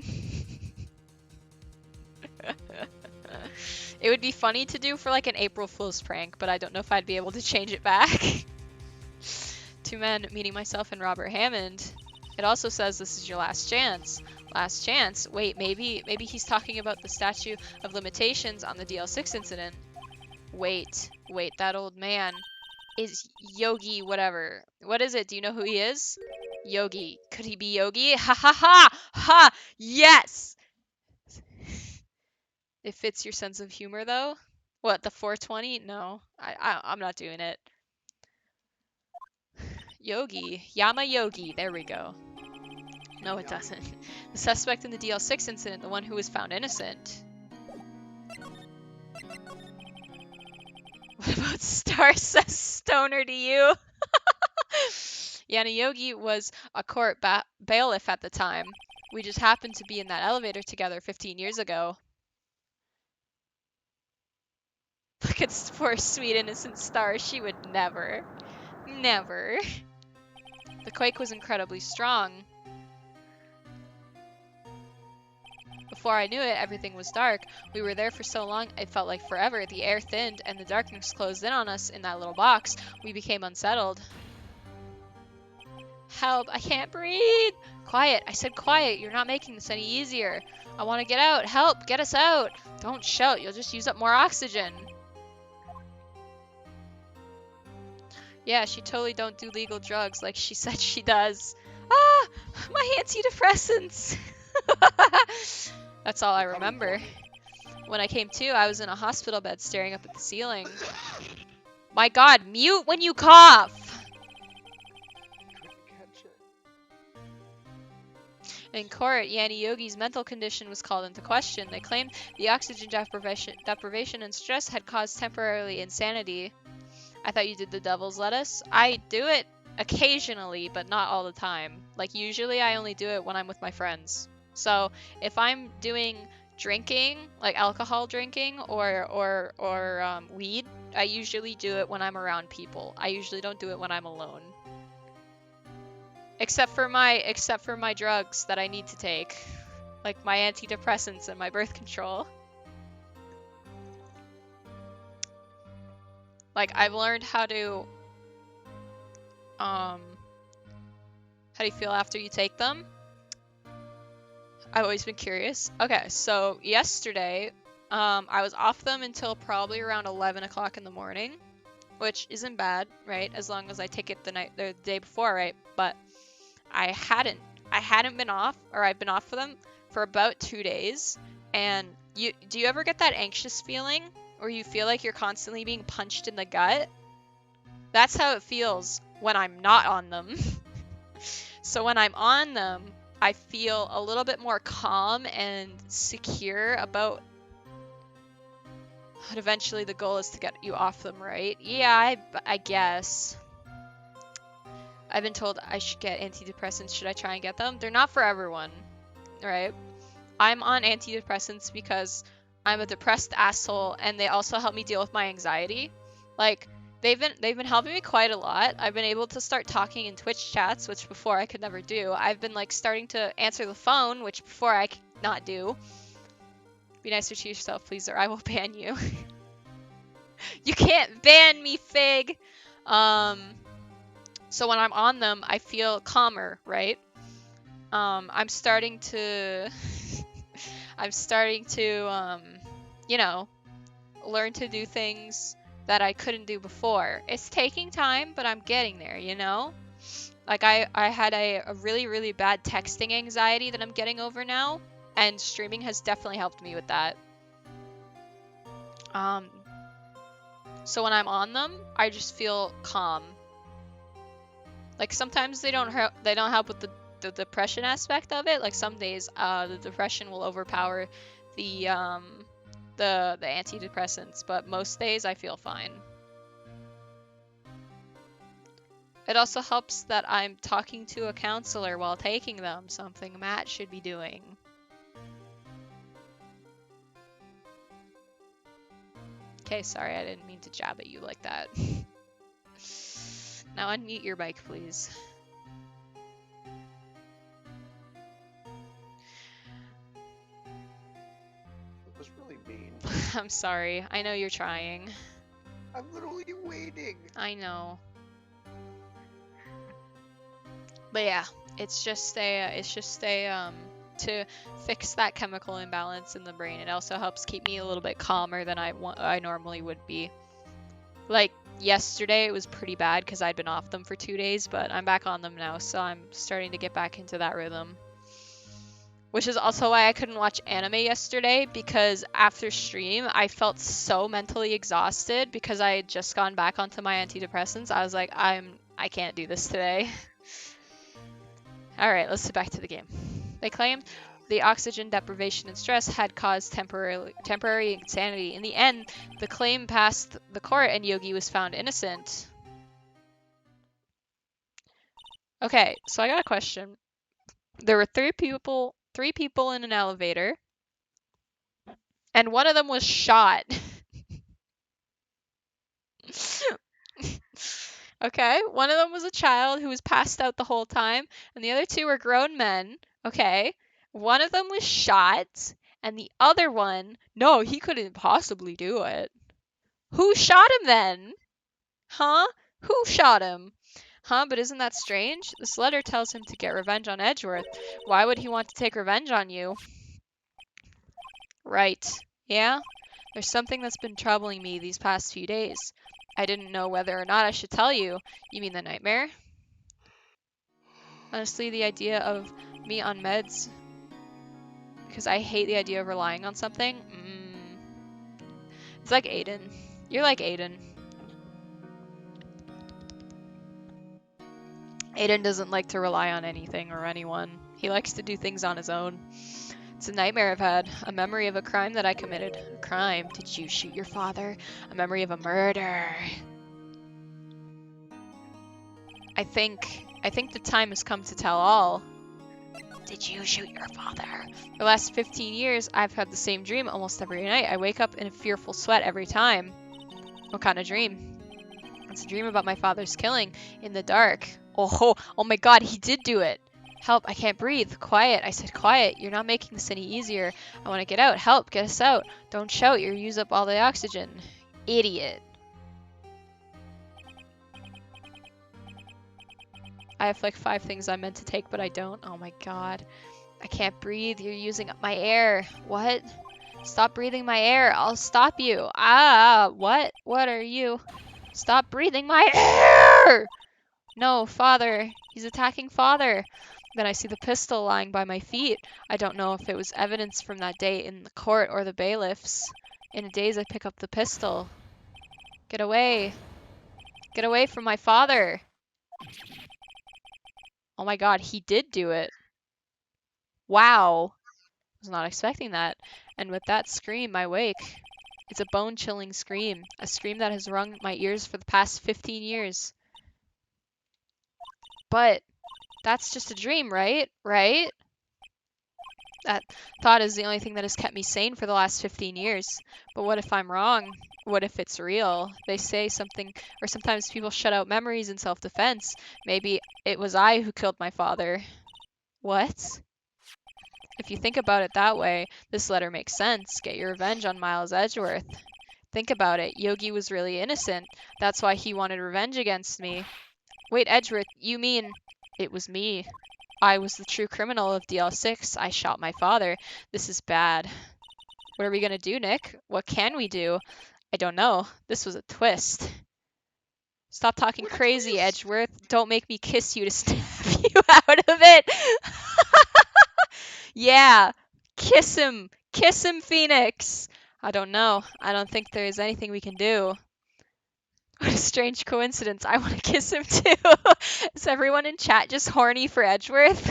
It would be funny to do for like an April Fool's prank, but I don't know if I'd be able to change it back. Two men, meaning myself and Robert Hammond. It also says this is your last chance. Last chance? Wait, maybe he's talking about the statute of limitations on the DL6 incident. Wait, that old man is Yogi whatever. What is it? Do you know who he is? Yogi. Could he be Yogi? Ha ha ha! Ha! Yes! It fits your sense of humor though? What, the 420? No. I'm not doing it. Yogi. Yama Yogi. There we go. No, it doesn't. The suspect in the DL6 incident, the one who was found innocent. What about Star says stoner to you? Yana Yogi was a court bailiff at the time. We just happened to be in that elevator together 15 years ago. Look at poor sweet innocent Star. She would never. Never. The quake was incredibly strong. Before I knew it, everything was dark. We were there for so long, it felt like forever. The air thinned and the darkness closed in on us in that little box. We became unsettled. Help, I can't breathe. Quiet, I said quiet. You're not making this any easier. I want to get out. Help, get us out. Don't shout, you'll just use up more oxygen. Yeah, she totally don't do legal drugs like she said she does. Ah, my antidepressants. That's all I remember. When I came to, I was in a hospital bed staring up at the ceiling. My god, mute when you cough! Couldn't catch it. In court, Yanni Yogi's mental condition was called into question. They claimed the oxygen deprivation and stress had caused temporarily insanity. I thought you did the devil's lettuce. I do it occasionally, but not all the time. Like, usually I only do it when I'm with my friends. So, if I'm doing drinking, like alcohol drinking or weed, I usually do it when I'm around people. I usually don't do it when I'm alone. Except for my drugs that I need to take, like my antidepressants and my birth control. Like, I've learned how to how do you feel after you take them? I've always been curious. Okay, so yesterday, I was off them until probably around 11 o'clock in the morning, which isn't bad, right? As long as I take it the day before, right? But I hadn't been off, or I've been off for them for about 2 days. And do you ever get that anxious feeling where you feel like you're constantly being punched in the gut? That's how it feels when I'm not on them. So when I'm on them, I feel a little bit more calm and secure about. But eventually the goal is to get you off them, right? Yeah, I guess. I've been told I should get antidepressants. Should I try and get them? They're not for everyone, right? I'm on antidepressants because I'm a depressed asshole, and they also help me deal with my anxiety. Like, they've been helping me quite a lot. I've been able to start talking in Twitch chats, which before I could never do. I've been like starting to answer the phone, which before I could not do. Be nicer to yourself, please, or I will ban you. You can't ban me, Fig. So when I'm on them, I feel calmer, right? I'm starting to you know, learn to do things that I couldn't do before. It's taking time, but I'm getting there, you know? Like, I had a really, really bad texting anxiety that I'm getting over now, and streaming has definitely helped me with that. So when I'm on them, I just feel calm. Like, sometimes they don't help with the depression aspect of it. Like, some days the depression will overpower the antidepressants, but most days I feel fine. It also helps that I'm talking to a counselor while taking them, something Matt should be doing. Okay, sorry, I didn't mean to jab at you like that. Now unmute your mic, please. It was really mean. I'm sorry. I know you're trying. I'm literally waiting. I know. But yeah, it's just to fix that chemical imbalance in the brain. It also helps keep me a little bit calmer than I normally would be. Like, yesterday it was pretty bad because I'd been off them for 2 days, but I'm back on them now, so I'm starting to get back into that rhythm. Which is also why I couldn't watch anime yesterday, because after stream I felt so mentally exhausted because I had just gone back onto my antidepressants. I was like, I can't do this today. Alright, let's get back to the game. They claimed the oxygen deprivation and stress had caused temporary insanity. In the end, the claim passed the court and Yogi was found innocent. Okay, so I got a question. There were three people in an elevator, and one of them was shot. Okay, one of them was a child who was passed out the whole time, and the other two were grown men. Okay, one of them was shot, and the other one, no, he couldn't possibly do it. Who shot him then? Huh? Who shot him? Huh, but isn't that strange? This letter tells him to get revenge on Edgeworth. Why would he want to take revenge on you? Right. Yeah? There's something that's been troubling me these past few days. I didn't know whether or not I should tell you. You mean the nightmare? Honestly, the idea of me on meds, because I hate the idea of relying on something. It's like Aiden. You're like Aiden. Aiden doesn't like to rely on anything or anyone. He likes to do things on his own. It's a nightmare I've had. A memory of a crime that I committed. A crime? Did you shoot your father? A memory of a murder. I think the time has come to tell all. Did you shoot your father? For the last 15 years, I've had the same dream almost every night. I wake up in a fearful sweat every time. What kind of dream? It's a dream about my father's killing in the dark. Oh my god, he did do it. Help, I can't breathe. Quiet, I said quiet. You're not making this any easier. I want to get out. Help, get us out. Don't shout, you'll use up all the oxygen. Idiot. I have like 5 things I meant to take, but I don't. Oh my god. I can't breathe. You're using up my air. What? Stop breathing my air. I'll stop you. Ah, what? What are you? Stop breathing my air! No, father. He's attacking father. Then I see the pistol lying by my feet. I don't know if it was evidence from that day in the court or the bailiffs. In a daze, I pick up the pistol. Get away. Get away from my father. Oh my god, he did do it. Wow. Was not expecting that. And with that scream, I wake. It's a bone-chilling scream. A scream that has wrung my ears for the past 15 years. But that's just a dream, right? Right? That thought is the only thing that has kept me sane for the last 15 years. But what if I'm wrong? What if it's real? They say something, or sometimes people shut out memories in self-defense. Maybe it was I who killed my father. What? If you think about it that way, this letter makes sense. Get your revenge on Miles Edgeworth. Think about it. Yogi was really innocent. That's why he wanted revenge against me. Wait, Edgeworth, you mean it was me? I was the true criminal of DL6. I shot my father. This is bad. What are we gonna do, Nick? What can we do? I don't know. This was a twist. Stop talking crazy, Edgeworth. Don't make me kiss you to snap you out of it. Yeah, kiss him. Kiss him, Phoenix. I don't know. I don't think there is anything we can do. What a strange coincidence. I want to kiss him too. Is everyone in chat just horny for Edgeworth?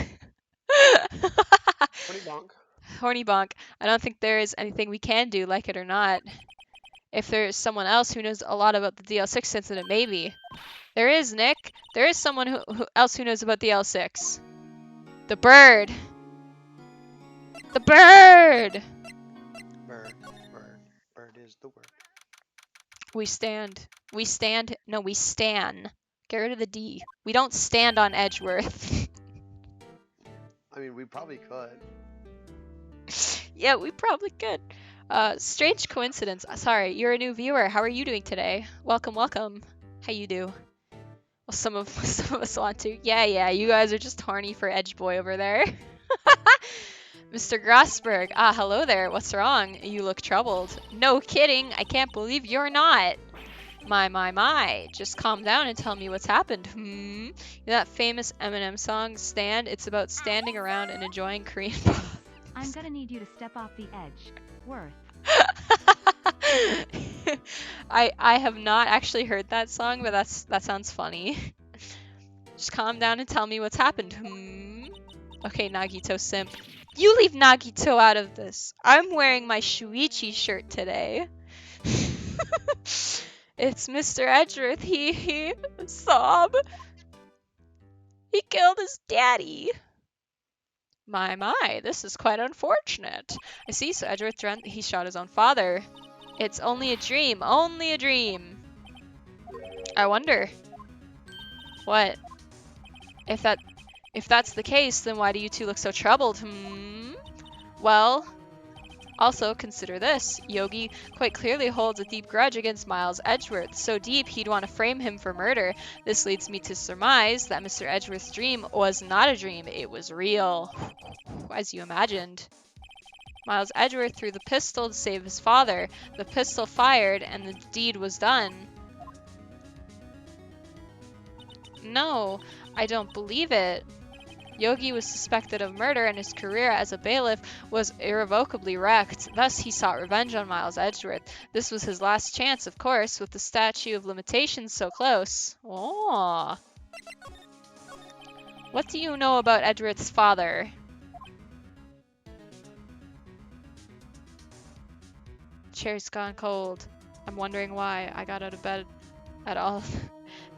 Honey bonk. Horny bonk. I don't think there is anything we can do, like it or not. If there is someone else who knows a lot about the DL6 incident, maybe. There is, Nick. There is someone who else who knows about the L6. The bird. The bird! Bird. Bird is the word. We stand. We stand. No, we stan. Get rid of the D. We don't stand on Edgeworth. I mean, we probably could. Yeah, we probably could. Strange coincidence. Sorry, you're a new viewer. How are you doing today? Welcome, welcome. How you do? Well, some of us want to. Yeah, you guys are just horny for Edge Boy over there. Mr. Grossberg. Ah, hello there. What's wrong? You look troubled. No kidding. I can't believe you're not. My. Just calm down and tell me what's happened. You know that famous Eminem song, Stand? It's about standing around and enjoying Korean pop. I'm gonna need you to step off the edge. Worth. I have not actually heard that song, but that sounds funny. Just calm down and tell me what's happened. Okay, Nagito simp. You leave Nagito out of this. I'm wearing my Shuichi shirt today. It's Mr. Edgeworth. He sob. He killed his daddy. My, this is quite unfortunate. I see, so Edgeworth dreamt he shot his own father. It's only a dream, only a dream. I wonder. What? If that's the case, then why do you two look so troubled? Well, also consider this. Yogi quite clearly holds a deep grudge against Miles Edgeworth, so deep he'd want to frame him for murder. This leads me to surmise that Mr. Edgeworth's dream was not a dream, it was real. As you imagined. Miles Edgeworth threw the pistol to save his father. The pistol fired, and the deed was done. No, I don't believe it. Yogi was suspected of murder and his career as a bailiff was irrevocably wrecked. Thus, he sought revenge on Miles Edgeworth. This was his last chance, of course, with the statute of limitations so close. Oh. What do you know about Edgeworth's father? Chair's gone cold. I'm wondering why I got out of bed at all.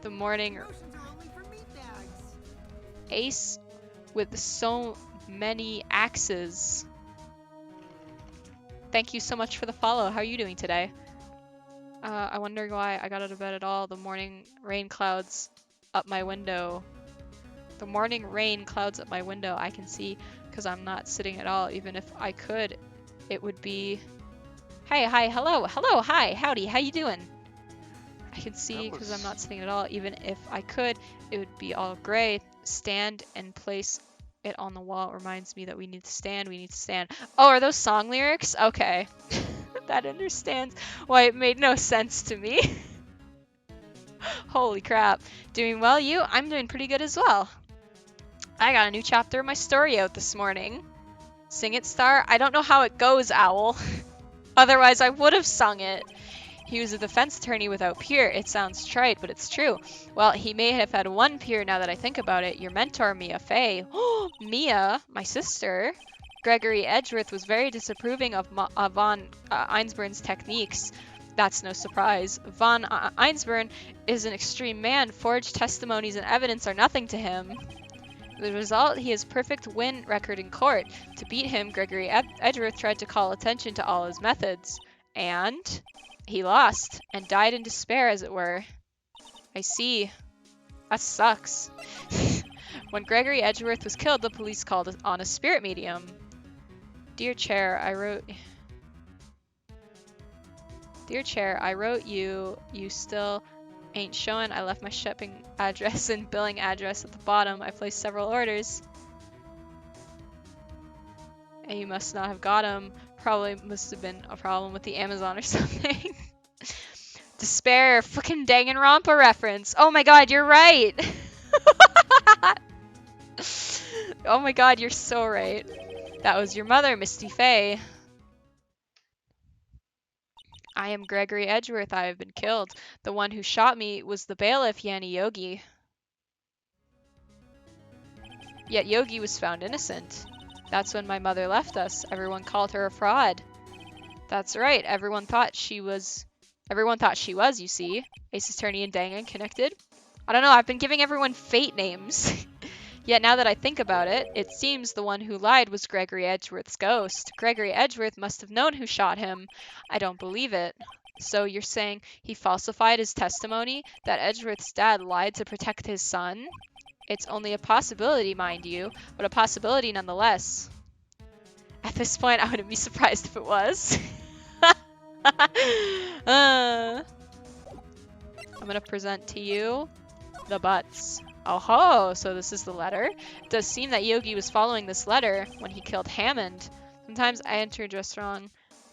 The morning Potions are only for meat bags. ace with so many axes. Thank you so much for the follow. How are you doing today? I'm wondering why I got out of bed at all. The morning rain clouds up my window. The morning rain clouds up my window. I can see because I'm not sitting at all. Even if I could, it would be... Hey, hi, hello, hello, hi, howdy, how you doing? I can see because I'm not sitting at all. Even if I could, it would be all gray. Stand and place it on the wall. It reminds me that we need to stand, we need to stand. Oh, are those song lyrics? Okay. That understands why it made no sense to me. Holy crap. Doing well, you? I'm doing pretty good as well. I got a new chapter of my story out this morning. Sing it, Star? I don't know how it goes, Owl. Otherwise, I would have sung it. He was a defense attorney without peer. It sounds trite, but it's true. Well, he may have had one peer now that I think about it. Your mentor, Mia Fey. Mia, my sister. Gregory Edgeworth was very disapproving of von Einsborn's techniques. That's no surprise. Von Einsborn is an extreme man. Forged testimonies and evidence are nothing to him. The result, he has perfect win record in court. To beat him, Gregory Edgeworth tried to call attention to all his methods. And he lost, and died in despair, as it were. I see. That sucks. When Gregory Edgeworth was killed, the police called on a spirit medium. Dear Chair, I wrote you still ain't showing. I left my shipping address and billing address at the bottom. I placed several orders. And you must not have got them. Probably must have been a problem with the Amazon or something. Despair, frickin' Danganronpa reference. Oh my god, you're right. Oh my god, you're so right. That was your mother, Misty Fey. I am Gregory Edgeworth. I have been killed. The one who shot me was the bailiff, Yanni Yogi. Yet Yogi was found innocent. That's when my mother left us. Everyone called her a fraud. That's right. Everyone thought she was, you see. Ace Attorney and Dangan connected. I don't know. I've been giving everyone fate names. Yet now that I think about it, it seems the one who lied was Gregory Edgeworth's ghost. Gregory Edgeworth must have known who shot him. I don't believe it. So you're saying he falsified his testimony? That Edgeworth's dad lied to protect his son? It's only a possibility, mind you, but a possibility nonetheless. At this point, I wouldn't be surprised if it was. I'm gonna present to you the butts. Oh-ho, so this is the letter. It does seem that Yogi was following this letter when he killed Hammond. Sometimes I enter just wrong.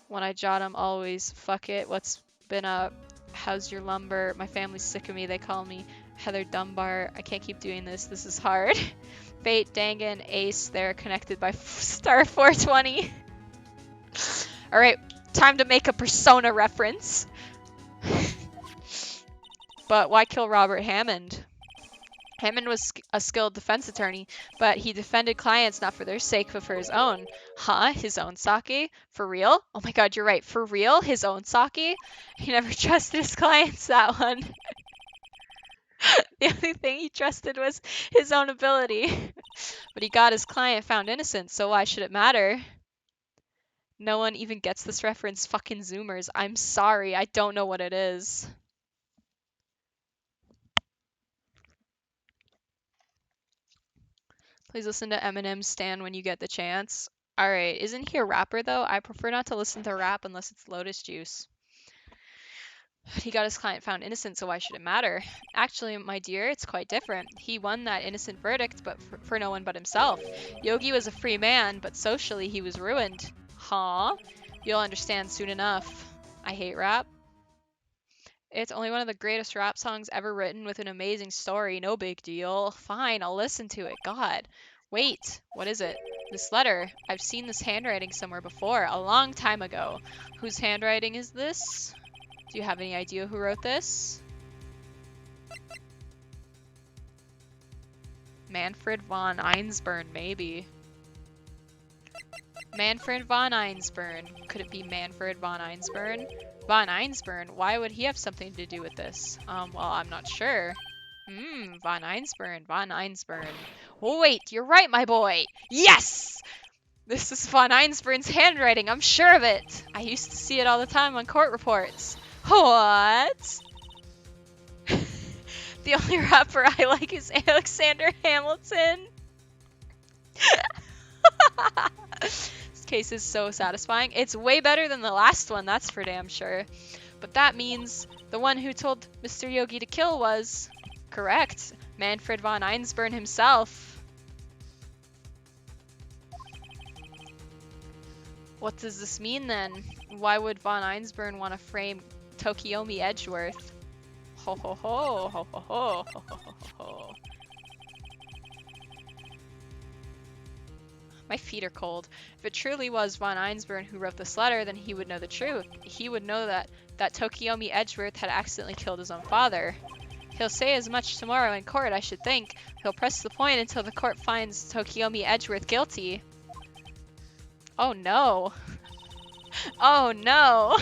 When I jot him, always, fuck it, what's been up? How's your lumber? My family's sick of me, they call me Heather Dunbar. I can't keep doing this, this is hard. Fate, Dangan, Ace, they're connected by star 420. Alright, time to make a Persona reference. But why kill Robert Hammond? Hammond was a skilled defense attorney, but he defended clients not for their sake, but for his own. Huh? His own sake? For real? Oh my god, you're right. For real? His own sake? He never trusted his clients, that one. The only thing he trusted was his own ability. But he got his client found innocent, so why should it matter? No one even gets this reference, fucking Zoomers. I'm sorry, I don't know what it is. Please listen to Eminem's Stan when you get the chance. Alright, isn't he a rapper though? I prefer not to listen to rap unless it's Lotus Juice. He got his client found innocent, so why should it matter? Actually, my dear, it's quite different. He won that innocent verdict, but for no one but himself. Yogi was a free man, but socially he was ruined. Huh? You'll understand soon enough. I hate rap. It's only one of the greatest rap songs ever written with an amazing story. No big deal. Fine, I'll listen to it. God. Wait, what is it? This letter. I've seen this handwriting somewhere before, a long time ago. Whose handwriting is this? Do you have any idea who wrote this? Manfred von Einsburn, maybe. Manfred von Einsburn. Could it be Manfred von Einsburn? Von Einsburn? Why would he have something to do with this? Well, I'm not sure. Von Einsburn. Von Einsburn. Oh, wait, you're right, my boy! Yes! This is von Einsburn's handwriting, I'm sure of it! I used to see it all the time on court reports. What? The only rapper I like is Alexander Hamilton. This case is so satisfying. It's way better than the last one, that's for damn sure. But that means the one who told Mr. Yogi to kill was... correct. Manfred von Einsburn himself. What does this mean then? Why would von Einsburn want to frame Tokiomi Edgeworth? Ho ho ho, ho ho ho, ho ho ho ho. My feet are cold. If it truly was von Einsburn who wrote this letter, then he would know the truth. He would know that Tokiomi Edgeworth had accidentally killed his own father. He'll say as much tomorrow in court, I should think. He'll press the point until the court finds Tokiomi Edgeworth guilty. Oh no. Oh no.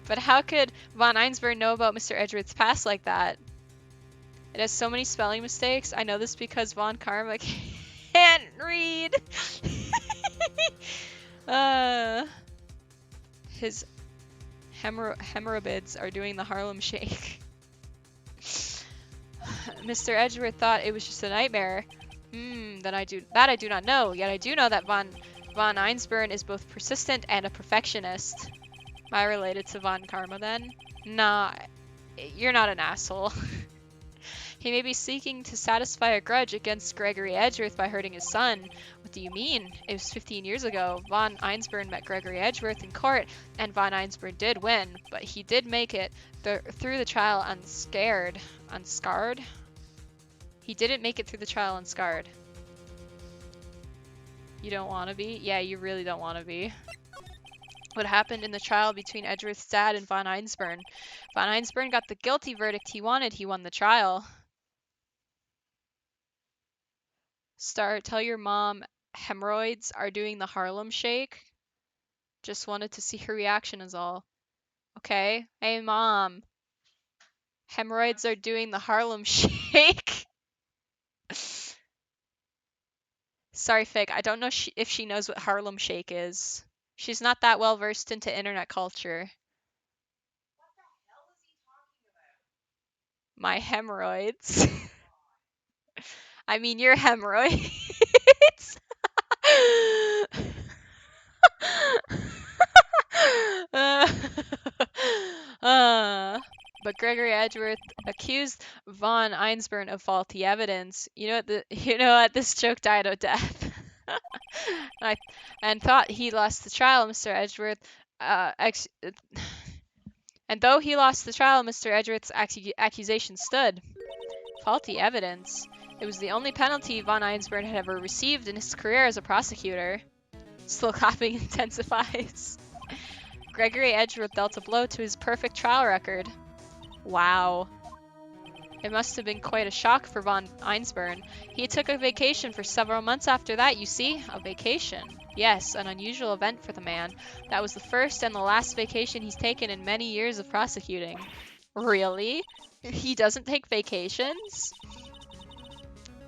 But how could von Einsburn know about Mr. Edgeworth's past like that? It has so many spelling mistakes. I know this because von Karma can't read. His hemorrhoids are doing the Harlem Shake. Mr. Edgeworth thought it was just a nightmare. Then I do not know. Yet I do know that von Einsburn is both persistent and a perfectionist. Am I related to von Karma then? Nah, you're not an asshole. He may be seeking to satisfy a grudge against Gregory Edgeworth by hurting his son. What do you mean? It was 15 years ago. Von Einsburn met Gregory Edgeworth in court, and von Einsburn did win, but he did make it through the trial unscarred. Unscarred? He didn't make it through the trial unscarred. You don't want to be? Yeah, you really don't want to be. What happened in the trial between Edgeworth's dad and von Einsburn? Von Einsburn got the guilty verdict he wanted. He won the trial. Star, tell your mom hemorrhoids are doing the Harlem Shake. Just wanted to see her reaction is all. Okay. Hey, Mom. Hemorrhoids are doing the Harlem Shake. Sorry, Fig. I don't know if she knows what Harlem Shake is. She's not that well versed into internet culture. What the hell is he talking about? My hemorrhoids. I mean, your hemorrhoids. But Gregory Edgeworth accused von Einsburn of faulty evidence. You know what? This joke died a death. And thought he lost the trial, Mr. Edgeworth. And though he lost the trial, Mr. Edgeworth's accusation stood. Faulty evidence. It was the only penalty von Einsburn had ever received in his career as a prosecutor. Slow clapping intensifies. Gregory Edgeworth dealt a blow to his perfect trial record. Wow. It must have been quite a shock for von Einsburn. He took a vacation for several months after that, you see? A vacation. Yes, an unusual event for the man. That was the first and the last vacation he's taken in many years of prosecuting. Really? He doesn't take vacations?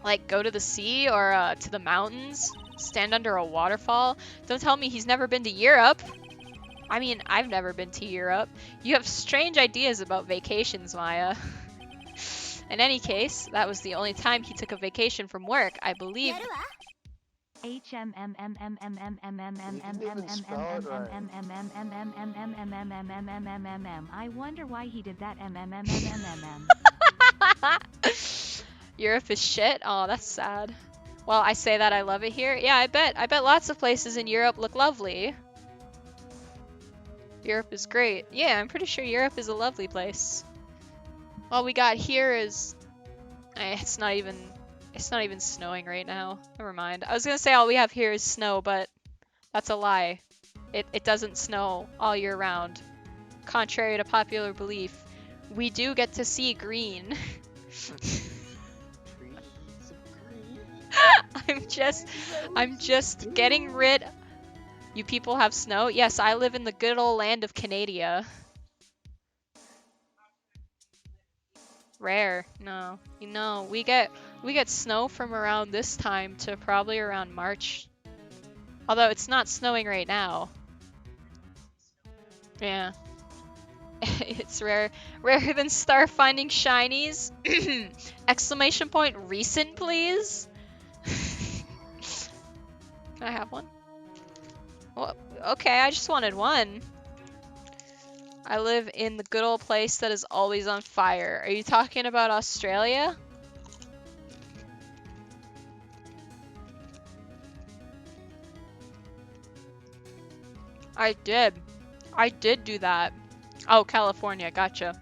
Like go to the sea or to the mountains? Stand under a waterfall? Don't tell me he's never been to Europe. I mean, I've never been to Europe. You have strange ideas about vacations, Maya. In any case, that was the only time he took a vacation from work, I believe. I wonder why he did that. Europe is shit? Oh, that's sad. Well, I say that I love it here. Yeah, I bet lots of places in Europe look lovely. Europe is great. Yeah, I'm pretty sure Europe is a lovely place. All we got here is... it's not even It's not even snowing right now. Never mind. I was gonna say all we have here is snow, but that's a lie. It doesn't snow all year round. Contrary to popular belief, we do get to see green. Trees of green. I'm just getting rid. You people have snow? Yes, I live in the good old land of Canada. Rare. No. You know, we get snow from around this time to probably around March. Although it's not snowing right now. Yeah. It's rare. Rarer than star finding shinies. Exclamation point recent, please. Can I have one? Well, okay, I just wanted one. I live in the good old place that is always on fire. Are you talking about Australia? I did. I did do that. Oh, California, gotcha.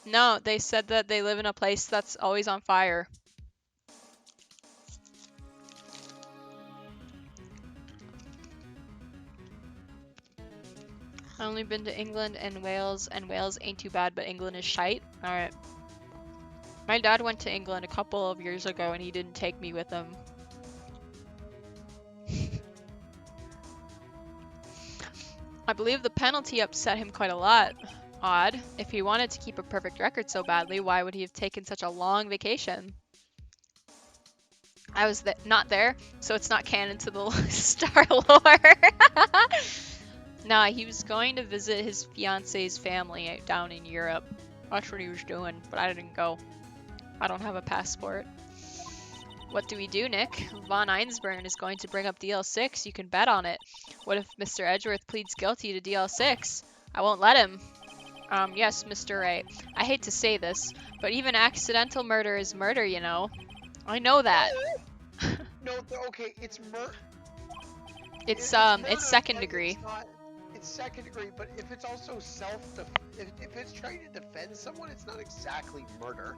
No, they said that they live in a place that's always on fire. I've only been to England and Wales ain't too bad, but England is shite. Alright. My dad went to England a couple of years ago and he didn't take me with him. I believe the penalty upset him quite a lot. Odd. If he wanted to keep a perfect record so badly, why would he have taken such a long vacation? I was not there, so it's not canon to the Star lore. Nah, he was going to visit his fiance's family down in Europe. That's what he was doing, but I didn't go. I don't have a passport. What do we do, Nick? Von Einsburn is going to bring up DL6. You can bet on it. What if Mr. Edgeworth pleads guilty to DL6? I won't let him. Yes, Mr. Wright. I hate to say this, but even accidental murder is murder, you know. I know that. No, okay, it's murder. It's murder, second degree. It's second degree, but if it's also if it's trying to defend someone, it's not exactly murder.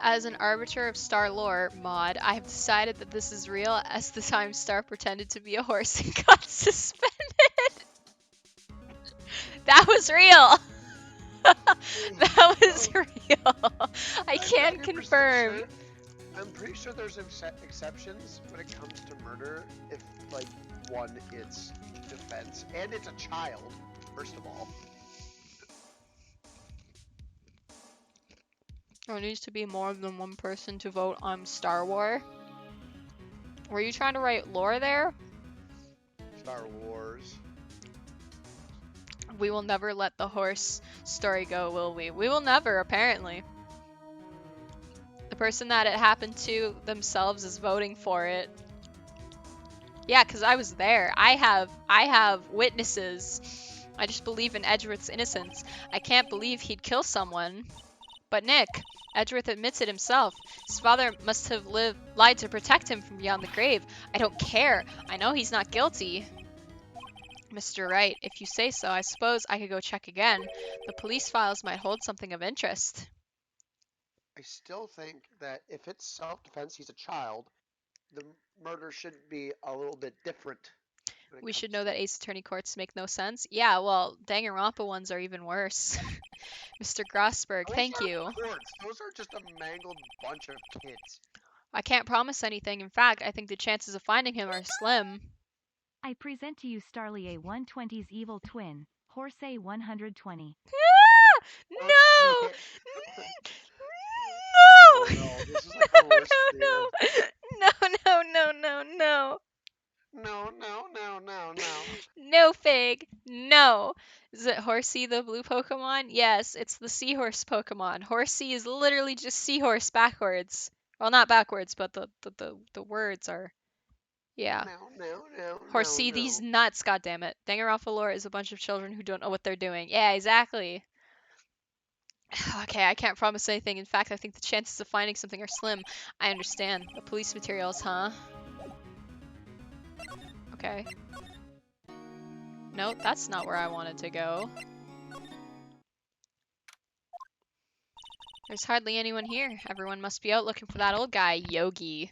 As an arbiter of Star lore, Maud, I have decided that this is real as the time Star pretended to be a horse and got suspended. That was real! That was real! I can confirm. Sure. I'm pretty sure there's exceptions when it comes to murder if, like, one, it's defense, and it's a child, first of all. There needs to be more than one person to vote on Star Wars. Were you trying to write lore there? Star Wars. We will never let the horse story go, will we? We will never, apparently. The person that it happened to themselves is voting for it. Yeah, because I was there. I have witnesses. I just believe in Edgeworth's innocence. I can't believe he'd kill someone. But Nick, Edgeworth admits it himself. His father must have lied to protect him from beyond the grave. I don't care. I know he's not guilty. Mr. Wright, if you say so, I suppose I could go check again. The police files might hold something of interest. I still think that if it's self-defense, he's a child, the murder should be a little bit different. We should know that Ace Attorney courts make no sense. Yeah, well, Danganronpa ones are even worse. Mr. Grossberg, thank you. Courts. Those are just a mangled bunch of kids. I can't promise anything. In fact, I think the chances of finding him are slim. I present to you Starly A120's evil twin, Horse A120. No! Oh, No! no, this is like the worst fear. No! No. No, Fig. No. Is it Horsey the blue Pokemon? Yes, it's the Seahorse Pokemon. Horsey is literally just Seahorse backwards. Well, not backwards, but the words are... Yeah. No. Horsey, these nuts, goddammit. Danganronpa lore is a bunch of children who don't know what they're doing. Yeah, exactly. Okay, I can't promise anything. In fact, I think the chances of finding something are slim. I understand. The police materials, huh? Okay. No, that's not where I wanted to go. There's hardly anyone here. Everyone must be out looking for that old guy, Yogi.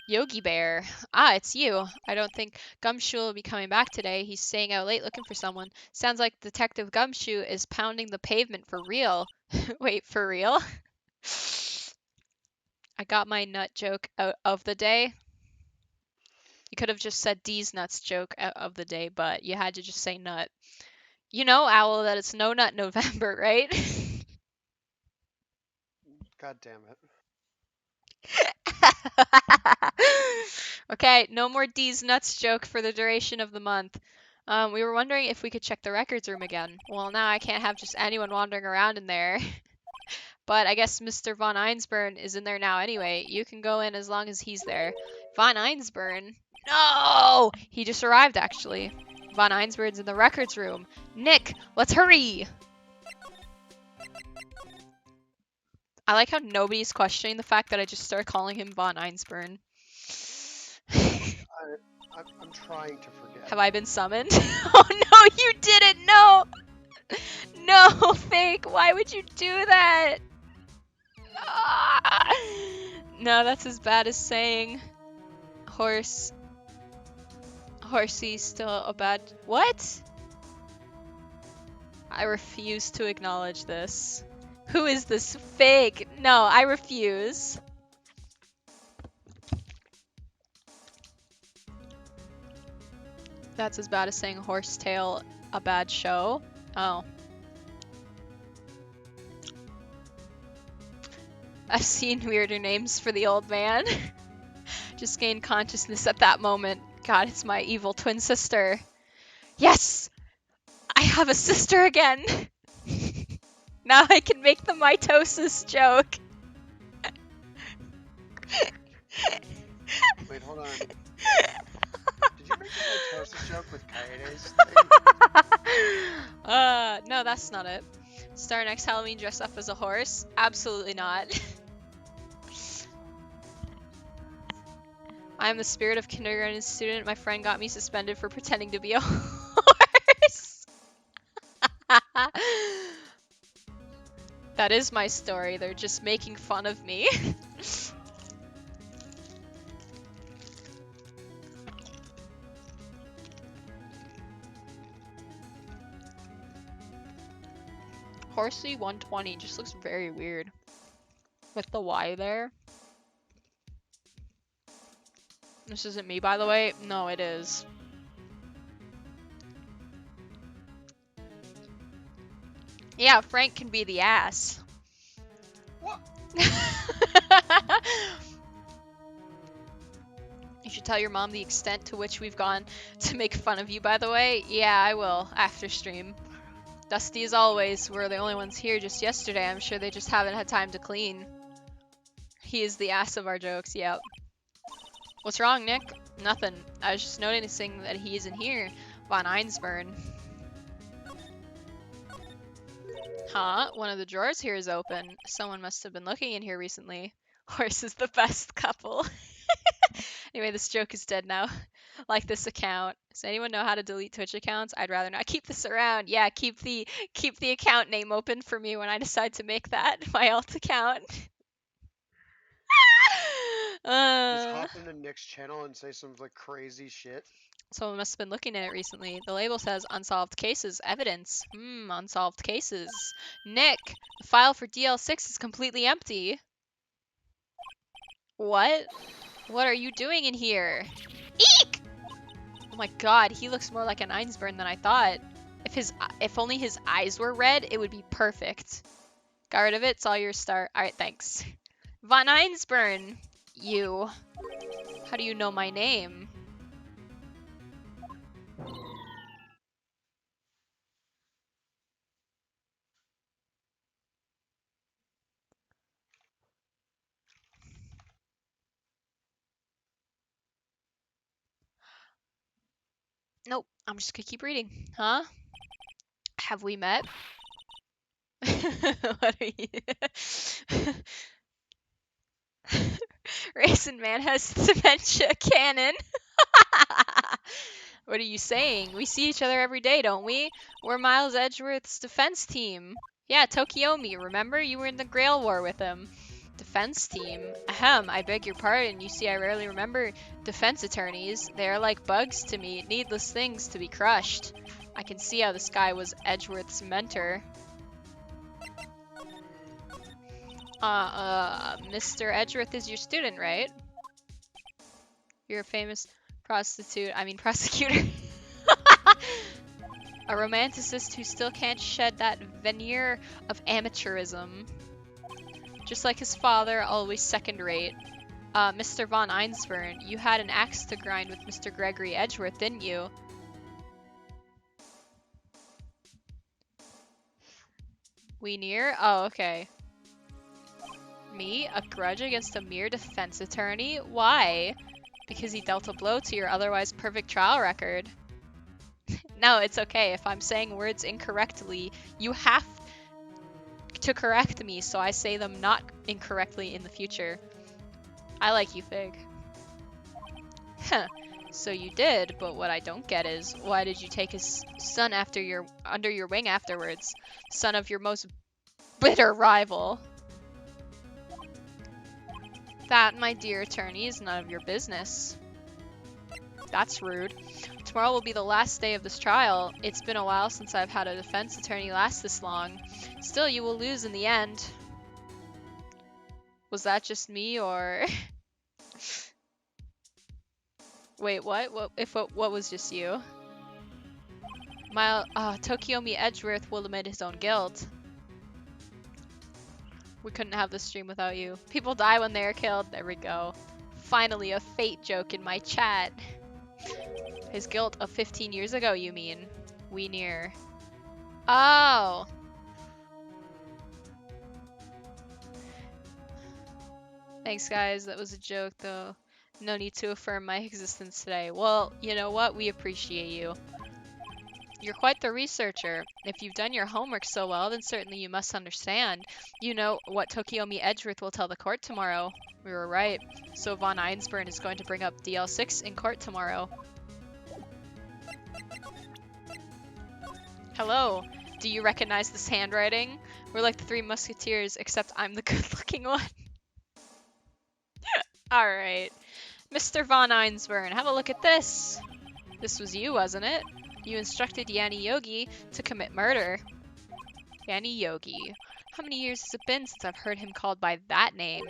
Yogi Bear. Ah, it's you. I don't think Gumshoe will be coming back today. He's staying out late looking for someone. Sounds like Detective Gumshoe is pounding the pavement for real. Wait, for real? I got my nut joke out of the day. You could have just said D's nuts joke out of the day, but you had to just say nut. You know, Owl, that it's No Nut November, right? God damn it. Okay, no more D's nuts joke for the duration of the month. We were wondering if we could check the records room again. Well, now I can't have just anyone wandering around in there. But I guess Mr. Von Einsburn is in there now anyway. You can go in as long as he's there. Von Einsburn? No! He just arrived, actually. Von Einsburn's in the records room. Nick, let's hurry! I like how nobody's questioning the fact that I just started calling him Von Einsburn. I'm trying to forget. Have I been summoned? Oh no, you didn't! No! No, Fake! Why would you do that? Ah! No, that's as bad as saying Horsey's still a bad... What? I refuse to acknowledge this. Who is this Fake? No, I refuse. That's as bad as saying Horsetail a bad show. Oh. I've seen weirder names for the old man. Just gained consciousness at that moment. God, it's my evil twin sister. Yes! I have a sister again! Now I can make the mitosis joke. Wait, hold on. Did you make the mitosis joke with Kaede's thing? No, that's not it. Star next Halloween dress up as a horse? Absolutely not. I am the spirit of kindergarten student. My friend got me suspended for pretending to be a horse. That is my story. They're just making fun of me. Horsey 120 just looks very weird. With the Y there. This isn't me, by the way. No, it is. Yeah, Frank can be the ass. What? You should tell your mom the extent to which we've gone to make fun of you, by the way. Yeah, I will, after stream. Dusty as always, we're the only ones here just yesterday. I'm sure they just haven't had time to clean. He is the ass of our jokes, yep. What's wrong, Nick? Nothing. I was just noticing that he isn't here. Von Einsburn. Huh? One of the drawers here is open. Someone must have been looking in here recently. Horse is the best couple. Anyway, this joke is dead now. Like this account. Does anyone know how to delete Twitch accounts? I'd rather not keep this around. Yeah, keep the account name open for me when I decide to make that my alt account. Just hop into Nick's channel and say some like crazy shit. Someone must have been looking at it recently. The label says unsolved cases, evidence. Unsolved cases. Nick, the file for DL6 is completely empty. What? What are you doing in here? Eek! Oh my god, he looks more like an Einsburn than I thought. If only his eyes were red, it would be perfect. Got rid of it, saw your star. Alright, thanks. Von Einsburn! You. How do you know my name? Nope, I'm just gonna keep reading. Huh? Have we met? What are you? Raisin Man has dementia cannon. What are you saying? We see each other every day, don't we? We're Miles Edgeworth's defense team. Yeah, Tokiomi, remember? You were in the Grail War with him. Defense team. Ahem, I beg your pardon. You see, I rarely remember defense attorneys. They are like bugs to me, needless things to be crushed. I can see how this guy was Edgeworth's mentor. Mr. Edgeworth is your student, right? You're a famous prosecutor. A romanticist who still can't shed that veneer of amateurism. Just like his father, always second-rate. Mr. von Einsburn, you had an axe to grind with Mr. Gregory Edgeworth, didn't you? We near? Oh, okay. Me? A grudge against a mere defense attorney? Why? Because he dealt a blow to your otherwise perfect trial record. No, it's okay. If I'm saying words incorrectly, you have to correct me so I say them not incorrectly in the future. I like you, Fig. Huh. So you did, but what I don't get is, why did you take his son under your wing afterwards? Son of your most bitter rival. That, my dear attorney, is none of your business. That's rude. Tomorrow will be the last day of this trial. It's been a while since I've had a defense attorney last this long. Still, you will lose in the end. Was that just me, or... Wait, what? What was just you? Tokiomi Edgeworth will admit his own guilt. We couldn't have this stream without you. People die when they are killed. There we go. Finally, a fate joke in my chat. His guilt of 15 years ago, you mean? We near. Oh! Thanks, guys. That was a joke, though. No need to affirm my existence today. Well, you know what? We appreciate you. You're quite the researcher. If you've done your homework so well, then certainly you must understand. You know what Tokiomi Edgeworth will tell the court tomorrow. We were right. So von Einsburn is going to bring up DL6 in court tomorrow. Hello. Do you recognize this handwriting? We're like the Three Musketeers, except I'm the good-looking one. Alright. Mr. von Einsburn, have a look at this. This was you, wasn't it? You instructed Yanni Yogi to commit murder. Yanni Yogi. How many years has it been since I've heard him called by that name?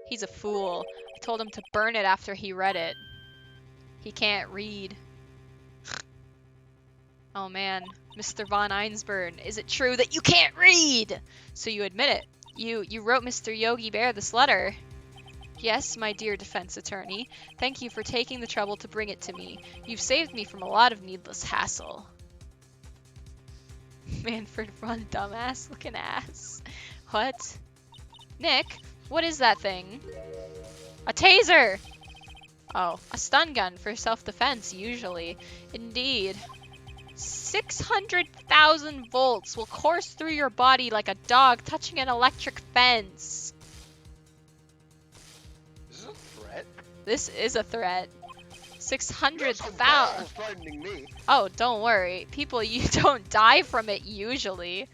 He's a fool. I told him to burn it after he read it. He can't read. Oh man, Mr. von Einsburn, is it true that you can't read? So you admit it. You wrote Mr. Yogi Bear this letter. Yes, my dear defense attorney. Thank you for taking the trouble to bring it to me. You've saved me from a lot of needless hassle. Manfred Run, dumbass looking ass. What? Nick, what is that thing? A taser! Oh, a stun gun for self-defense, usually. Indeed. 600,000 volts will course through your body like a dog touching an electric fence. This is a threat. 600,000. Oh, don't worry. People, you don't die from it usually.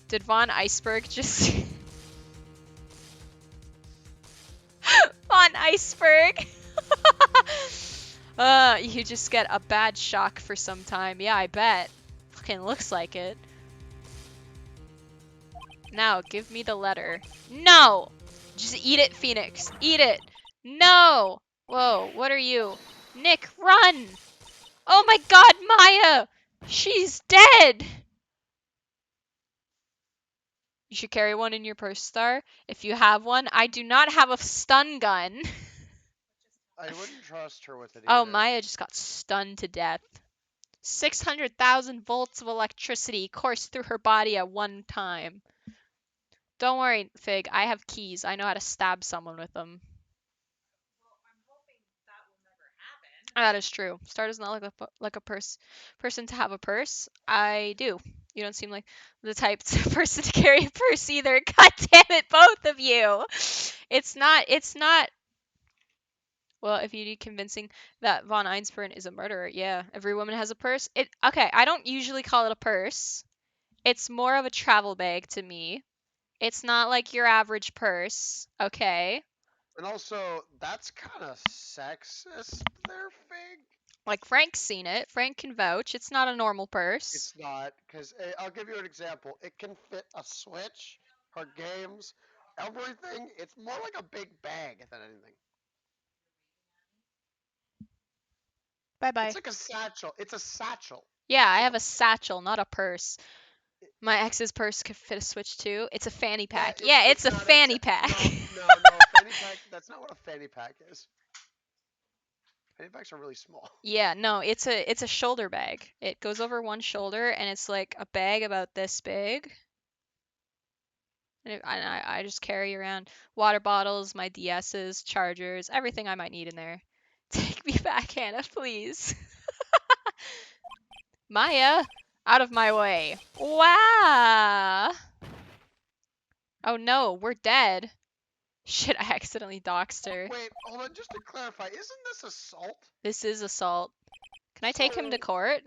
Did Von Iceberg just... Von Iceberg! You just get a bad shock for some time. Yeah, I bet. Fucking looks like it. Now, give me the letter. No! Just eat it, Phoenix. Eat it! No! Whoa, what are you? Nick, run! Oh my god, Maya! She's dead! You should carry one in your purse, Star. If you have one, I do not have a stun gun. I wouldn't trust her with it either. Oh, Maya just got stunned to death. 600,000 volts of electricity coursed through her body at one time. Don't worry, Fig. I have keys. I know how to stab someone with them. That is true. Star does not look like a person to have a purse. I do. You don't seem like the type of person to carry a purse either. God damn it, both of you. It's not. Well, if you need convincing that von Einsburn is a murderer, yeah. Every woman has a purse. Okay, I don't usually call it a purse. It's more of a travel bag to me. It's not like your average purse, okay? And also, that's kind of sexist there, Fig. Like Frank's seen it. Frank can vouch. It's not a normal purse. It's not, because I'll give you an example. It can fit a Switch, her games, everything. It's more like a big bag than anything. Bye-bye. It's like a satchel. It's a satchel. Yeah, I It's like have a satchel, not a purse. My ex's purse could fit a Switch too. It's a fanny yeah, pack. Yeah, it's a not fanny pack. no, fanny pack. That's not what a fanny pack is. Fanny packs are really small. Yeah, no, it's a shoulder bag. It goes over one shoulder and it's like a bag about this big. And I just carry around water bottles, my DSs, chargers, everything I might need in there. Take me back, Hannah, please. Maya, out of my way. Wow. Oh no, we're dead. Shit, I accidentally doxed her. Wait, hold on. Just to clarify, isn't this assault? This is assault. Can I take him to So, court?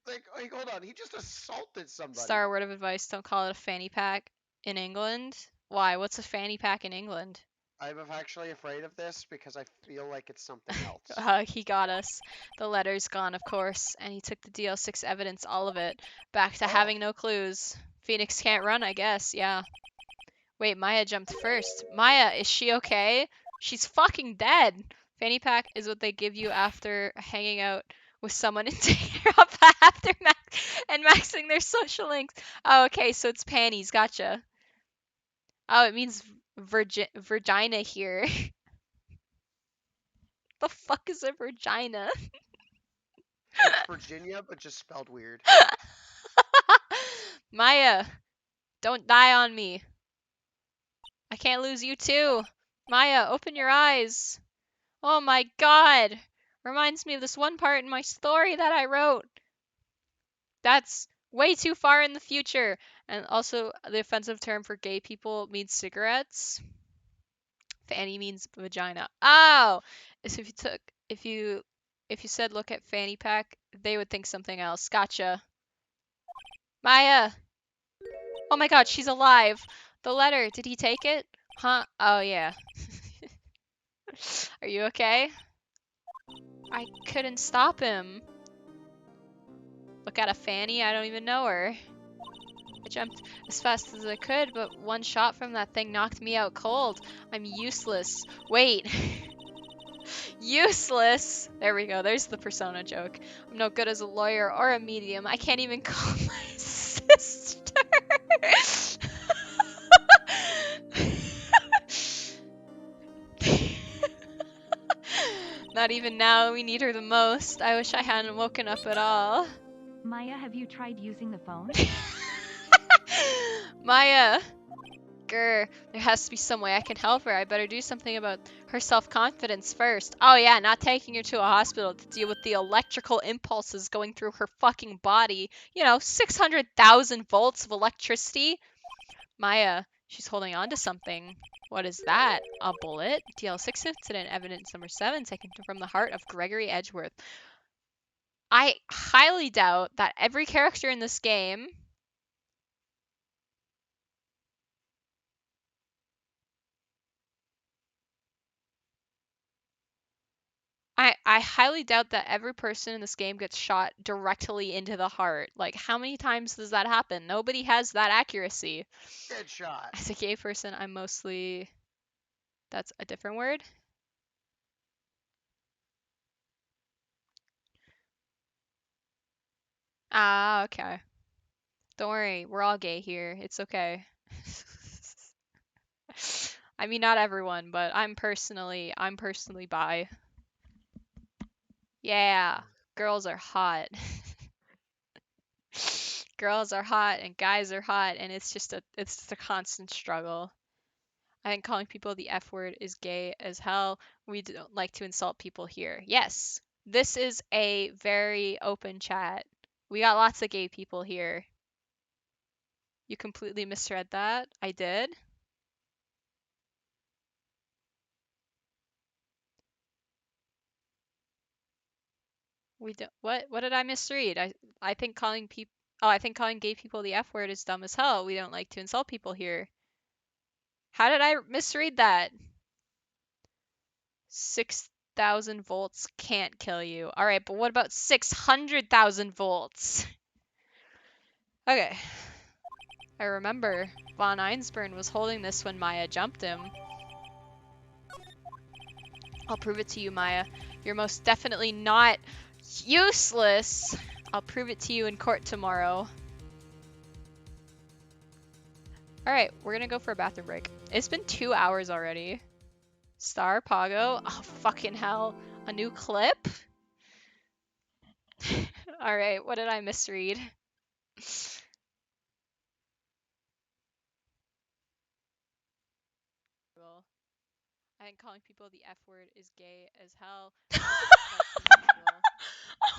like, hold on. He just assaulted somebody. Star word of advice, don't call it a fanny pack in England. Why? What's a fanny pack in England? I'm actually afraid of this because I feel like it's something else. He got us. The letter's gone, of course, and he took the DL6 evidence, all of it, back to Oh. having no clues. Phoenix can't run, I guess, yeah. Wait, Maya jumped first. Maya, is she okay? She's fucking dead. Fanny pack is what they give you after hanging out with someone and taking her up after and maxing their social links. Oh, okay, so it's panties. Gotcha. Oh, it means vagina here. The fuck is a vagina? It's Virginia, but just spelled weird. Maya, don't die on me. I can't lose you too. Maya, open your eyes. Oh my god. Reminds me of this one part in my story that I wrote. That's way too far in the future. And also, the offensive term for gay people means cigarettes. Fanny means vagina. Oh, so if you said look at fanny pack, they would think something else. Gotcha. Maya. Oh my god, she's alive. The letter. Did he take it? Huh? Oh yeah. Are you okay? I couldn't stop him. Look at a Fanny, I don't even know her. I jumped as fast as I could, but one shot from that thing knocked me out cold. I'm useless. Wait. Useless! There we go, there's the persona joke. I'm no good as a lawyer or a medium. I can't even call my sister. Not even now, we need her the most. I wish I hadn't woken up at all. Maya, have you tried using the phone? Maya! Grr, there has to be some way I can help her. I better do something about her self-confidence first. Oh yeah, not taking her to a hospital to deal with the electrical impulses going through her fucking body. You know, 600,000 volts of electricity. Maya, she's holding on to something. What is that? A bullet? DL6 incident, evidence number 7, taken from the heart of Gregory Edgeworth. I highly doubt that every character in this game I highly doubt that every person in this game gets shot directly into the heart. Like, how many times does that happen? Nobody has that accuracy. Good shot. As a gay person, I'm mostly... That's a different word? Ah, okay. Don't worry, we're all gay here. It's okay. I mean, not everyone, but I'm personally bi. Yeah, girls are hot. Girls are hot and guys are hot, and it's just a constant struggle. I think calling people the F word is gay as hell. We don't like to insult people here. Yes, this is a very open chat. We got lots of gay people here. You completely misread that. I did. We don't. What did I misread? I think calling people. Oh, I think calling gay people the F word is dumb as hell. We don't like to insult people here. How did I misread that? 6,000 volts can't kill you. Alright, but what about 600,000 volts? Okay. I remember Von Einsburn was holding this when Maya jumped him. I'll prove it to you, Maya. You're most definitely not useless. I'll prove it to you in court tomorrow. Alright, we're gonna go for a bathroom break. It's been 2 hours already. Star Pago? Oh, fucking hell. A new clip? Alright, what did I misread? I think calling people the F word is gay as hell. Oh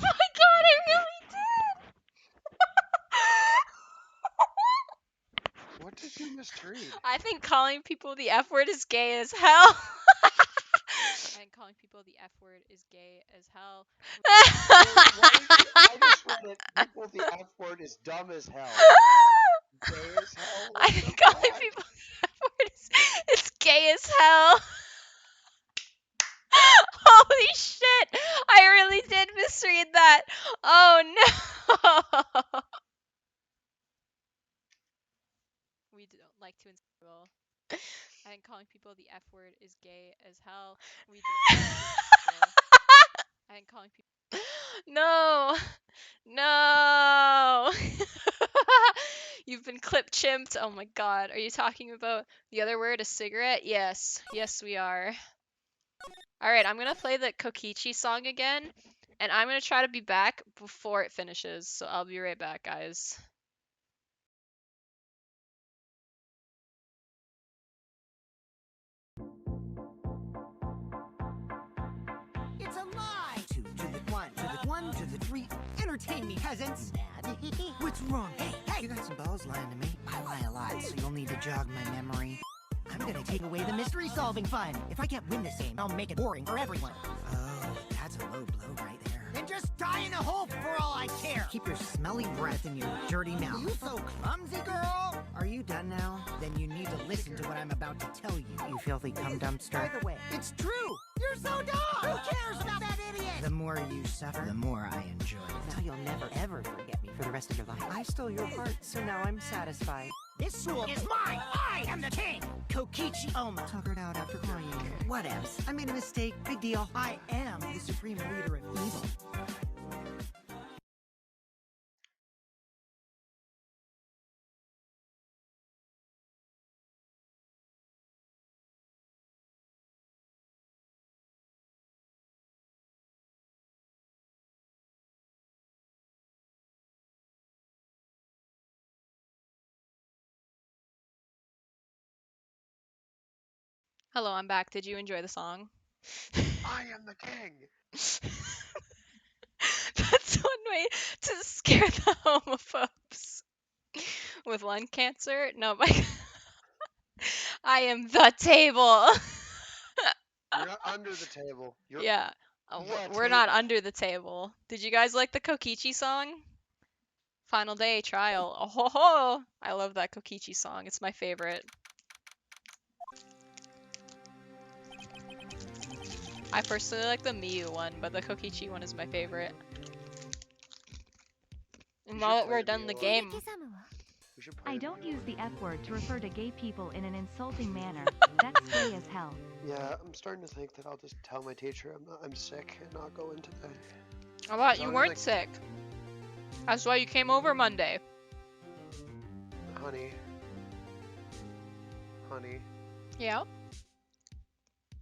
my god, I really did! What did you misread? I think calling people the F word is gay as hell. I think calling people the F word is gay as hell. I just read it. People, the F word is dumb as hell. Gay as hell? I think calling people the F word is gay as hell. Holy shit! I really did misread that. Oh no! We don't like to insult. I think calling people the F word is gay as hell. We don't like to insult. I think calling people. No! No! You've been clip chimped. Oh my god. Are you talking about the other word, a cigarette? Yes. Yes, we are. Alright, I'm gonna play the Kokichi song again, and I'm gonna try to be back before it finishes, so I'll be right back, guys. It's a lie! Two to the one, to the one, to the three. Entertain me, peasants! What's wrong? Hey, hey! You got some balls lying to me. I lie a lot, so you'll need to jog my memory. I'm gonna take away the mystery-solving fun. If I can't win this game, I'll make it boring for everyone. Oh, that's a low blow right there. Then just die in a hole for all I care. Keep your smelly breath in your dirty mouth. You so clumsy, girl. Are you done now? Then you need to listen to what I'm about to tell you. You filthy cum dumpster. By the way, it's true. You're so dumb. Who cares about that idiot? The more you suffer, the more I enjoy it. Now you'll never ever forget me for the rest of your life. I stole your heart, so now I'm satisfied. This school is mine! I am the king! Kokichi Oma. Tuckered out after crying. Whatevs. I made a mistake. Big deal. I am the supreme leader of evil. Hello, I'm back. Did you enjoy the song? I am the king. That's one way to scare the homophobes. With lung cancer? No, my I am the table. You're not under the table. You're Yeah. the We're not table. under the table. Did you guys like the Kokichi song? Final day trial. Oh ho ho! I love that Kokichi song. It's my favorite. I personally like the Miyu one, but the Kokichi one is my favorite. And now that we're done the game, We should play I the don't Miyu use one. the F word to refer to gay people in an insulting manner. That's gay as hell. Yeah, I'm starting to think that I'll just tell my teacher I'm sick and not go in today. how about As you long as weren't I- sick? That's why you came over Monday. Honey, Yeah.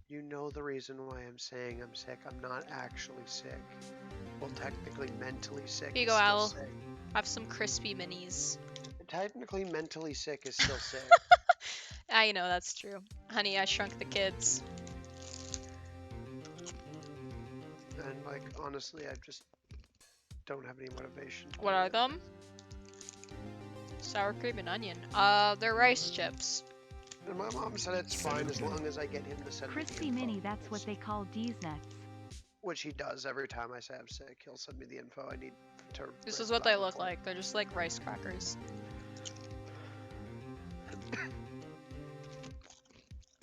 you know the reason why I'm saying I'm sick. I'm not actually sick. Well, technically mentally sick Here you is go, still Al. sick. Have some crispy minis. Technically mentally sick is still sick. I know that's true. Honey, I shrunk the kids. And like honestly, I just don't have any motivation. to What do are it. them? Sour cream and onion. They're rice chips. And my mom said it's fine as long as I get him to send me the Crispy info, mini, that's what they call D's nuts. which he does every time I say I'm sick. He'll send me the info I need to. This Wright's is what they look laboratory. like. They're just like rice crackers.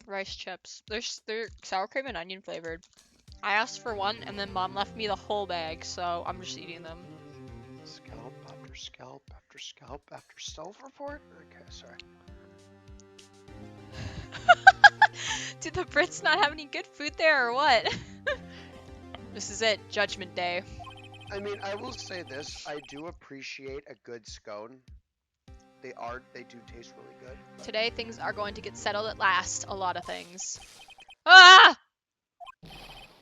Rice chips. They're sour cream and onion flavored. I asked for one, and then Mom left me the whole bag, so I'm just eating them. Scalp after scalp after scalp after self-report? Okay, sorry. Do the Brits not have any good food there, or what? This is it. Judgment Day. I mean, I will say this. I do appreciate a good scone. They do taste really good. But... Today, things are going to get settled at last. A lot of things. Ah!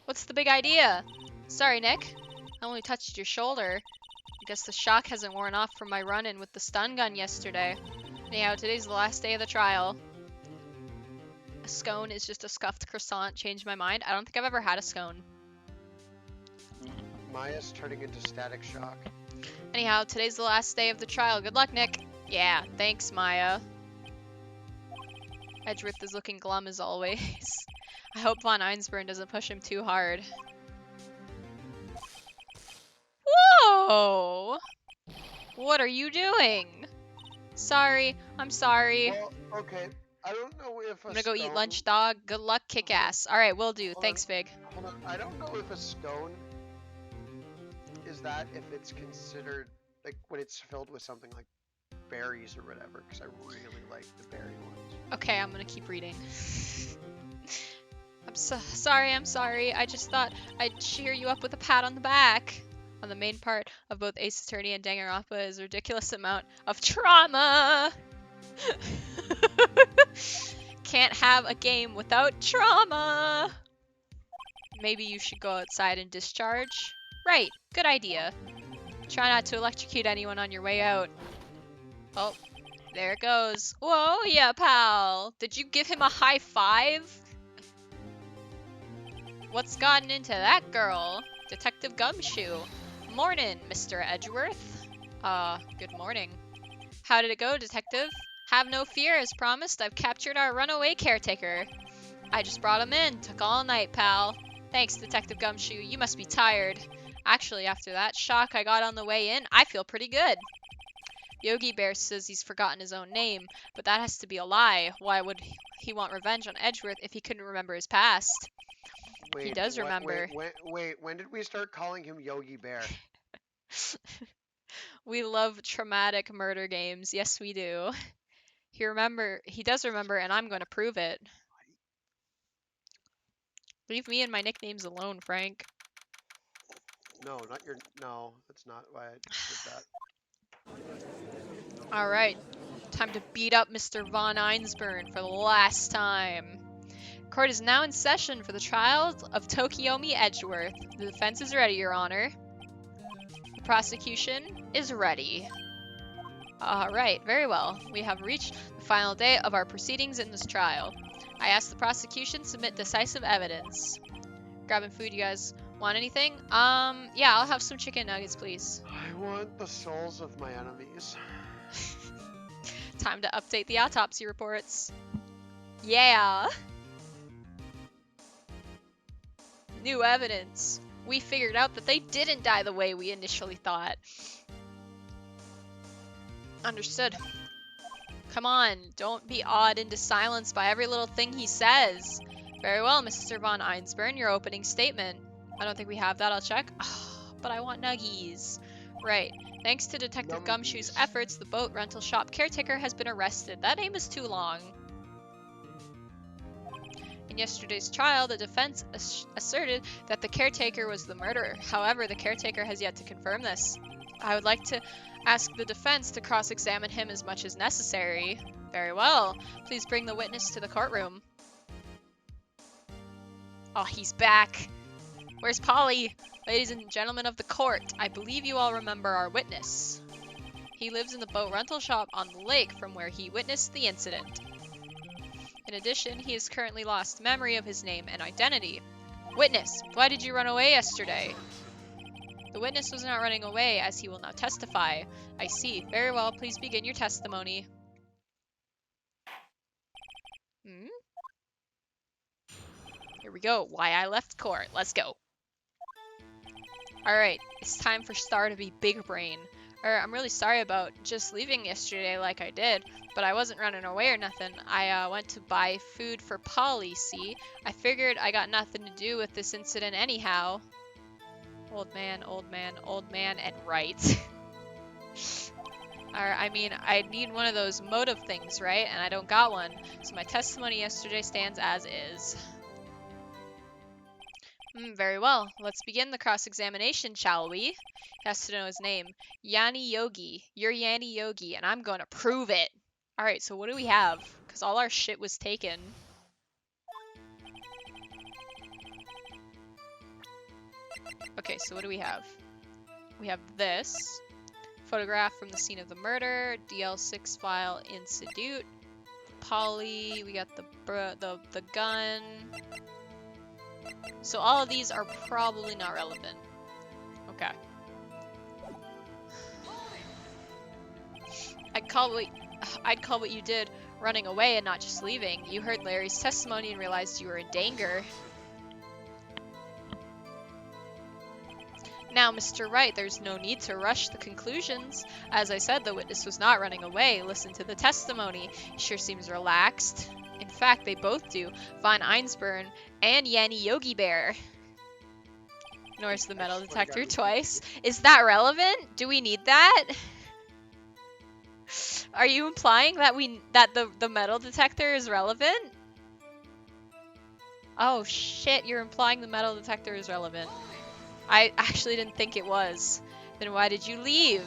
What's the big idea? Sorry, Nick. I only touched your shoulder. I guess the shock hasn't worn off from my run-in with the stun gun yesterday. Anyhow, today's the last day of the trial. A scone is just a scuffed croissant. Changed my mind. I don't think I've ever had a scone. Maya's turning into static shock. Anyhow, today's the last day of the trial. Good luck, Nick. Yeah, thanks, Maya. Edgeworth is looking glum as always. I hope Von Einsburn doesn't push him too hard. Whoa! What are you doing? Sorry, I'm sorry. Well, okay. I don't know if I'm gonna go eat lunch, dog. Good luck, kick ass. Alright, will do. Hold Thanks, on. Fig. Hold on. I don't know if a scone is that if it's considered like when it's filled with something like berries or whatever, because I really like the berry ones. Okay, I'm gonna keep reading. I'm sorry, I'm sorry. I just thought I'd cheer you up with a pat on the back. On the main part of both Ace Attorney and Danganronpa is a ridiculous amount of trauma. Can't have a game without trauma. Maybe you should go outside and discharge. Right, good idea. Try not to electrocute anyone on your way out. Oh, there it goes. Whoa, yeah, pal. Did you give him a high five? What's gotten into that girl? Detective Gumshoe. Morning, Mr. Edgeworth. Good morning. How did it go, Detective? Have no fear, as promised. I've captured our runaway caretaker. I just brought him in. Took all night, pal. Thanks, Detective Gumshoe. You must be tired. Actually, after that shock I got on the way in, I feel pretty good. Yogi Bear says he's forgotten his own name, but that has to be a lie. Why would he want revenge on Edgeworth if he couldn't remember his past? Wait, He does remember. Wait, when did we start calling him Yogi Bear? We love traumatic murder games. Yes, we do. He does remember, and I'm going to prove it. Leave me and my nicknames alone, Frank. No, that's not why I did that. Alright, time to beat up Mr. Von Einsburn for the last time. Court is now in session for the trial of Tokiomi Edgeworth. The defense is ready, Your Honor. The prosecution is ready. Alright, very well. We have reached the final day of our proceedings in this trial. I ask the prosecution submit decisive evidence. Grabbing food, you guys want anything? Yeah, I'll have some chicken nuggets, please. I want the souls of my enemies. Time to update the autopsy reports. Yeah! New evidence. We figured out that they didn't die the way we initially thought. Understood. Come on, don't be awed into silence by every little thing he says. Very well, Mr. Von Einsburn, your opening statement. I don't think we have that, I'll check. But I want nuggies. Right. Thanks to Detective Gumshoe's efforts, the boat rental shop caretaker has been arrested. That name is too long. In yesterday's trial, the defense asserted that the caretaker was the murderer. However, the caretaker has yet to confirm this. I would like to ask the defense to cross-examine him as much as necessary. Very well. Please bring the witness to the courtroom. Oh, he's back. Where's Polly? Ladies and gentlemen of the court, I believe you all remember our witness. He lives in the boat rental shop on the lake from where he witnessed the incident. In addition, he has currently lost memory of his name and identity. Witness, why did you run away yesterday? The witness was not running away, as he will now testify. I see. Very well, please begin your testimony. Here we go. Why I left court. Let's go. Alright, it's time for Star to be big brain. I'm really sorry about just leaving yesterday like I did, but I wasn't running away or nothing. I went to buy food for Polly, see? I figured I got nothing to do with this incident anyhow. Old man, and Wright. I mean, I need one of those motive things, right? And I don't got one. So my testimony yesterday stands as is. Very well. Let's begin the cross-examination, shall we? He has to know his name. Yanni Yogi. You're Yanni Yogi, and I'm going to prove it. Alright, so what do we have? Because all our shit was taken. Okay, so what do we have? We have this. Photograph from the scene of the murder. DL6 file in Sedute. Polly. We got the gun. So all of these are probably not relevant. Okay. I'd call what you did running away and not just leaving. You heard Larry's testimony and realized you were in danger. Now, Mr. Wright, there's no need to rush the conclusions. As I said, the witness was not running away. Listen to the testimony. He sure seems relaxed. In fact, they both do. Von Einsburn and Yanni Yogi Bear. Ignores the metal detector twice. Is that relevant? Do we need that? Are you implying that the metal detector is relevant? Oh shit, you're implying the metal detector is relevant. I actually didn't think it was. Then why did you leave?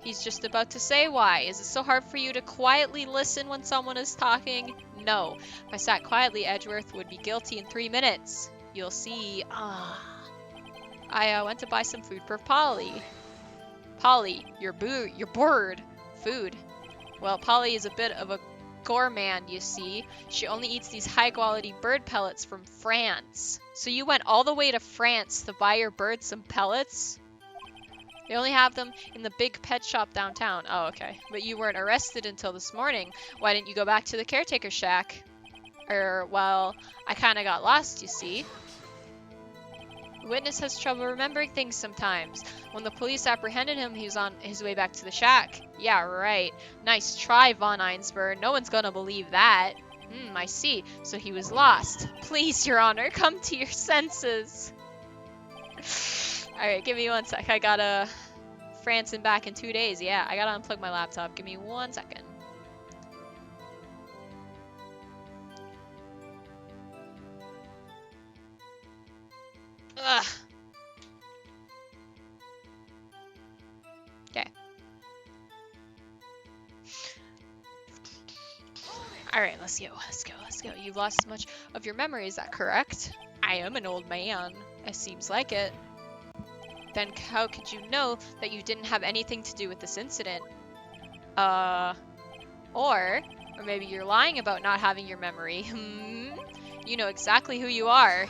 He's just about to say why. Is it so hard for you to quietly listen when someone is talking? No. If I sat quietly, Edgeworth would be guilty in 3 minutes. You'll see. I went to buy some food for Polly. Polly, you're bored. Food. Well, Polly is a bit of a gourmand, you see. She only eats these high-quality bird pellets from France. So you went all the way to France to buy your birds some pellets? They only have them in the big pet shop downtown. Oh, okay. But you weren't arrested until this morning. Why didn't you go back to the caretaker shack? Well, I kind of got lost, you see. The witness has trouble remembering things sometimes. When the police apprehended him, he was on his way back to the shack. Yeah, right. Nice try, Von Einsburn. No one's gonna believe that. I see. So he was lost. Please, Your Honor, come to your senses. Alright, give me 1 sec. I gotta France and back in 2 days. Yeah, I gotta unplug my laptop. Give me 1 second. Ugh. Okay. Alright, let's go. You've lost much of your memory, is that correct? I am an old man. It seems like it. Then how could you know that you didn't have anything to do with this incident? Or maybe you're lying about not having your memory. You know exactly who you are.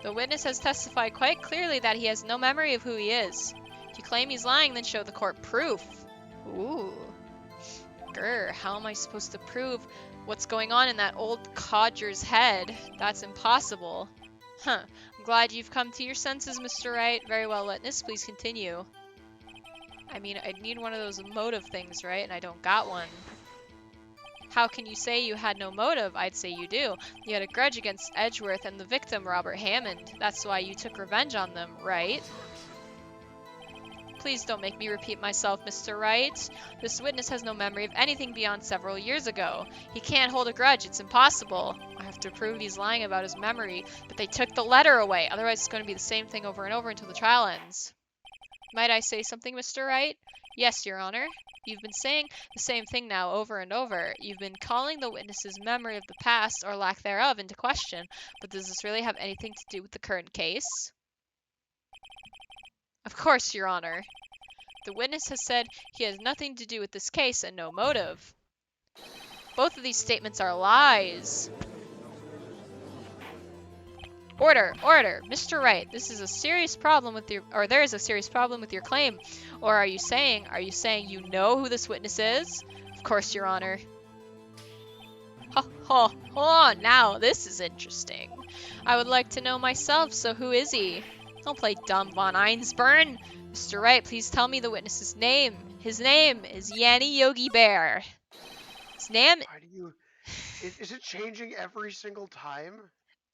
The witness has testified quite clearly that he has no memory of who he is. If you claim he's lying, then show the court proof. Ooh. Grr, how am I supposed to prove what's going on in that old codger's head? That's impossible. Huh. I'm glad you've come to your senses, Mr. Wright. Very well, witness. Please continue. I mean, I'd need one of those motive things, right? And I don't got one. How can you say you had no motive? I'd say you do. You had a grudge against Edgeworth and the victim, Robert Hammond. That's why you took revenge on them, right? Please don't make me repeat myself, Mr. Wright. This witness has no memory of anything beyond several years ago. He can't hold a grudge. It's impossible. I have to prove he's lying about his memory, but they took the letter away. Otherwise, it's going to be the same thing over and over until the trial ends. Might I say something, Mr. Wright? Yes, Your Honor. You've been saying the same thing now over and over. You've been calling the witness's memory of the past, or lack thereof, into question. But does this really have anything to do with the current case? Of course, Your Honor. The witness has said he has nothing to do with this case and no motive. Both of these statements are lies. Order! Mr. Wright, this is a serious problem with there is a serious problem with your claim. Or are you saying you know who this witness is? Of course, Your Honor. Now this is interesting. I would like to know myself, so who is he? Don't play dumb, Von Einsburn. Mr. Wright, please tell me the witness's name. His name is Yanni Yogi Bear. His name? Why do you... Is it changing every single time?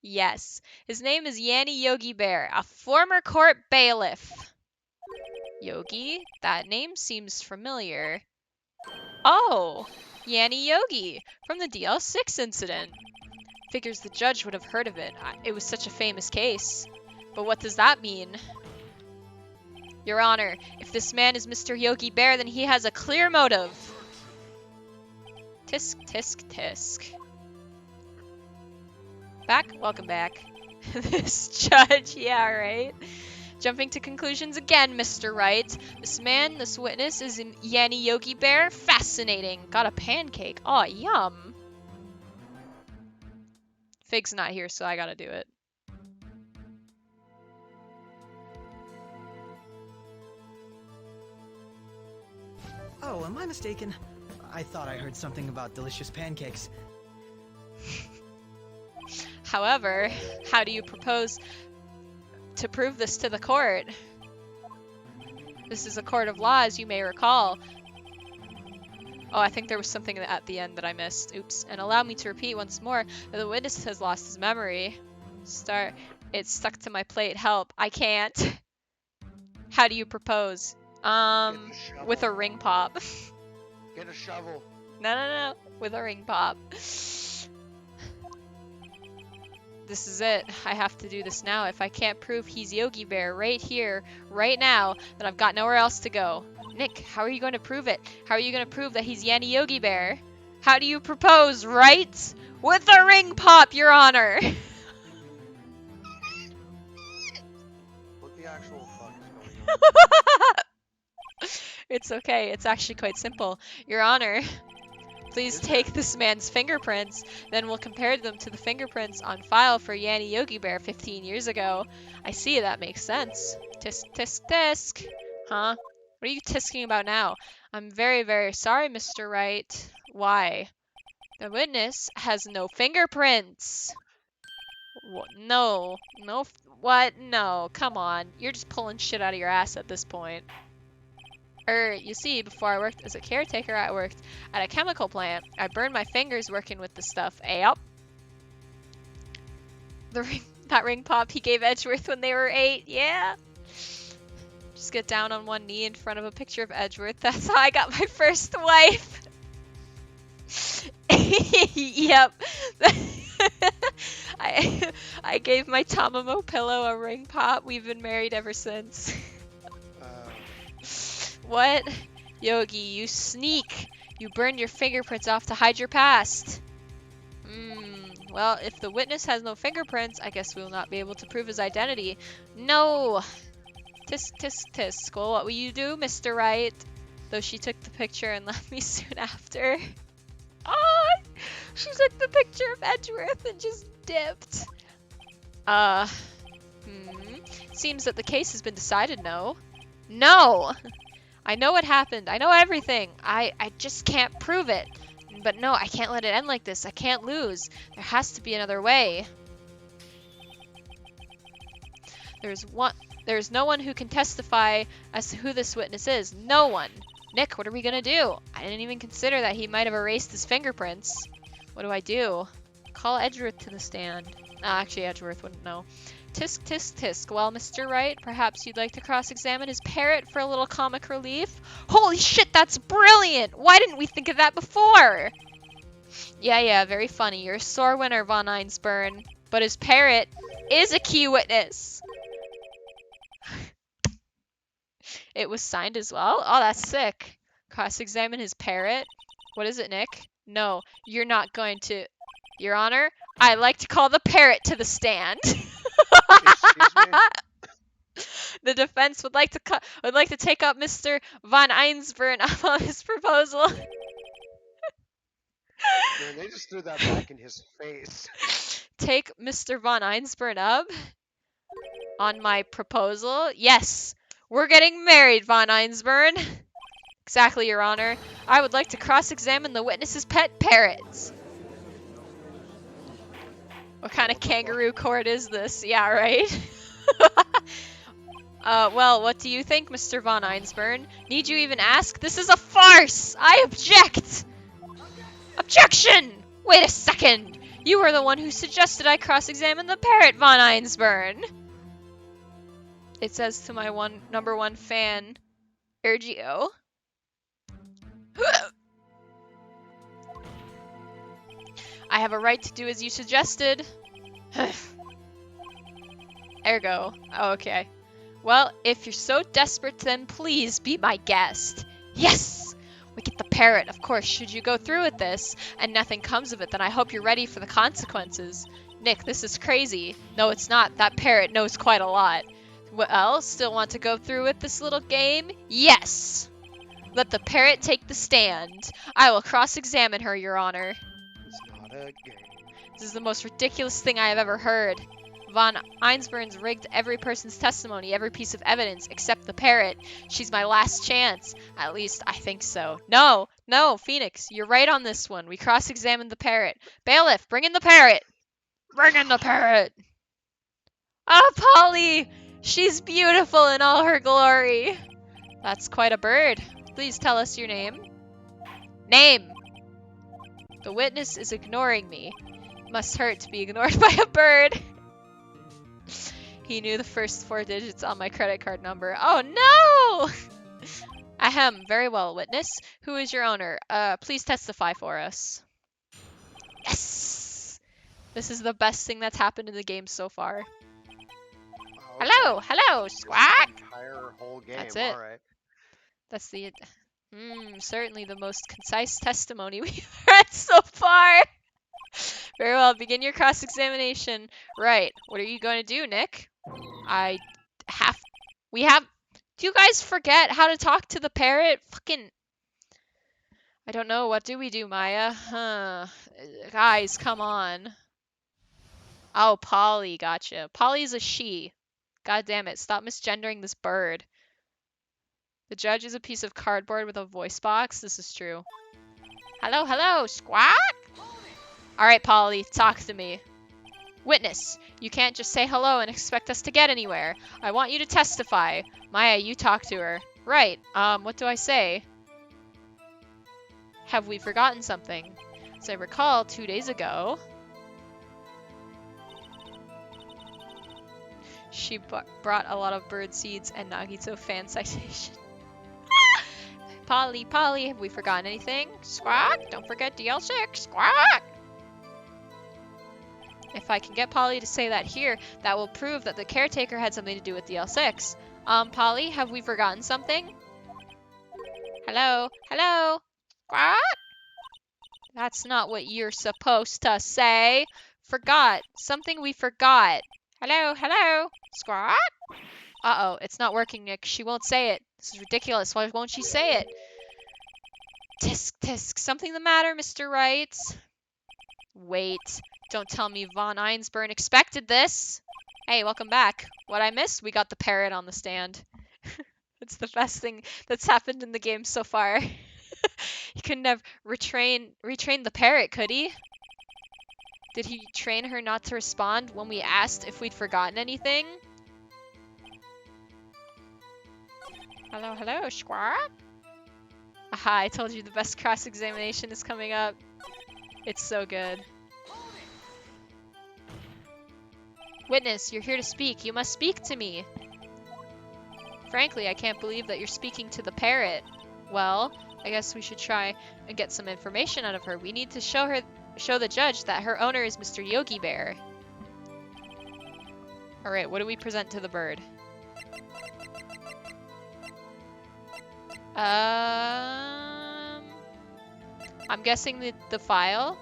Yes. His name is Yanni Yogi Bear, a former court bailiff. Yogi? That name seems familiar. Oh, Yanni Yogi, from the DL6 incident. Figures the judge would have heard of it. It was such a famous case. But what does that mean? Your Honor, if this man is Mr. Yogi Bear, then he has a clear motive. Tisk, tisk, tisk. Back? Welcome back. This judge, yeah, right? Jumping to conclusions again, Mr. Wright. This witness is Yanni Yogi Bear. Fascinating. Got a pancake. Aw, yum. Fig's not here, so I gotta do it. Oh, am I mistaken? I thought I heard something about delicious pancakes. However, how do you propose to prove this to the court? This is a court of law, as you may recall. Oh, I think there was something at the end that I missed. Oops. And allow me to repeat once more that the witness has lost his memory. It's stuck to my plate. Help. I can't. How do you propose? With a ring pop. Get a shovel. No. With a ring pop. This is it. I have to do this now. If I can't prove he's Yogi Bear right here, right now, then I've got nowhere else to go. Nick, how are you going to prove it? How are you going to prove that he's Yanni Yogi Bear? How do you propose, right? With a ring pop, Your Honor! What the actual fuck is going on? It's okay. It's actually quite simple. Your Honor, please take this man's fingerprints, then we'll compare them to the fingerprints on file for Yanni Yogi Bear 15 years ago. I see, that makes sense. Tisk, tisk, tisk. Huh? What are you tisking about now? I'm very, very sorry, Mr. Wright. Why? The witness has no fingerprints. No. What? No. Come on. You're just pulling shit out of your ass at this point. You see, before I worked as a caretaker, I worked at a chemical plant. I burned my fingers working with the stuff. Yup. That ring pop he gave Edgeworth when they were 8. Yeah. Just get down on one knee in front of a picture of Edgeworth. That's how I got my first wife. Yep. I gave my Tamamo pillow a ring pop. We've been married ever since. What? Yogi, you sneak! You burned your fingerprints off to hide your past. Well, if the witness has no fingerprints, I guess we will not be able to prove his identity. No! Tisk, tisk, tisk. Well, what will you do, Mr. Wright? Though she took the picture and left me soon after. Oh! She took the picture of Edgeworth and just dipped. Seems that the case has been decided, no? No! I know what happened. I know everything. I just can't prove it. But no, I can't let it end like this. I can't lose. There has to be another way. There's no one who can testify as to who this witness is. No one. Nick, what are we gonna do? I didn't even consider that he might have erased his fingerprints. What do I do? Call Edgeworth to the stand. Actually, Edgeworth wouldn't know. Tisk, tisk, tisk. Well, Mr. Wright, perhaps you'd like to cross-examine his parrot for a little comic relief? Holy shit, that's brilliant! Why didn't we think of that before? Yeah, very funny. You're a sore winner, Von Einsburn. But his parrot is a key witness. It was signed as well? Oh, that's sick. Cross-examine his parrot? What is it, Nick? No, you're not going to... Your Honor, I like to call the parrot to the stand. Excuse me? The defense would like to take up Mr. Von Einsburn up on his proposal. Man, they just threw that back in his face. Take Mr. Von Einsburn up on my proposal? Yes, we're getting married, Von Einsburn. Exactly, Your Honor. I would like to cross-examine the witness's pet parrots. What kind of kangaroo court is this? Yeah, right? Well, what do you think, Mr. Von Einsburn? Need you even ask? This is a farce! I object! Objection! Wait a second! You were the one who suggested I cross-examine the parrot, Von Einsburn! It says to my number one fan, Ergio. I have a right to do as you suggested. Ergo. Oh, okay. Well, if you're so desperate, then please be my guest. Yes! We get the parrot, of course. Should you go through with this, and nothing comes of it, then I hope you're ready for the consequences. Nick, this is crazy. No, it's not. That parrot knows quite a lot. Well, still want to go through with this little game? Yes! Let the parrot take the stand. I will cross-examine her, Your Honor. It's not a game. This is the most ridiculous thing I have ever heard. Von Einsburn's rigged every person's testimony, every piece of evidence, except the parrot. She's my last chance. At least, I think so. No, Phoenix, you're right on this one. We cross-examined the parrot. Bailiff, bring in the parrot! Bring in the parrot! Oh, Polly! She's beautiful in all her glory. That's quite a bird. Please tell us your name. Name! The witness is ignoring me. It must hurt to be ignored by a bird. He knew the first 4 digits on my credit card number. Oh no! Ahem, very well, witness. Who is your owner? Please testify for us. Yes! This is the best thing that's happened in the game so far. Okay. Hello, Just squawk! the entire whole game. That's it. All right. That's the... certainly the most concise testimony we've heard so far. Very well, begin your cross-examination. Right, what are you going to do, Nick? Do you guys forget how to talk to the parrot? Fucking... I don't know, what do we do, Maya? Guys, come on. Oh, Polly, gotcha. Polly's a she. God damn it, stop misgendering this bird. The judge is a piece of cardboard with a voice box. This is true. Hello, squawk! Alright, Polly, talk to me. Witness, you can't just say hello and expect us to get anywhere. I want you to testify. Maya, you talk to her. Right, what do I say? Have we forgotten something? As I recall, 2 days ago... She brought a lot of bird seeds and Nagito fan citation. Polly, have we forgotten anything? Squawk! Don't forget DL6! Squawk! If I can get Polly to say that here, that will prove that the caretaker had something to do with DL6. Polly, have we forgotten something? Hello? Squawk! That's not what you're supposed to say. Forgot. Something we forgot. Hello? Squawk! Uh-oh, it's not working, Nick. She won't say it. This is ridiculous. Why won't she say it? Tisk. Something the matter, Mr. Wright? Wait. Don't tell me Von Einsburn expected this. Hey, welcome back. What I missed? We got the parrot on the stand. It's the best thing that's happened in the game so far. He couldn't have retrained the parrot, could he? Did he train her not to respond when we asked if we'd forgotten anything? Hello, squawk? Aha, I told you the best cross-examination is coming up. It's so good. Witness, you're here to speak. You must speak to me. Frankly, I can't believe that you're speaking to the parrot. Well, I guess we should try and get some information out of her. We need to show the judge that her owner is Mr. Yogi Bear. Alright, what do we present to the bird? I'm guessing the file.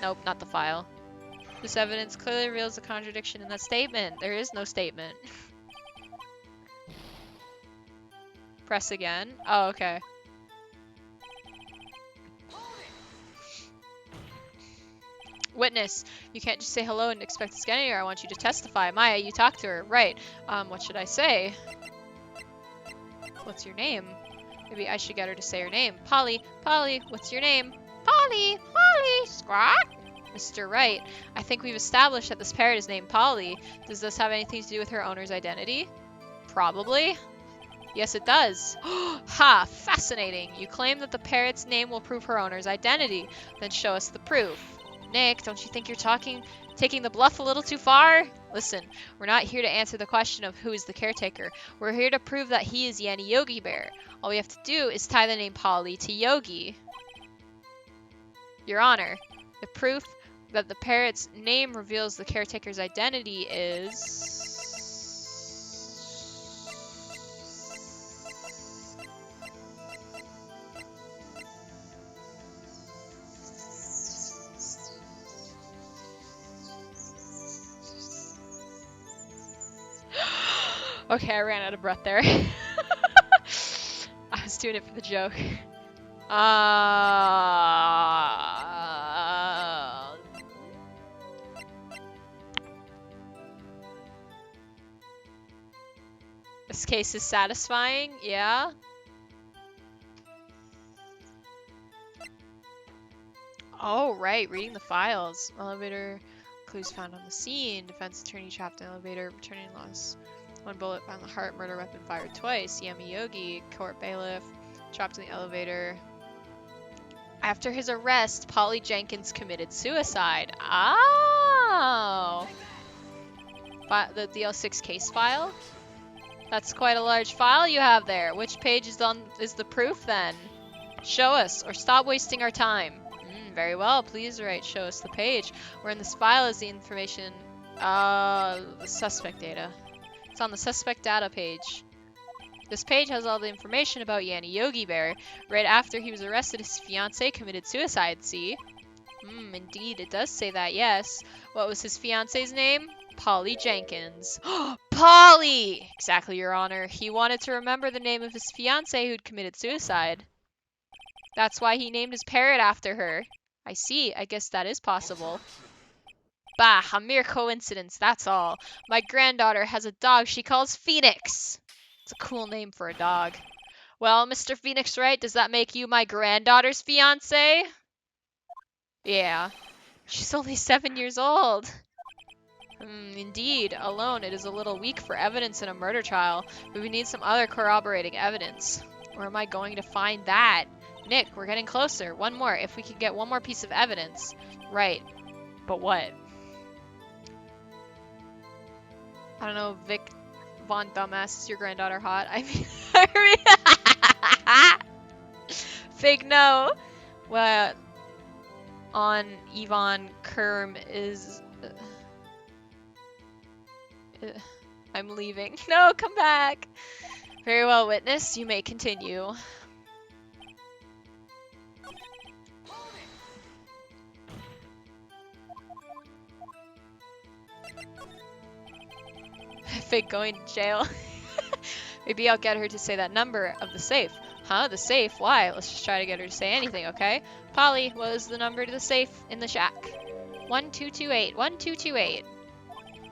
Nope, not the file. This evidence clearly reveals a contradiction in that statement. There is no statement. Press again. Oh, okay. Witness, you can't just say hello and expect us to get anywhere. I want you to testify. Maya, you talk to her. Right. What should I say? What's your name? Maybe I should get her to say her name. Polly, what's your name? Polly, squawk! Mr. Wright, I think we've established that this parrot is named Polly. Does this have anything to do with her owner's identity? Probably. Yes, it does. Ha! Fascinating. You claim that the parrot's name will prove her owner's identity. Then show us the proof. Nick, don't you think you're taking the bluff a little too far? Listen, we're not here to answer the question of who is the caretaker. We're here to prove that he is Yanni Yogi Bear. All we have to do is tie the name Polly to Yogi. Your Honor, the proof that the parrot's name reveals the caretaker's identity is... Okay, I ran out of breath there. I was doing it for the joke. This case is satisfying, yeah. Oh, right, reading the files. Elevator, clues found on the scene. Defense attorney trapped in elevator, returning loss. One bullet found in the heart, murder weapon fired twice. Yami Yogi, court bailiff, trapped in the elevator. After his arrest, Polly Jenkins committed suicide. Oh! The DL6 case file? That's quite a large file you have there. Which page is the proof then? Show us, or stop wasting our time. Very well, please Wright, show us the page. Where in this file is the information, the suspect data. It's on the suspect data page. This page has all the information about Yanni Yogi Bear. Right after he was arrested, his fiancée committed suicide, see? Indeed, it does say that, yes. What was his fiancée's name? Polly Jenkins. Polly! Exactly, Your Honor. He wanted to remember the name of his fiancée who'd committed suicide. That's why he named his parrot after her. I see. I guess that is possible. Bah, a mere coincidence, that's all. My granddaughter has a dog she calls Phoenix. It's a cool name for a dog. Well, Mr. Phoenix Wright, does that make you my granddaughter's fiancé? Yeah. She's only 7 years old. Indeed. Alone, it is a little weak for evidence in a murder trial, but we need some other corroborating evidence. Where am I going to find that? Nick, we're getting closer. One more. If we could get one more piece of evidence. Right. But what? I don't know, Vic Von Dumbass, is your granddaughter hot? I mean, fake no. What on Yvonne Kerm is... I'm leaving. No, come back. Very well, witness. You may continue. Fake going to jail. Maybe I'll get her to say that number of the safe. Huh? The safe? Why? Let's just try to get her to say anything, okay? Polly, what is the number to the safe in the shack? 1228. 1228.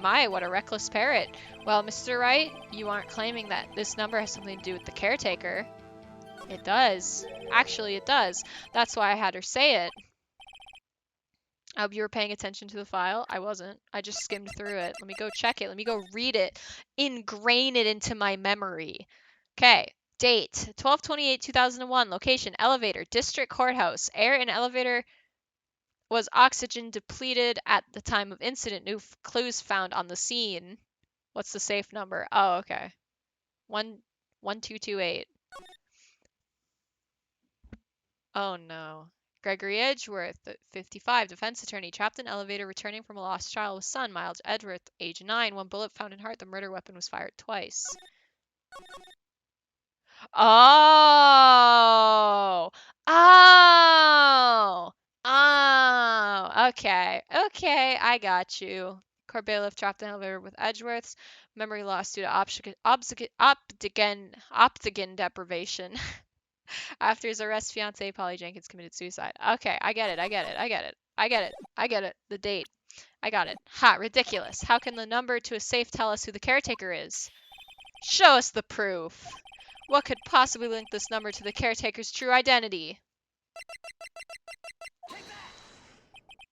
My, what a reckless parrot. Well, Mr. Wright, you aren't claiming that this number has something to do with the caretaker. It does. Actually, it does. That's why I had her say it. I hope you were paying attention to the file. I wasn't. I just skimmed through it. Let me go check it. Let me go read it. Ingrain it into my memory. Okay. Date. 12/28/2001. Location. Elevator. District Courthouse. Air in elevator was oxygen depleted at the time of incident. New clues found on the scene. What's the safe number? Oh, okay. 1228. Oh, no. Gregory Edgeworth, 55, defense attorney, trapped in elevator, returning from a lost child with son. Miles Edgeworth, age 9. One bullet found in heart. The murder weapon was fired twice. Oh! Oh! Oh! Okay. Okay, I got you. Court bailiff trapped in elevator with Edgeworth's. Memory loss due to optigan deprivation. After his arrest, fiancée Polly Jenkins committed suicide. Okay, I get it. The date. I got it. Ha, ridiculous. How can the number to a safe tell us who the caretaker is? Show us the proof. What could possibly link this number to the caretaker's true identity?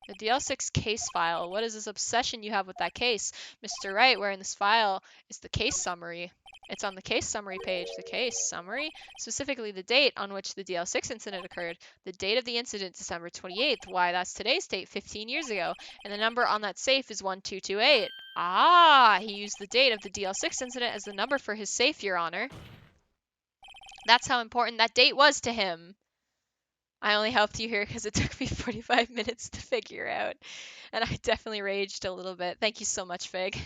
The DL6 case file. What is this obsession you have with that case? Mr. Wright, where in this file is the case summary? It's on the case summary page. The case summary? Specifically the date on which the DL6 incident occurred. The date of the incident, December 28th. Why, that's today's date, 15 years ago. And the number on that safe is 1228. Ah, he used the date of the DL6 incident as the number for his safe, Your Honor. That's how important that date was to him. I only helped you here because it took me 45 minutes to figure out. And I definitely raged a little bit. Thank you so much, Fig.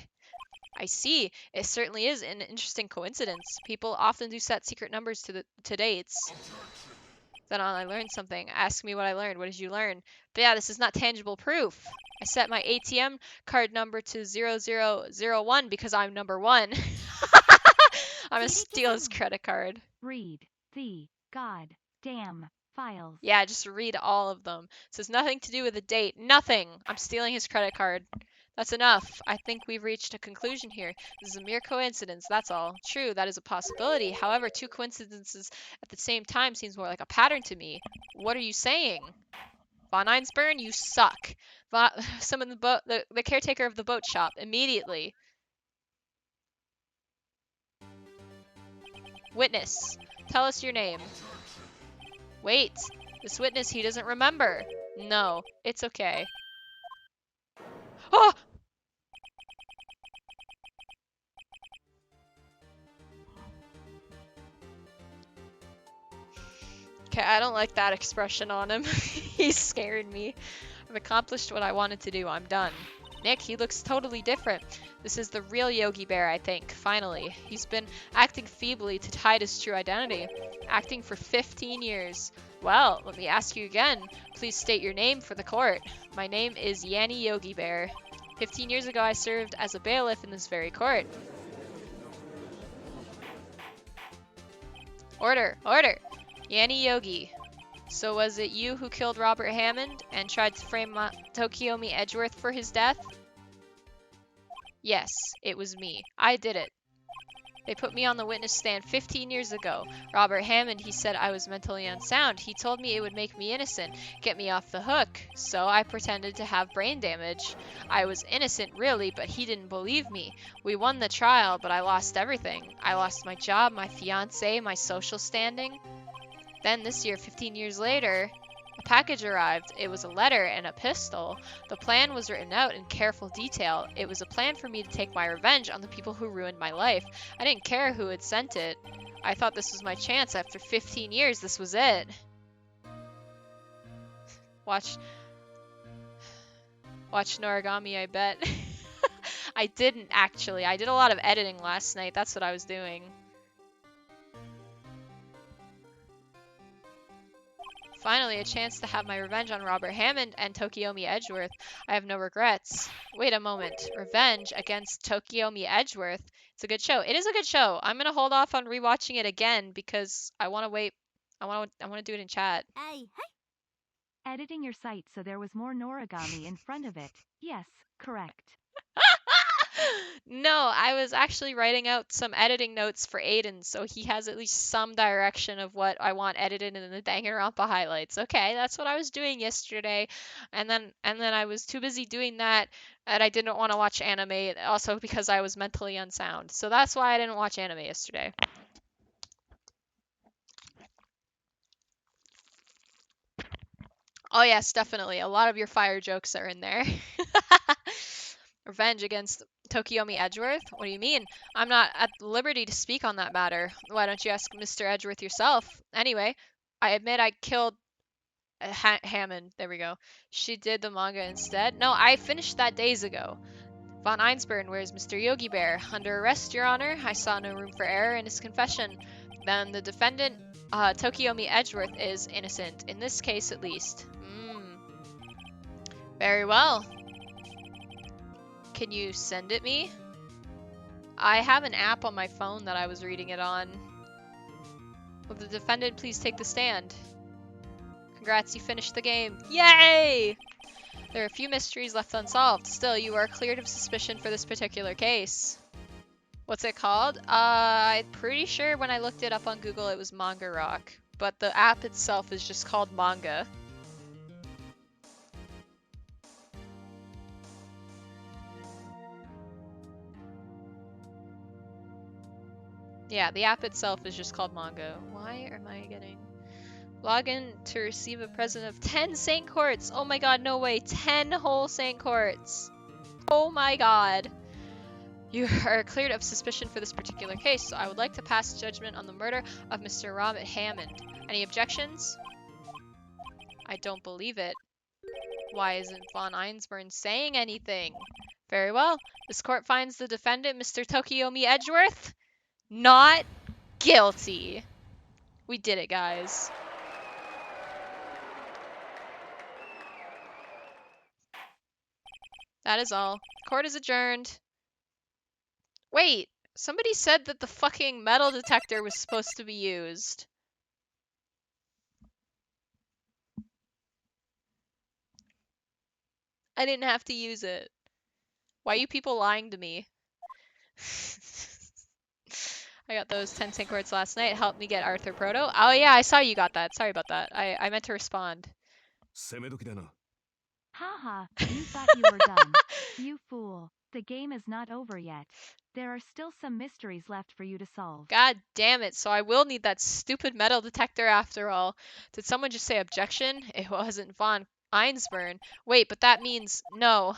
I see. It certainly is an interesting coincidence. People often do set secret numbers to dates. Then I learned something. Ask me what I learned. What did you learn? But yeah, this is not tangible proof. I set my ATM card number to 0001 because I'm number 1. I'm gonna steal his credit card. Read the goddamn files. Yeah, just read all of them. This has nothing to do with the date. Nothing. I'm stealing his credit card. That's enough. I think we've reached a conclusion here. This is a mere coincidence, that's all. True, that is a possibility. However, two coincidences at the same time seems more like a pattern to me. What are you saying? Von Einsburn, you suck. Summon the caretaker of the boat shop immediately. Witness, tell us your name. Wait, this witness, he doesn't remember. No, it's okay. Oh! Okay, I don't like that expression on him. He scared me. I've accomplished what I wanted to do. I'm done. Nick, he looks totally different. This is the real Yogi Bear, I think. Finally. He's been acting feebly to hide his true identity. Acting for 15 years. Well, let me ask you again. Please state your name for the court. My name is Yanni Yogi Bear. 15 years ago, I served as a bailiff in this very court. Order! Order! Yanni Yogi. So was it you who killed Robert Hammond and tried to frame Tokiomi Edgeworth for his death? Yes, it was me. I did it. They put me on the witness stand 15 years ago. Robert Hammond, he said I was mentally unsound. He told me it would make me innocent, get me off the hook. So I pretended to have brain damage. I was innocent, really, but he didn't believe me. We won the trial, but I lost everything. I lost my job, my fiancé, my social standing. Then this year, 15 years later, a package arrived. It was a letter and a pistol. The plan was written out in careful detail. It was a plan for me to take my revenge on the people who ruined my life. I didn't care who had sent it. I thought this was my chance. After 15 years, this was it. Watch Noragami, I bet. I didn't, actually. I did a lot of editing last night. That's what I was doing. Finally, a chance to have my revenge on Robert Hammond and Tokiomi Edgeworth. I have no regrets. Wait a moment. Revenge against Tokiomi Edgeworth. It's a good show. It is a good show. I'm gonna hold off on rewatching it again because I want to wait. I want to do it in chat. Hey. Editing your site so there was more Noragami in front of it. Yes, correct. No, I was actually writing out some editing notes for Aiden, so he has at least some direction of what I want edited in the Danganronpa highlights. Okay, that's what I was doing yesterday, and then I was too busy doing that, and I didn't want to watch anime, also because I was mentally unsound. So that's why I didn't watch anime yesterday. Oh yes, definitely. A lot of your fire jokes are in there. Revenge against Tokiomi Edgeworth? What do you mean? I'm not at liberty to speak on that matter. Why don't you ask Mr. Edgeworth yourself? Anyway, I admit I killed Hammond. There we go. She did the manga instead. No, I finished that days ago. Von Einsburn, where's Mr. Yogi Bear? Under arrest, Your Honor. I saw no room for error in his confession. Then the defendant, Tokiomi Edgeworth, is innocent. In this case, at least. Very well. Can you send it me? I have an app on my phone that I was reading it on. Will the defendant please take the stand? Congrats, you finished the game. Yay! There are a few mysteries left unsolved. Still, you are cleared of suspicion for this particular case. What's it called? I'm pretty sure when I looked it up on Google it was Manga Rock. But the app itself is just called Manga. Yeah, the app itself is just called Mongo. Why am I getting... Log in to receive a present of 10 Saint Quartz. Oh my god, no way. 10 whole Saint Quartz. Oh my god. You are cleared of suspicion for this particular case, so I would like to pass judgment on the murder of Mr. Robert Hammond. Any objections? I don't believe it. Why isn't von Einsburn saying anything? Very well. This court finds the defendant, Mr. Tokiomi Edgeworth, not guilty. We did it, guys. That is all. Court is adjourned. Wait, somebody said that the fucking metal detector was supposed to be used. I didn't have to use it. Why are you people lying to me? I got those 10 Saint Quartz last night. Helped me get Arthur Proto. Oh yeah, I saw you got that. Sorry about that. I meant to respond. Haha, you thought you were done. You fool. The game is not over yet. There are still some mysteries left for you to solve. God damn it, so I will need that stupid metal detector after all. Did someone just say objection? It wasn't von Einsburn. Wait, but that means no.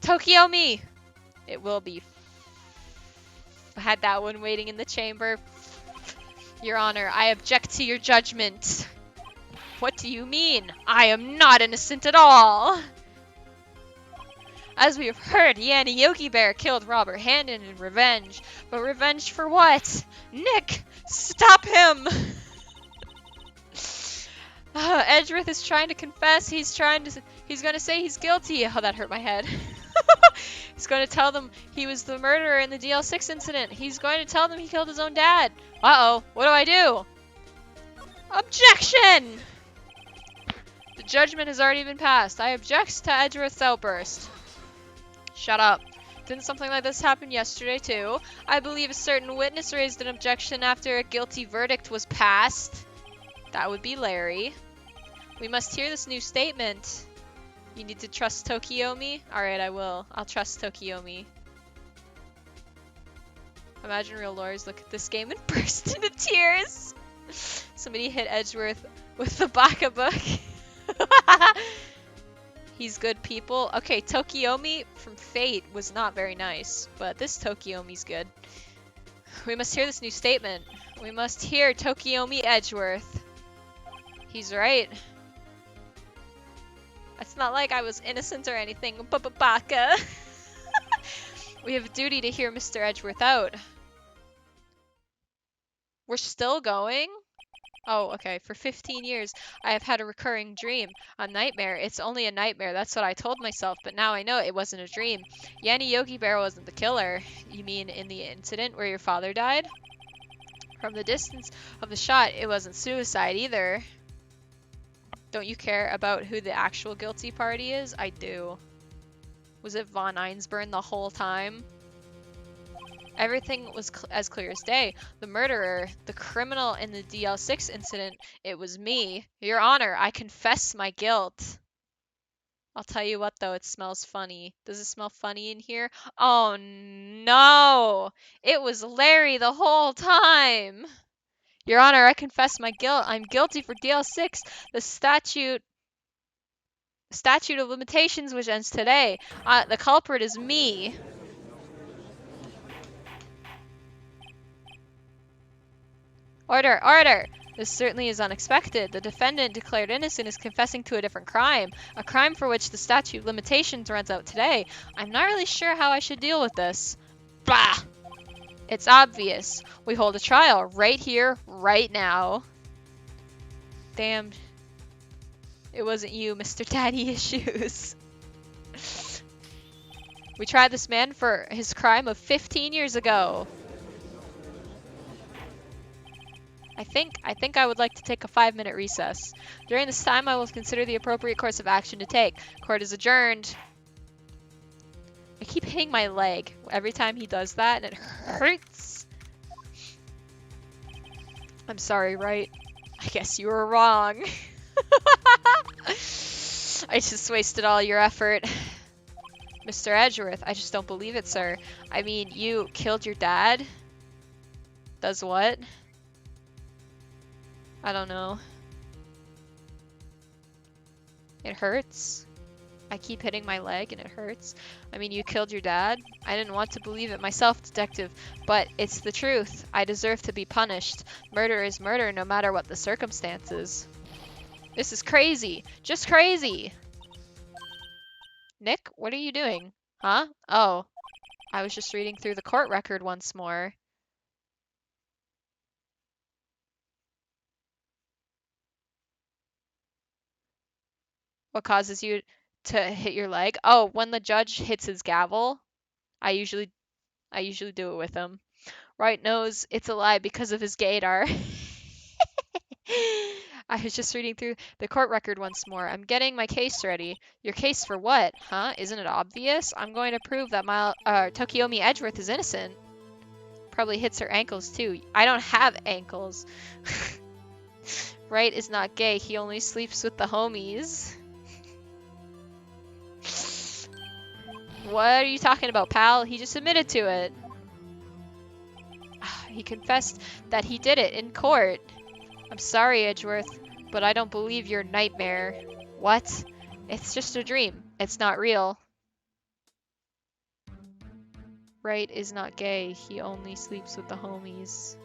Tokiomi! It will be. I had that one waiting in the chamber. Your Honor, I object to your judgment. What do you mean? I am not innocent at all! As we have heard, Yanni Yogi Bear killed Robert Handon in revenge. But revenge for what? Nick! Stop him! Edgeworth is trying to confess. He's gonna say he's guilty. Oh, that hurt my head. He's going to tell them he was the murderer in the DL6 incident. He's going to tell them he killed his own dad. Uh-oh. What do I do? Objection! The judgment has already been passed. I object to Edgeworth's outburst. Shut up. Didn't something like this happen yesterday, too? I believe a certain witness raised an objection after a guilty verdict was passed. That would be Larry. We must hear this new statement. You need to trust Tokiomi? Alright, I will. I'll trust Tokiomi. Imagine real lawyers look at this game and burst into tears. Somebody hit Edgeworth with the baka book. He's good people. Okay, Tokiomi from Fate was not very nice, but this Tokiomi's good. We must hear this new statement. We must hear Tokiomi Edgeworth. He's right. It's not like I was innocent or anything. Baka. We have a duty to hear Mr. Edgeworth out. We're still going? Oh, okay. For 15 years, I have had a recurring dream. A nightmare. It's only a nightmare. That's what I told myself, but now I know it wasn't a dream. Yanni Yogi Bear wasn't the killer. You mean in the incident where your father died? From the distance of the shot, it wasn't suicide either. Don't you care about who the actual guilty party is? I do. Was it von Einsburn the whole time? Everything was as clear as day. The murderer, the criminal in the DL6 incident, it was me. Your Honor, I confess my guilt. I'll tell you what though, it smells funny. Does it smell funny in here? Oh no! It was Larry the whole time! Your Honor, I confess my guilt. I'm guilty for DL6, the statute of limitations which ends today. The culprit is me. Order, order! This certainly is unexpected. The defendant declared innocent is confessing to a different crime. A crime for which the statute of limitations runs out today. I'm not really sure how I should deal with this. Bah! It's obvious. We hold a trial right here, right now. Damn. It wasn't you, Mr. Daddy Issues. We tried this man for his crime of 15 years ago. I think I would like to take a 5-minute recess. During this time, I will consider the appropriate course of action to take. Court is adjourned. I keep hitting my leg every time he does that, and it hurts. I'm sorry, Wright. I guess you were wrong. I just wasted all your effort. Mr. Edgeworth, I just don't believe it, sir. I mean, you killed your dad? Does what? I don't know. It hurts. I keep hitting my leg and it hurts. I mean, you killed your dad. I didn't want to believe it myself, detective, but it's the truth. I deserve to be punished. Murder is murder no matter what the circumstances. This is crazy. Just crazy. Nick, what are you doing? Huh? Oh, I was just reading through the court record once more. What causes you to hit your leg? Oh, when the judge hits his gavel, I usually do it with him. Wright knows it's a lie because of his gaydar. I was just reading through the court record once more. I'm getting my case ready. Your case for what? Huh? Isn't it obvious? I'm going to prove that Tokiomi Edgeworth is innocent. Probably hits her ankles too. I don't have ankles. Wright is not gay. He only sleeps with the homies. What are you talking about, pal? He just admitted to it. He confessed that he did it in court. I'm sorry, Edgeworth, but I don't believe your nightmare. What? It's just a dream. It's not real. Wright is not gay. He only sleeps with the homies.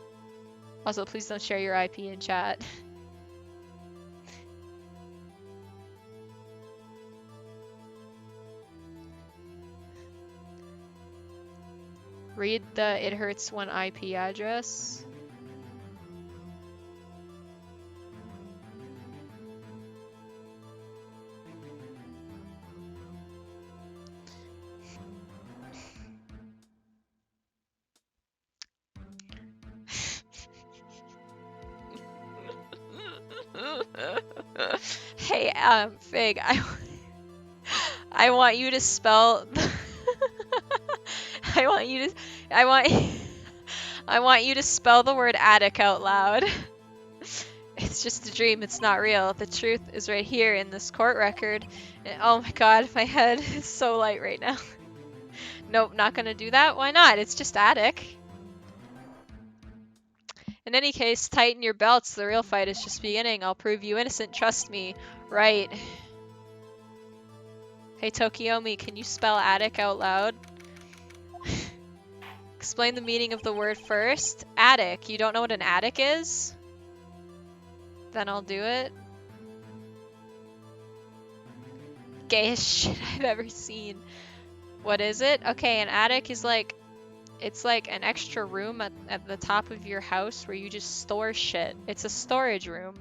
Also, please don't share your IP in chat. Read the It Hurts One IP address. Hey, Fig, I want you to spell I want you to spell the word attic out loud. It's just a dream, it's not real. The truth is right here in this court record. Oh my god, my head is so light right now. Nope, not gonna do that. Why not? It's just attic. In any case, tighten your belts. The real fight is just beginning. I'll prove you innocent. Trust me. Right. Hey, Tokiomi, can you spell attic out loud? Explain the meaning of the word first. Attic. You don't know what an attic is? Then I'll do it. Gayest shit I've ever seen. What is it? Okay, an attic is like... It's like an extra room at the top of your house where you just store shit. It's a storage room.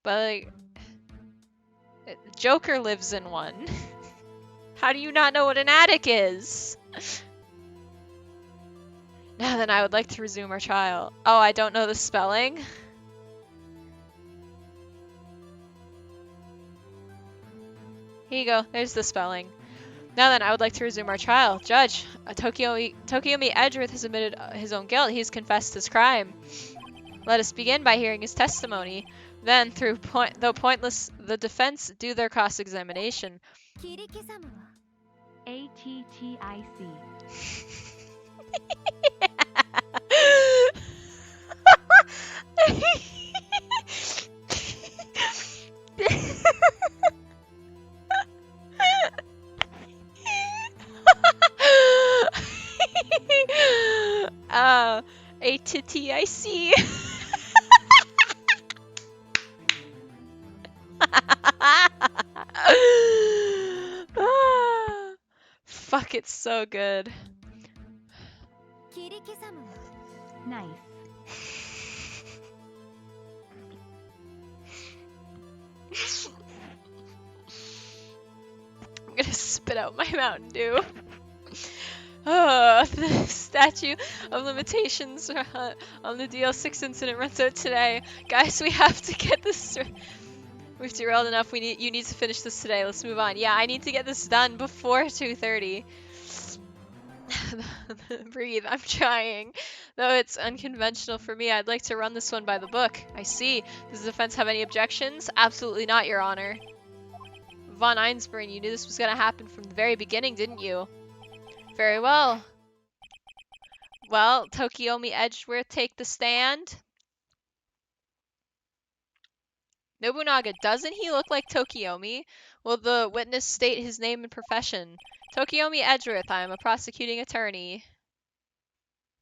But like... Joker lives in one. How do you not know what an attic is? Now then, I would like to resume our trial. Oh, I don't know the spelling? Here you go. There's the spelling. Now then, I would like to resume our trial. Judge, Tokiomi Edgeworth has admitted his own guilt. He has confessed his crime. Let us begin by hearing his testimony. Then, though pointless, the defense do their cross-examination. ATTIC. ATTIC. Fuck, it's so good. Nice. I'm gonna spit out my Mountain Dew. Oh, the statute of limitations on the DL6 incident runs out today. Guys, we have to get this... We've derailed enough. You need to finish this today. Let's move on. Yeah, I need to get this done before 2:30. Breathe. I'm trying. Though it's unconventional for me, I'd like to run this one by the book. I see. Does the defense have any objections? Absolutely not, Your Honor. Von Einsborn, you knew this was going to happen from the very beginning, didn't you? Very well. Well, Tokiomi Edgeworth, take the stand. Nobunaga, doesn't he look like Tokiomi? Will the witness state his name and profession? Tokiomi Edgeworth, I am a prosecuting attorney.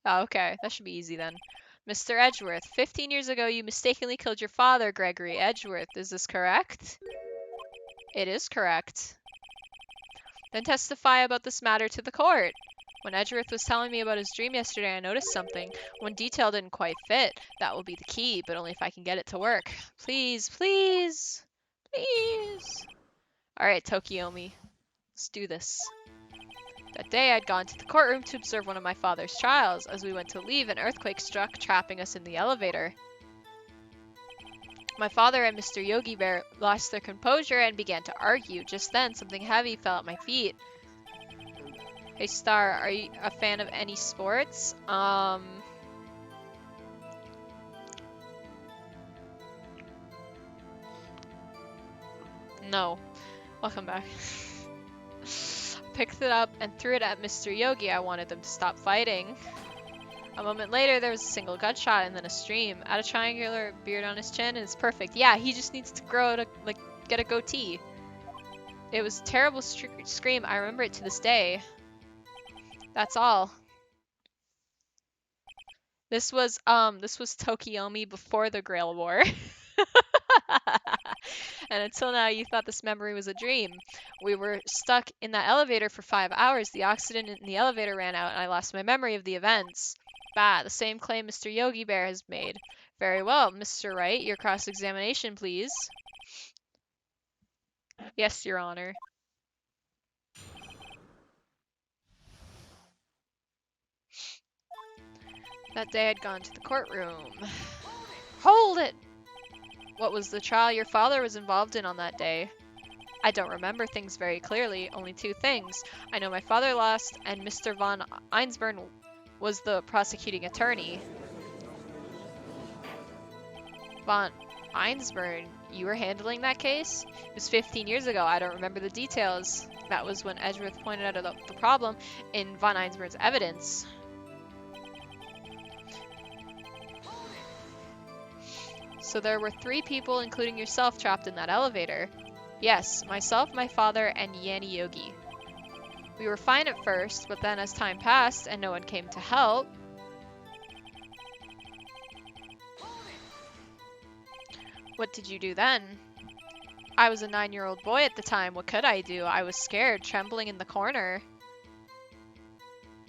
Oh, okay. That should be easy then. Mr. Edgeworth, 15 years ago you mistakenly killed your father, Gregory Edgeworth. Is this correct? It is correct. Then testify about this matter to the court. When Edgeworth was telling me about his dream yesterday, I noticed something. One detail didn't quite fit. That will be the key, but only if I can get it to work. Please, please, please. Alright, Tokiomi. Let's do this. That day, I'd gone to the courtroom to observe one of my father's trials. As we went to leave, an earthquake struck, trapping us in the elevator. My father and Mr. Yogi Bear lost their composure and began to argue. Just then, something heavy fell at my feet. Hey, Star, are you a fan of any sports? No. Welcome back. Picked it up and threw it at Mr. Yogi. I wanted them to stop fighting. A moment later, there was a single gunshot and then a stream. Add a triangular beard on his chin and it's perfect. Yeah, he just needs to grow to, like, get a goatee. It was a terrible scream. I remember it to this day. That's all. This was Tokiomi before the Grail War. And until now, you thought this memory was a dream. We were stuck in that elevator for 5 hours. The oxygen in the elevator ran out, and I lost my memory of the events. Bah, the same claim Mr. Yogi Bear has made. Very well, Mr. Wright, your cross-examination, please. Yes, Your Honor. That day I'd gone to the courtroom. Hold it! What was the trial your father was involved in on that day? I don't remember things very clearly, only 2 things. I know my father lost, and Mr. von Einsburn was the prosecuting attorney. Von Einsburn, you were handling that case? It was 15 years ago. I don't remember the details. That was when Edgeworth pointed out the problem in von Einsburn's evidence. So there were 3 people, including yourself, trapped in that elevator. Yes, myself, my father, and Yanni Yogi. We were fine at first, but then as time passed and no one came to help... What did you do then? I was a 9-year-old boy at the time. What could I do? I was scared, trembling in the corner.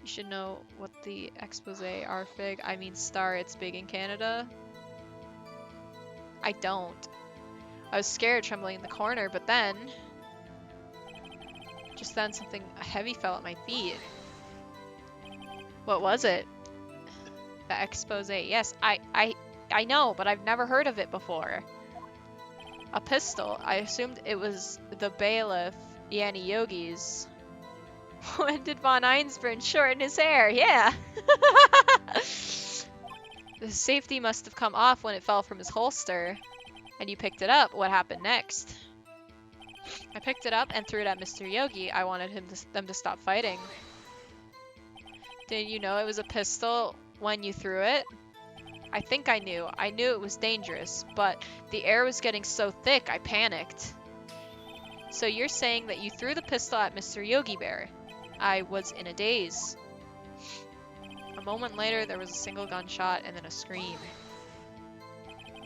You should know what the expose are, Fig. I mean, Star, it's big in Canada. I don't. I was scared, trembling in the corner, but then... Just then, something heavy fell at my feet. What was it? The expose. Yes, I know, but I've never heard of it before. A pistol. I assumed it was the bailiff, Yanni Yogi's. When did von Einsburn shorten his hair? Yeah! The safety must have come off when it fell from his holster. And you picked it up. What happened next? I picked it up and threw it at Mr. Yogi. I wanted them to stop fighting. Did you know it was a pistol when you threw it? I think I knew. I knew it was dangerous, but the air was getting so thick I panicked. So you're saying that you threw the pistol at Mr. Yogi Bear? I was in a daze. A moment later, there was a single gunshot and then a scream.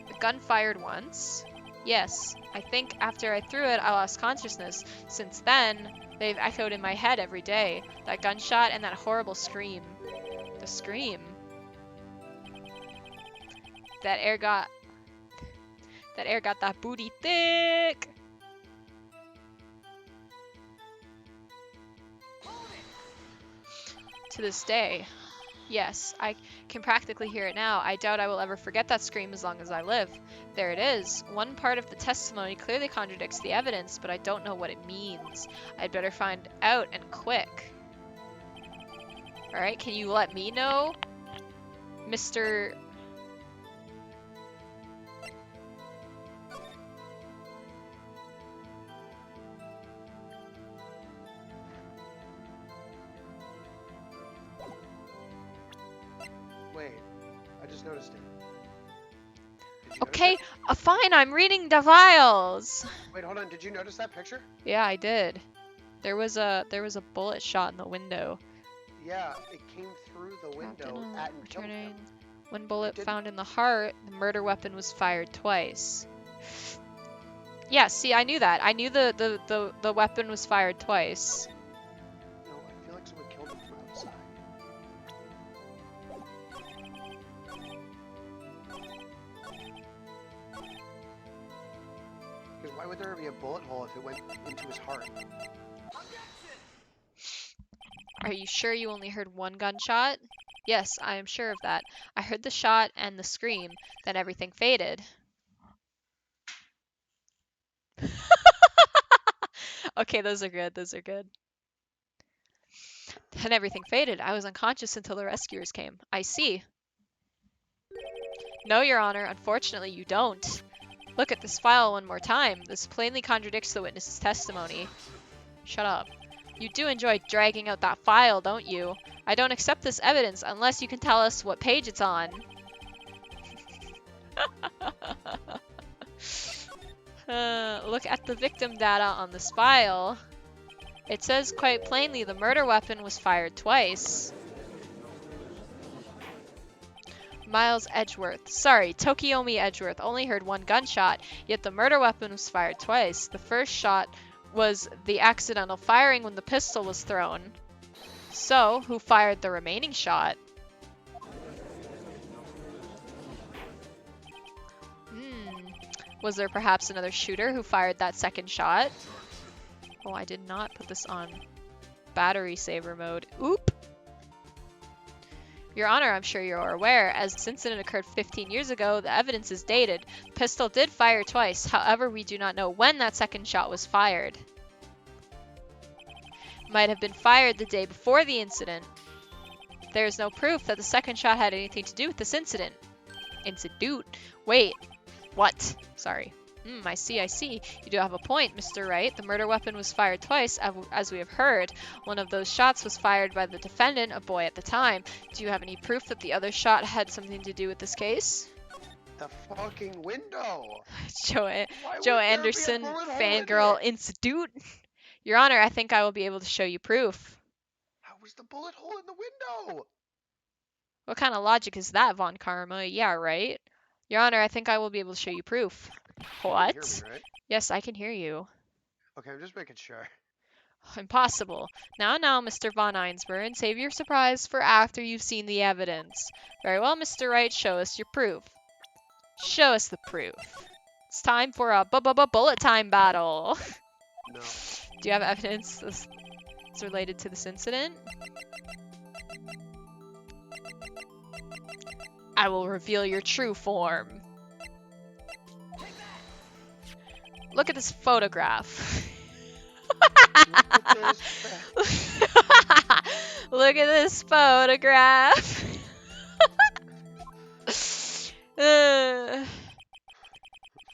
The gun fired once? Yes. I think after I threw it, I lost consciousness. Since then, they've echoed in my head every day. That gunshot and that horrible scream. The scream. That air got that booty thick. To this day. Yes, I can practically hear it now. I doubt I will ever forget that scream as long as I live. There it is. One part of the testimony clearly contradicts the evidence, but I don't know what it means. I'd better find out and quick. Alright, can you let me know, Mr. noticed it. Did you Okay, notice fine, I'm reading the files. it? Wait, hold on. Did you notice that picture? Yeah, I did. There was a bullet shot in the window. Yeah, it came through the window at and killed him. One bullet didn't- found in the heart. The murder weapon was fired twice. Yeah, see, I knew that. I knew the weapon was fired twice. No, I feel like someone killed him from outside. Because why would there be a bullet hole if it went into his heart? Are you sure you only heard one gunshot? Yes, I am sure of that. I heard the shot and the scream, then everything faded. Okay, those are good. Those are good. Then everything faded. I was unconscious until the rescuers came. I see. No, Your Honor. Unfortunately, you don't. Look at this file one more time. This plainly contradicts the witness's testimony. Shut up. You do enjoy dragging out that file, don't you? I don't accept this evidence unless you can tell us what page it's on. Look at the victim data on this file. It says quite plainly the murder weapon was fired twice. Miles Edgeworth. Sorry, Tokiomi Edgeworth only heard one gunshot, yet the murder weapon was fired twice. The first shot was the accidental firing when the pistol was thrown. So, who fired the remaining shot? Was there perhaps another shooter who fired that second shot? Oh, I did not put this on battery saver mode. Oop! Your Honor, I'm sure you're aware, as this incident occurred 15 years ago, the evidence is dated. The pistol did fire twice, however, we do not know when that second shot was fired. Might have been fired the day before the incident. There is no proof that the second shot had anything to do with this incident. Incident? Wait, what? Sorry. I see. You do have a point, Mr. Wright. The murder weapon was fired twice, as we have heard. One of those shots was fired by the defendant, a boy at the time. Do you have any proof that the other shot had something to do with this case? The fucking window! Joe Why would Joe there be a Anderson, bullet hole in fangirl it? institute. Your Honor, I think I will be able to show you proof. How was the bullet hole in the window? What kind of logic is that, Von Karma? Yeah, right? Your Honor, I think I will be able to show you proof. What? You can hear me, right? Yes, I can hear you. Okay, I'm just making sure. Impossible. Now, Mr. Von Einsburn, save your surprise for after you've seen the evidence. Very well, Mr. Wright, show us your proof. Show us the proof. It's time for a bullet time battle. No. Do you have evidence that's related to this incident? I will reveal your true form. Look at this photograph. Look at this photograph.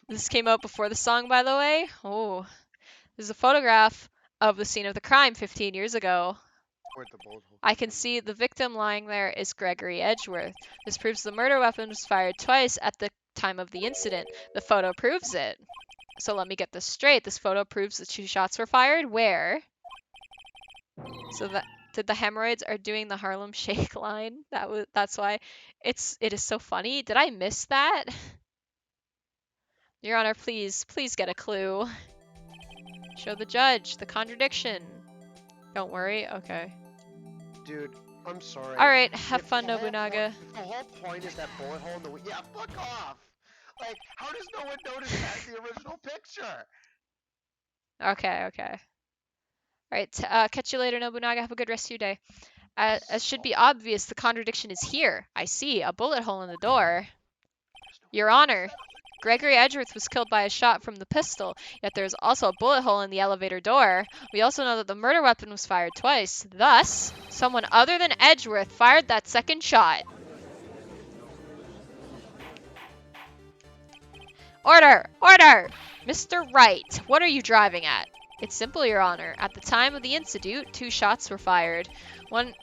This came out before the song, by the way. Oh, this is a photograph of the scene of the crime 15 years ago. Where'd the bullet hole I come can from? see the victim lying there is Gregory Edgeworth. This proves the murder weapon was fired twice at the time of the incident. The photo proves it. So let me get this straight. This photo proves that 2 shots were fired. Where? So that did the hemorrhoids are doing the Harlem Shake line. That's why it is so funny. Did I miss that? Your Honor, please get a clue. Show the judge the contradiction. Don't worry. Okay. Dude, I'm sorry. All right. Have If fun, the whole Nobunaga. If the whole point is that bullet hole in the window. Yeah, fuck off! Like, how does no one notice that in the original picture? Okay. All right. Catch you later, Nobunaga. Have a good rest of your day. As should be obvious, the contradiction is here. I see a bullet hole in the door. Your Honor, Gregory Edgeworth was killed by a shot from the pistol, yet there is also a bullet hole in the elevator door. We also know that the murder weapon was fired twice. Thus, someone other than Edgeworth fired that second shot. Order! Order! Mr. Wright, what are you driving at? It's simple, Your Honor. At the time of the incident, 2 shots were fired. One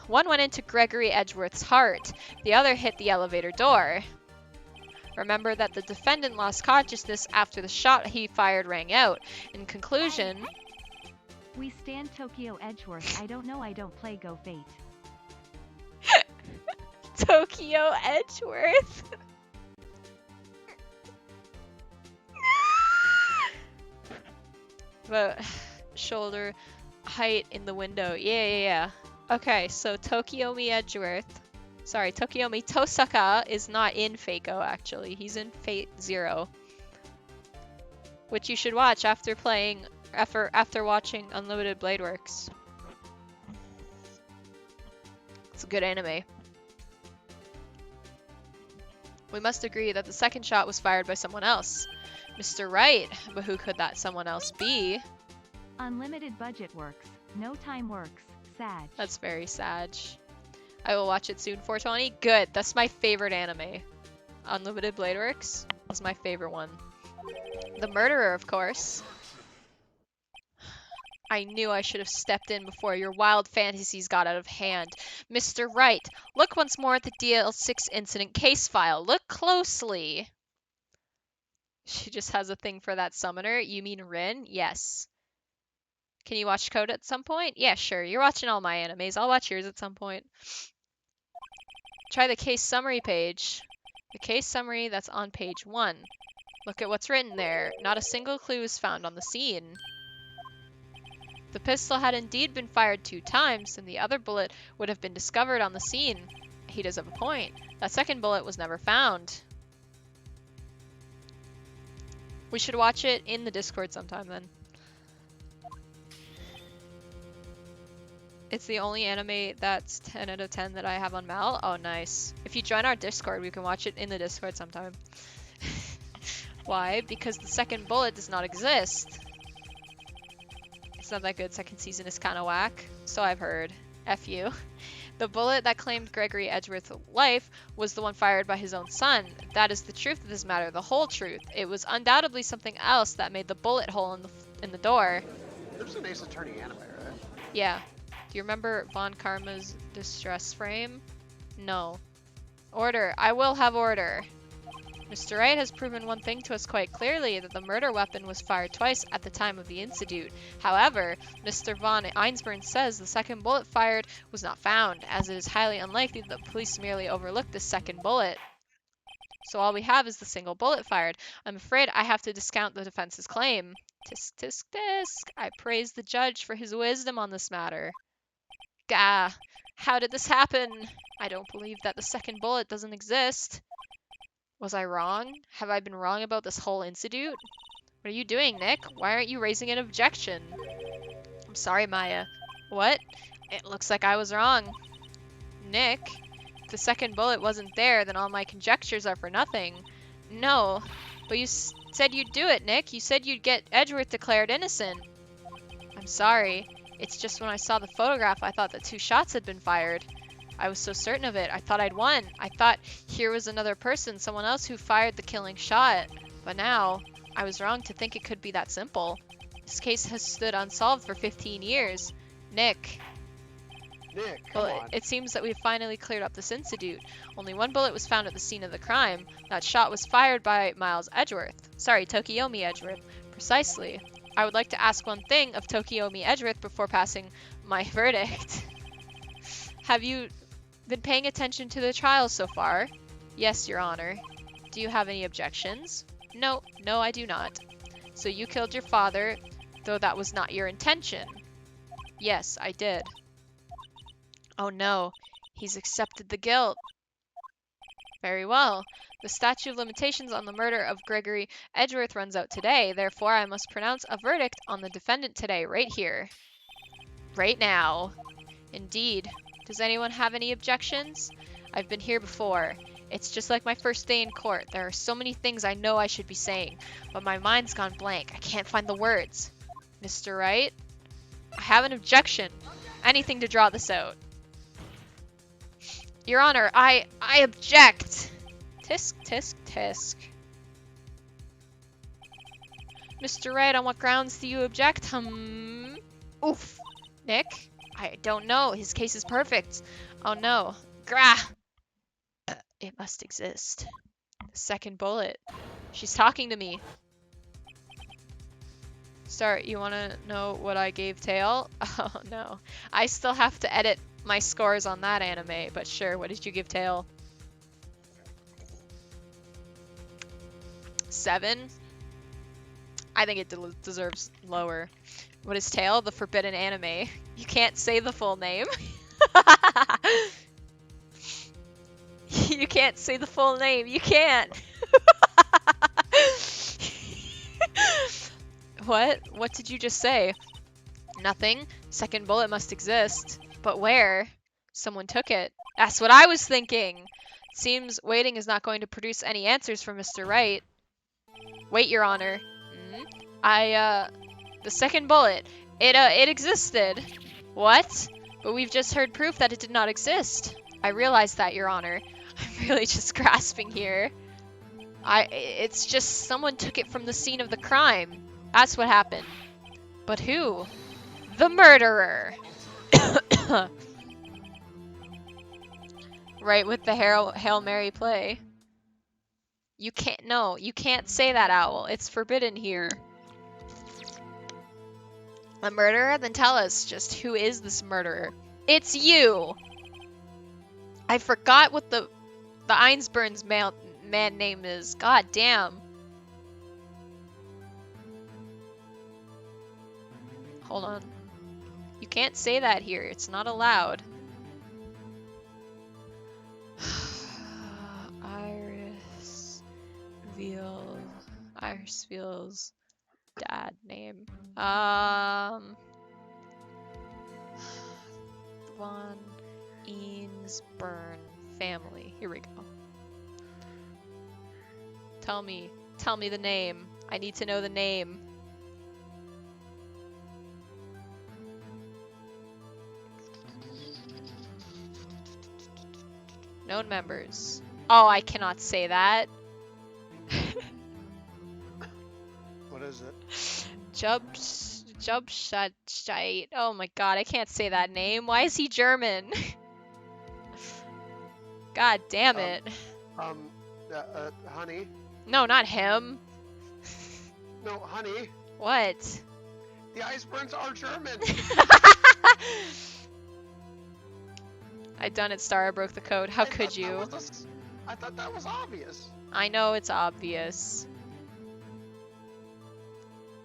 One went into Gregory Edgeworth's heart. The other hit the elevator door. Remember that the defendant lost consciousness after the shot he fired rang out. In conclusion, We stand Tokyo Edgeworth. I don't know, I don't play Go Fate. Tokyo Edgeworth. But shoulder height in the window. Yeah. Okay, so Tokyomi Edgeworth. Sorry, Tokyomi Tosaka is not in Fako, actually. He's in Fate 0. Which you should watch after watching Unlimited Blade Works. It's a good anime. We must agree that the second shot was fired by someone else. Mr. Wright, but who could that someone else be? Unlimited budget works. No time works. Sad. That's very sad. I will watch it soon, 420. Good, that's my favorite anime. Unlimited Blade Works is my favorite one. The murderer, of course. I knew I should have stepped in before your wild fantasies got out of hand. Mr. Wright, look once more at the DL6 incident case file. Look closely. She just has a thing for that summoner. You mean Rin? Yes. Can you watch Code at some point? Yeah, sure. You're watching all my animes. I'll watch yours at some point. Try the case summary page. The case summary that's on page 1. Look at what's written there. Not a single clue is found on the scene. The pistol had indeed been fired 2 times, and the other bullet would have been discovered on the scene. He does have a point. That second bullet was never found. We should watch it in the Discord sometime then. It's the only anime that's 10 out of 10 that I have on Mal. Oh, nice. If you join our Discord, we can watch it in the Discord sometime. Why? Because the second bullet does not exist. It's not that good. Second season is kind of whack. So I've heard. F you. The bullet that claimed Gregory Edgeworth's life was the one fired by his own son. That is the truth of this matter, the whole truth. It was undoubtedly something else that made the bullet hole in the door. There's an Ace Attorney anime, right? Yeah. Do you remember Von Karma's distress frame? No. Order. I will have order. Mr. Wright has proven one thing to us quite clearly, that the murder weapon was fired twice at the time of the incident. However, Mr. Von Einsburn says the second bullet fired was not found, as it is highly unlikely that the police merely overlooked the second bullet. So all we have is the single bullet fired. I'm afraid I have to discount the defense's claim. Tisk, tisk, tisk. I praise the judge for his wisdom on this matter. Gah, how did this happen? I don't believe that the second bullet doesn't exist. Was I wrong? Have I been wrong about this whole incident? What are you doing, Nick? Why aren't you raising an objection? I'm sorry, Maya. What? It looks like I was wrong. Nick, if the second bullet wasn't there, then all my conjectures are for nothing. No, but you said you'd do it, Nick. You said you'd get Edgeworth declared innocent. I'm sorry. It's just when I saw the photograph, I thought that 2 shots had been fired. I was so certain of it. I thought I'd won. I thought here was another person, someone else who fired the killing shot. But now, I was wrong to think it could be that simple. This case has stood unsolved for 15 years. Nick, Come on. it seems that we've finally cleared up this incident. Only 1 bullet was found at the scene of the crime. That shot was fired by Miles Edgeworth. Sorry, Tokyomi Edgeworth. Precisely. I would like to ask one thing of Tokyomi Edgeworth before passing my verdict. Have you been paying attention to the trial so far? Yes, Your Honor. Do you have any objections? No, I do not. So you killed your father, though that was not your intention? Yes, I did. Oh no, he's accepted the guilt. Very well. The statute of limitations on the murder of Gregory Edgeworth runs out today, therefore I must pronounce a verdict on the defendant today, right here. Right now. Indeed. Does anyone have any objections? I've been here before. It's just like my first day in court. There are so many things I know I should be saying, but my mind's gone blank. I can't find the words. Mr. Wright? I have an objection. Anything to draw this out. Your Honor, I object. Tisk, tisk, tisk. Mr. Wright, on what grounds do you object? Oof. Nick? I don't know. His case is perfect. Oh no. Grah! It must exist. The second bullet. She's talking to me. Start, you want to know what I gave Tail? Oh no. I still have to edit my scores on that anime, but sure, what did you give Tail? 7? I think it deserves lower. What is Tail? The forbidden anime. You can't say the full name. You can't say the full name. You can't. What? What did you just say? Nothing. Second bullet must exist. But where? Someone took it. That's what I was thinking. Seems waiting is not going to produce any answers from Mr. Wright. Wait, Your Honor. The second bullet. It existed. What? But we've just heard proof that it did not exist. I realize that, Your Honor. I'm really just grasping here. It's just someone took it from the scene of the crime. That's what happened. But who? The murderer! Right with the Hail Mary play. You can't say that, Owl. It's forbidden here. A murderer? Then tell us just who is this murderer? It's you! I forgot what the Einsburns man name is. God damn. Hold on. You can't say that here. It's not allowed. Irisveel's dad name. Von Eansburn family. Here we go. Tell me the name. I need to know the name. Known members. Oh, I cannot say that. What is it? Jubscheit. Oh my god, I can't say that name. Why is he German? God damn it. Honey? No, not him. No, honey. What? The Icebergs are German. I done it, Star. I broke the code. How could you? I thought that was obvious. I know it's obvious.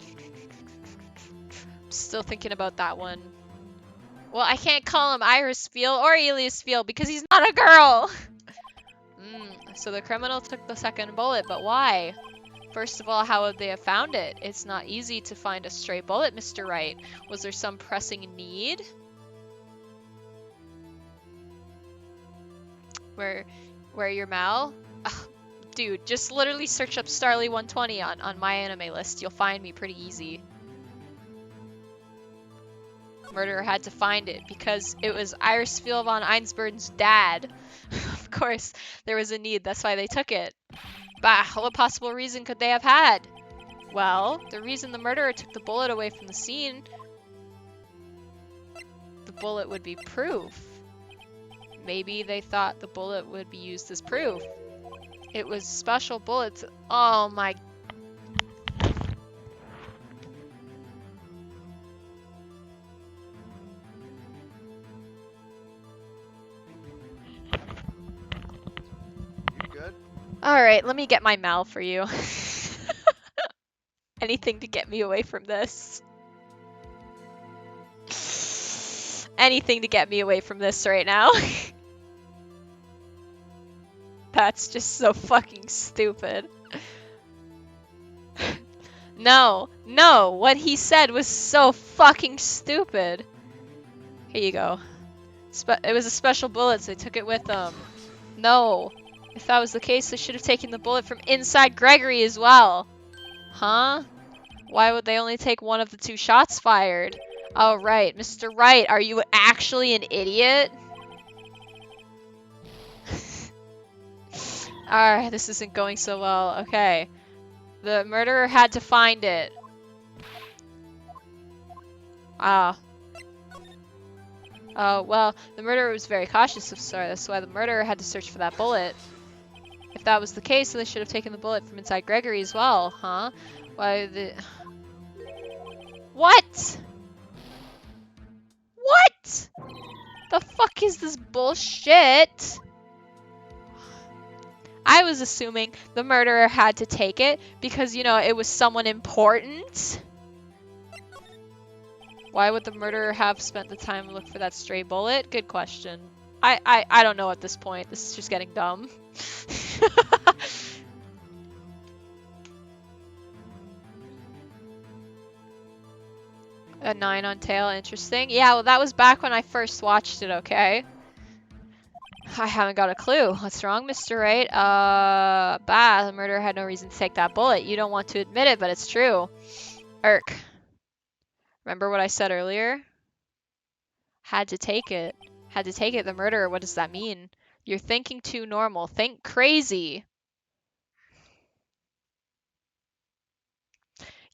I'm still thinking about that one. Well, I can't call him Irisveel or Eliasveel because he's not a girl. So the criminal took the second bullet, but why? First of all, how would they have found it? It's not easy to find a stray bullet, Mr. Wright. Was there some pressing need? Where your Mal? Ugh, dude, just literally search up Starly120 on my anime list. You'll find me pretty easy. Murderer had to find it because it was Irisveel von Einsburn's dad. Of course, there was a need. That's why they took it. Bah, what possible reason could they have had? Well, the reason the murderer took the bullet away from the scene, the bullet would be proof. Maybe they thought the bullet would be used as proof. It was special bullets. Oh my. You good? Alright, let me get my Mal for you. Anything to get me away from this. Anything to get me away from this right now. That's just so fucking stupid. No, what he said was so fucking stupid. Here you go. It was a special bullet, so they took it with them. No. If that was the case, they should have taken the bullet from inside Gregory as well. Huh? Why would they only take one of the 2 shots fired? Oh, right. Mr. Wright, are you actually an idiot? Alright, this isn't going so well. Okay. The murderer had to find it. Ah. Well, the murderer was very cautious of Sora. That's why the murderer had to search for that bullet. If that was the case, then they should have taken the bullet from inside Gregory as well, huh? Why the... What? What? The fuck is this bullshit? I was assuming the murderer had to take it because, you know, it was someone important. Why would the murderer have spent the time to look for that stray bullet? Good question. I don't know at this point. This is just getting dumb. A 9 on tail, interesting. Yeah, well that was back when I first watched it, okay? I haven't got a clue. What's wrong, Mr. Wright? The murderer had no reason to take that bullet. You don't want to admit it, but it's true. Irk. Remember what I said earlier? Had to take it. Had to take it, the murderer. What does that mean? You're thinking too normal. Think crazy.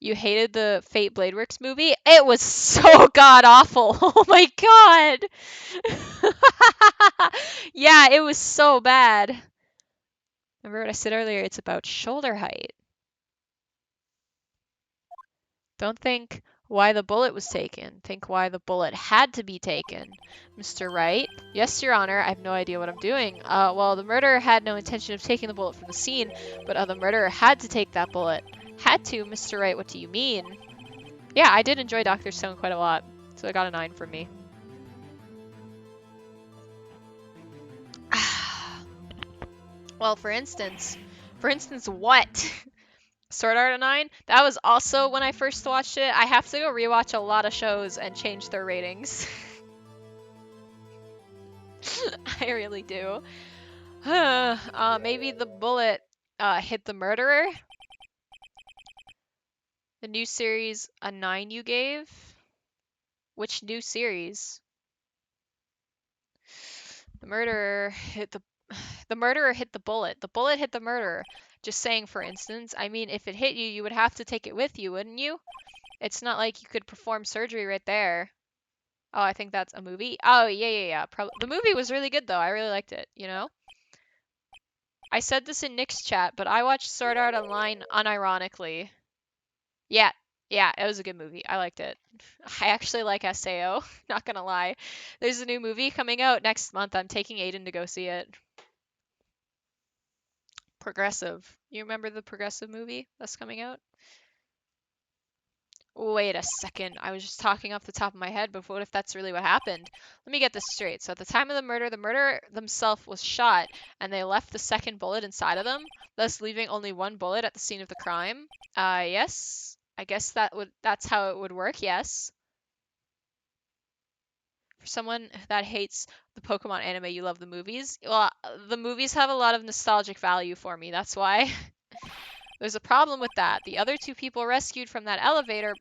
You hated the Fate Blade Works movie? It was so god-awful. Oh my god. Yeah, it was so bad. Remember what I said earlier? It's about shoulder height. Don't think why the bullet was taken. Think why the bullet had to be taken. Mr. Wright? Yes, Your Honor. I have no idea what I'm doing. Well, the murderer had no intention of taking the bullet from the scene, but the murderer had to take that bullet. Had to, Mr. Wright, what do you mean? Yeah, I did enjoy Dr. Stone quite a lot, so I got a 9 from me. Well, for instance, what? Sword Art a 9? That was also when I first watched it. I have to go rewatch a lot of shows and change their ratings. I really do. Maybe the bullet hit the murderer? The new series, a 9 you gave? Which new series? The murderer hit the bullet. The bullet hit the murderer. Just saying, for instance. I mean, if it hit you, you would have to take it with you, wouldn't you? It's not like you could perform surgery right there. Oh, I think that's a movie. Oh, yeah. The movie was really good, though. I really liked it, you know? I said this in Nick's chat, but I watched Sword Art Online unironically. Yeah, it was a good movie. I liked it. I actually like SAO, not gonna lie. There's a new movie coming out next month. I'm taking Aiden to go see it. Progressive. You remember the Progressive movie that's coming out? Wait a second. I was just talking off the top of my head, but what if that's really what happened? Let me get this straight. So at the time of the murderer themselves was shot, and they left the second bullet inside of them, thus leaving only one bullet at the scene of the crime. Yes. I guess that's how it would work, yes. For someone that hates the Pokemon anime, you love the movies. Well, the movies have a lot of nostalgic value for me, that's why. There's a problem with that. The other two people rescued from that elevator,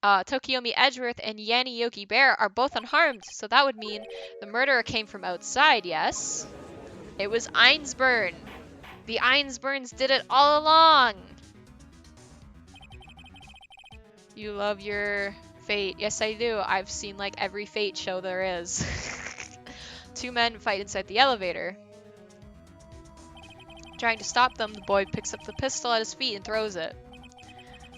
Tokiomi Edgeworth and Yanni Yogi Bear, are both unharmed, so that would mean the murderer came from outside, yes? It was Einsburn. The Einsburns did it all along. You love your Fate. Yes, I do. I've seen like every Fate show there is. Two men fight inside the elevator. Trying to stop them, the boy picks up the pistol at his feet and throws it.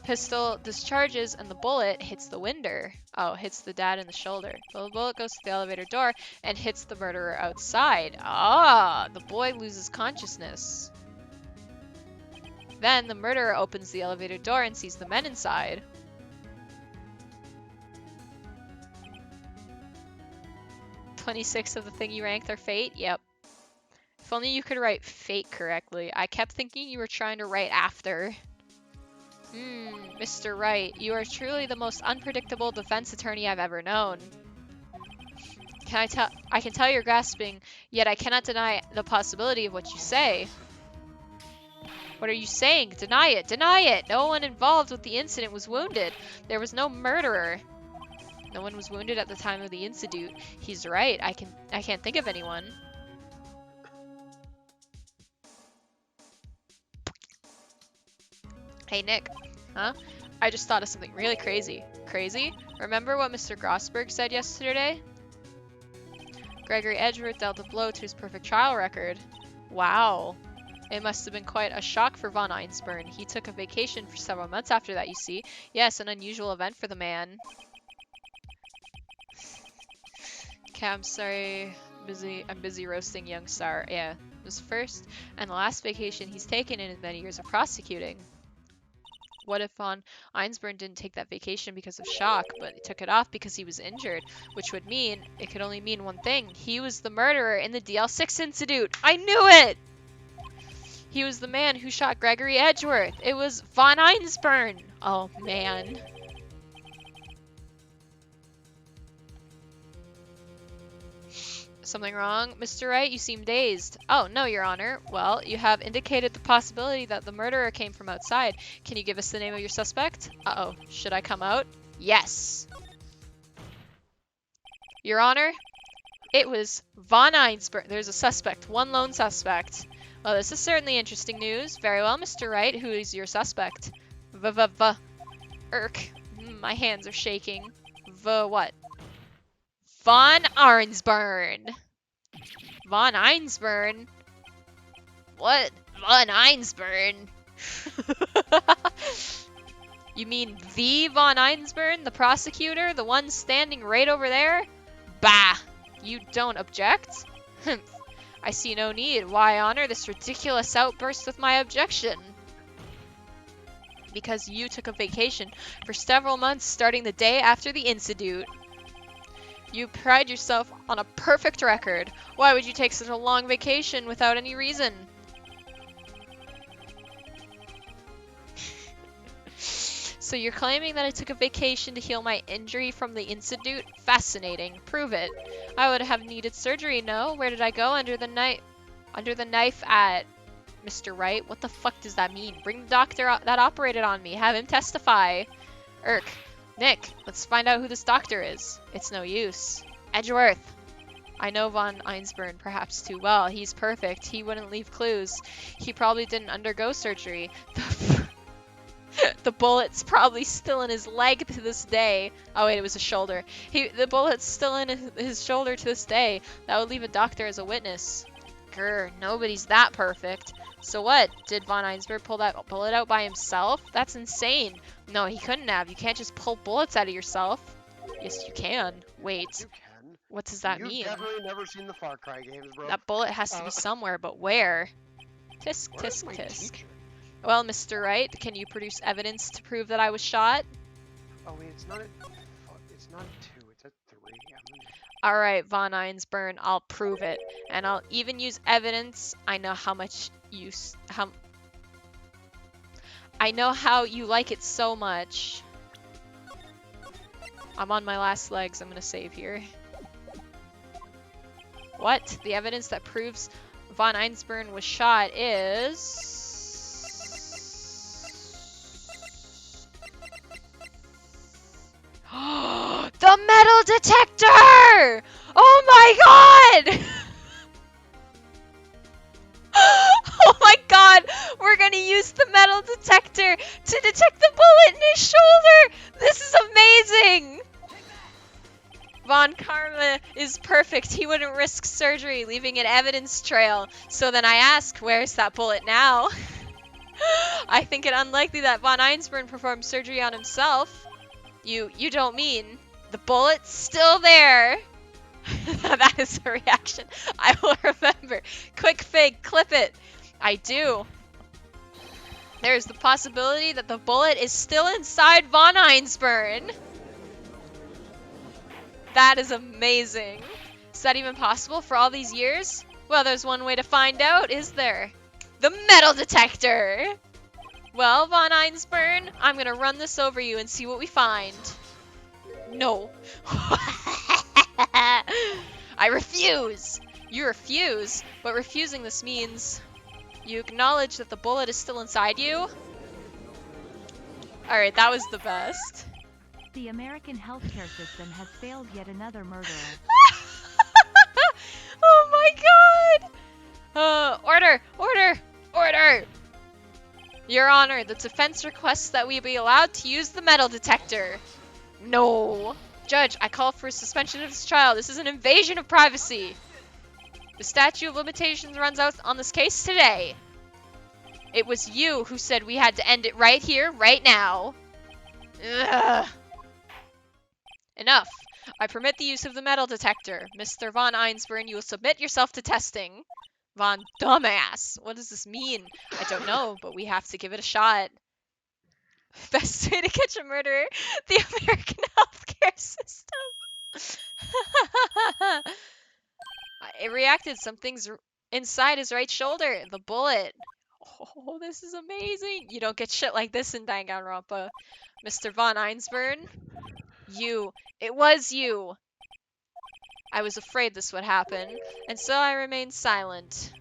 Pistol discharges and the bullet hits the window. Oh, hits the dad in the shoulder. The bullet goes to the elevator door and hits the murderer outside. The boy loses consciousness. Then the murderer opens the elevator door and sees the men inside. 26 of the thing you ranked are Fate? Yep. If only you could write Fate correctly. I kept thinking you were trying to write after. Mr. Wright, you are truly the most unpredictable defense attorney I've ever known. I can tell you're grasping, yet I cannot deny the possibility of what you say. What are you saying? Deny it! Deny it! No one involved with the incident was wounded. There was no murderer. No one was wounded at the time of the incident. He's right. I can't think of anyone. Hey, Nick. Huh? I just thought of something really crazy. Crazy? Remember what Mr. Grossberg said yesterday? Gregory Edgeworth dealt a blow to his perfect trial record. Wow. It must have been quite a shock for von Einsburn. He took a vacation for several months after that, you see. Yes, an unusual event for the man. Okay, I'm sorry. I'm busy roasting young star. Yeah, it was the first and the last vacation he's taken in his many years of prosecuting. What if von Einsburn didn't take that vacation because of shock, but he took it off because he was injured, which would mean, it could only mean one thing. He was the murderer in the DL6 Institute. I knew it! He was the man who shot Gregory Edgeworth. It was von Einsburn. Oh, man. Something wrong? Mr. Wright, you seem dazed. Oh, no, Your Honor. Well, you have indicated the possibility that the murderer came from outside. Can you give us the name of your suspect? Uh-oh. Should I come out? Yes. Your Honor, it was von Einsburn. There's a suspect. One lone suspect. Well, this is certainly interesting news. Very well, Mr. Wright. Who is your suspect? Irk. My hands are shaking. What? Von Einsburn. Von Einsburn? What? Von Einsburn? You mean the Von Einsburn, the prosecutor? The one standing right over there? Bah! You don't object? I see no need. Why honor this ridiculous outburst with my objection? Because you took a vacation for several months starting the day after the incident. You pride yourself on a perfect record. Why would you take such a long vacation without any reason? So you're claiming that I took a vacation to heal my injury from the incident? Fascinating. Prove it. I would have needed surgery, no? Where did I go? Under the knife at... Mr. Wright? What the fuck does that mean? Bring the doctor that operated on me. Have him testify. Irk. Nick, let's find out who this doctor is. It's no use. Edgeworth. I know von Einsburn perhaps too well. He's perfect. He wouldn't leave clues. He probably didn't undergo surgery. The bullet's probably still in his leg to this day. Oh wait, it was a shoulder. The bullet's still in his shoulder to this day. That would leave a doctor as a witness. Grr, nobody's that perfect. So what? Did von Einsburn pull that bullet out by himself? That's insane. No, he couldn't have. You can't just pull bullets out of yourself. Yes, you can. Wait. You can. What does that mean? You've definitely never seen the Far Cry games, bro. That bullet has to be somewhere, but where? Tisk, Where's tisk, my tisk. teacher? Well, Mr. Wright, can you produce evidence to prove that I was shot? Oh wait, it's not a 2, it's a 3. Alright, von Einsburn, I'll prove it. And I'll even use evidence. I know how you like it so much. I'm on my last legs. I'm gonna save here. What? The evidence that proves von Einsburn was shot is... The metal detector! Oh my god! Oh my god! We're gonna use the metal detector to detect the bullet in his shoulder! This is amazing! Von Karma is perfect. He wouldn't risk surgery, leaving an evidence trail. So then I ask, where's that bullet now? I think it unlikely that von Einsburn performed surgery on himself. You don't mean the bullet's still there? That is a reaction I will remember. Quick fig, clip it. I do. There's the possibility that the bullet is still inside von Einsburn. That is amazing. Is that even possible for all these years? Well, there's one way to find out, is there? The metal detector! Well, von Einsburn, I'm gonna run this over you and see what we find. No. I refuse! You refuse, but refusing this means you acknowledge that the bullet is still inside you? Alright, that was the best. The American healthcare system has failed yet another murderer. Oh my god! Order! Order! Order! Your Honor, the defense requests that we be allowed to use the metal detector. No. Judge, I call for suspension of this trial. This is an invasion of privacy. The statute of limitations runs out on this case today. It was you who said we had to end it right here, right now. Ugh. Enough. I permit the use of the metal detector. Mr. Von Einsburn, you will submit yourself to testing. Von Dumbass. What does this mean? I don't know, but we have to give it a shot. Best way to catch a murderer? The American healthcare system. It reacted. Something's inside his right shoulder. The bullet. Oh, this is amazing. You don't get shit like this in Danganronpa. Mr. Von Einsburn? You. It was you. I was afraid this would happen, and so I remained silent.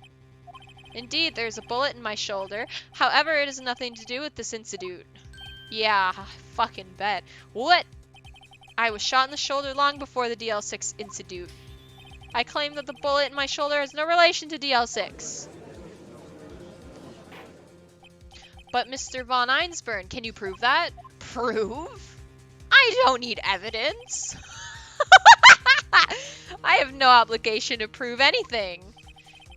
Indeed, there's a bullet in my shoulder. However, it has nothing to do with this incident. Yeah, I fucking bet. What? I was shot in the shoulder long before the DL6 incident. I claim that the bullet in my shoulder has no relation to DL6. But Mr. Von Einsburn, can you prove that? Prove? I don't need evidence. I have no obligation to prove anything.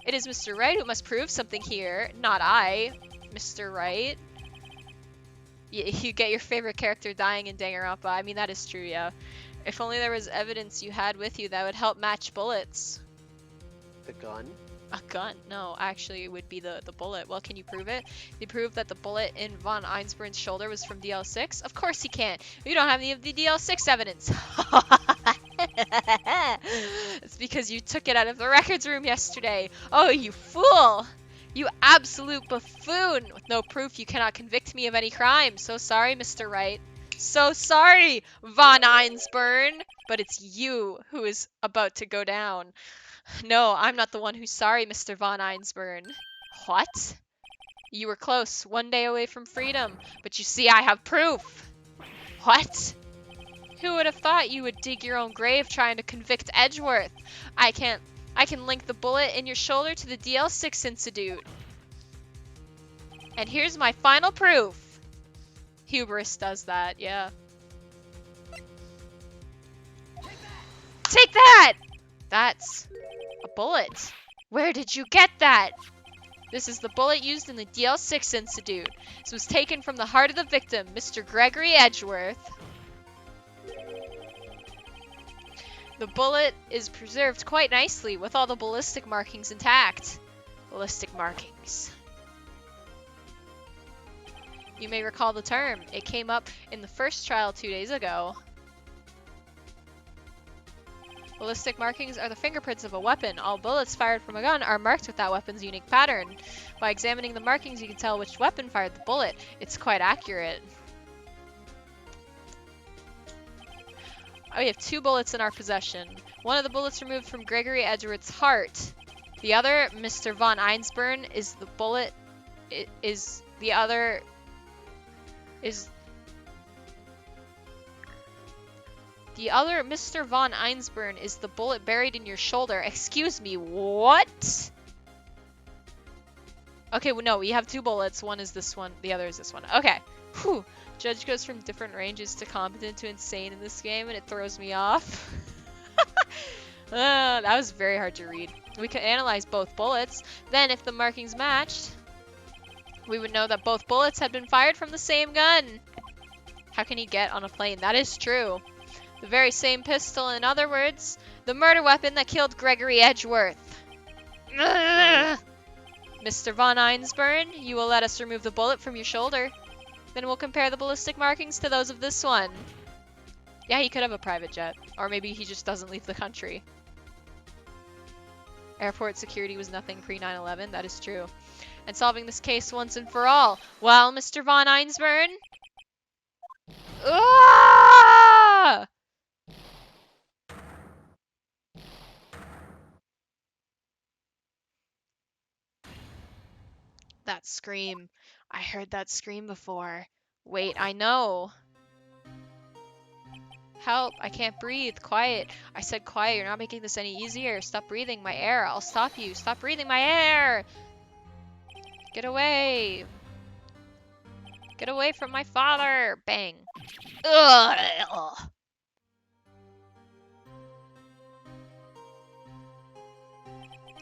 It is Mr. Wright who must prove something here, not I. Mr. Wright. You get your favorite character dying in Danganronpa. I mean, that is true, yeah. If only there was evidence you had with you that would help match bullets. The gun? A gun? No, actually, it would be the bullet. Well, can you prove it? Can you prove that the bullet in Von Einsburn's shoulder was from DL6? Of course he can't. You don't have any of the DL6 evidence. It's because you took it out of the records room yesterday. Oh, you fool! You absolute buffoon! With no proof, you cannot convict me of any crime. So sorry, Mr. Wright. So sorry, Von Einsburn. But it's you who is about to go down. No, I'm not the one who's sorry, Mr. Von Einsburn. What? You were close, one day away from freedom. But you see, I have proof. What? Who would have thought you would dig your own grave trying to convict Edgeworth? I can link the bullet in your shoulder to the DL6 incident. And here's my final proof. Hubris does that, yeah. Take that! That's a bullet. Where did you get that? This is the bullet used in the DL6 incident. This was taken from the heart of the victim, Mr. Gregory Edgeworth. The bullet is preserved quite nicely with all the ballistic markings intact. Ballistic markings. You may recall the term. It came up in the first trial 2 days ago. Ballistic markings are the fingerprints of a weapon. All bullets fired from a gun are marked with that weapon's unique pattern. By examining the markings, you can tell which weapon fired the bullet. It's quite accurate. We have 2 bullets in our possession. One of the bullets removed from Gregory Edgeworth's heart. The other, Mr. Von Einsburn, is the bullet. The other Mr. Von Einsburn is the bullet buried in your shoulder. Excuse me, what? Okay, well, no, we have 2 bullets. One is this one, the other is this one. Okay. Whew. Judge goes from different ranges to competent to insane in this game, and it throws me off. That was very hard to read. We could analyze both bullets. Then, if the markings matched, we would know that both bullets had been fired from the same gun. How can he get on a plane? That is true. The very same pistol, in other words, the murder weapon that killed Gregory Edgeworth. Mr. Von Einsburn, you will let us remove the bullet from your shoulder. Then we'll compare the ballistic markings to those of this one. Yeah, he could have a private jet. Or maybe he just doesn't leave the country. Airport security was nothing pre-9/11, that is true. And solving this case once and for all. Well, Mr. Von Einsburn? Ah! That scream. I heard that scream before. Wait, I know. Help, I can't breathe. Quiet. I said quiet. You're not making this any easier. Stop breathing my air. I'll stop you. Stop breathing my air. Get away. Get away from my father. Bang. Ugh.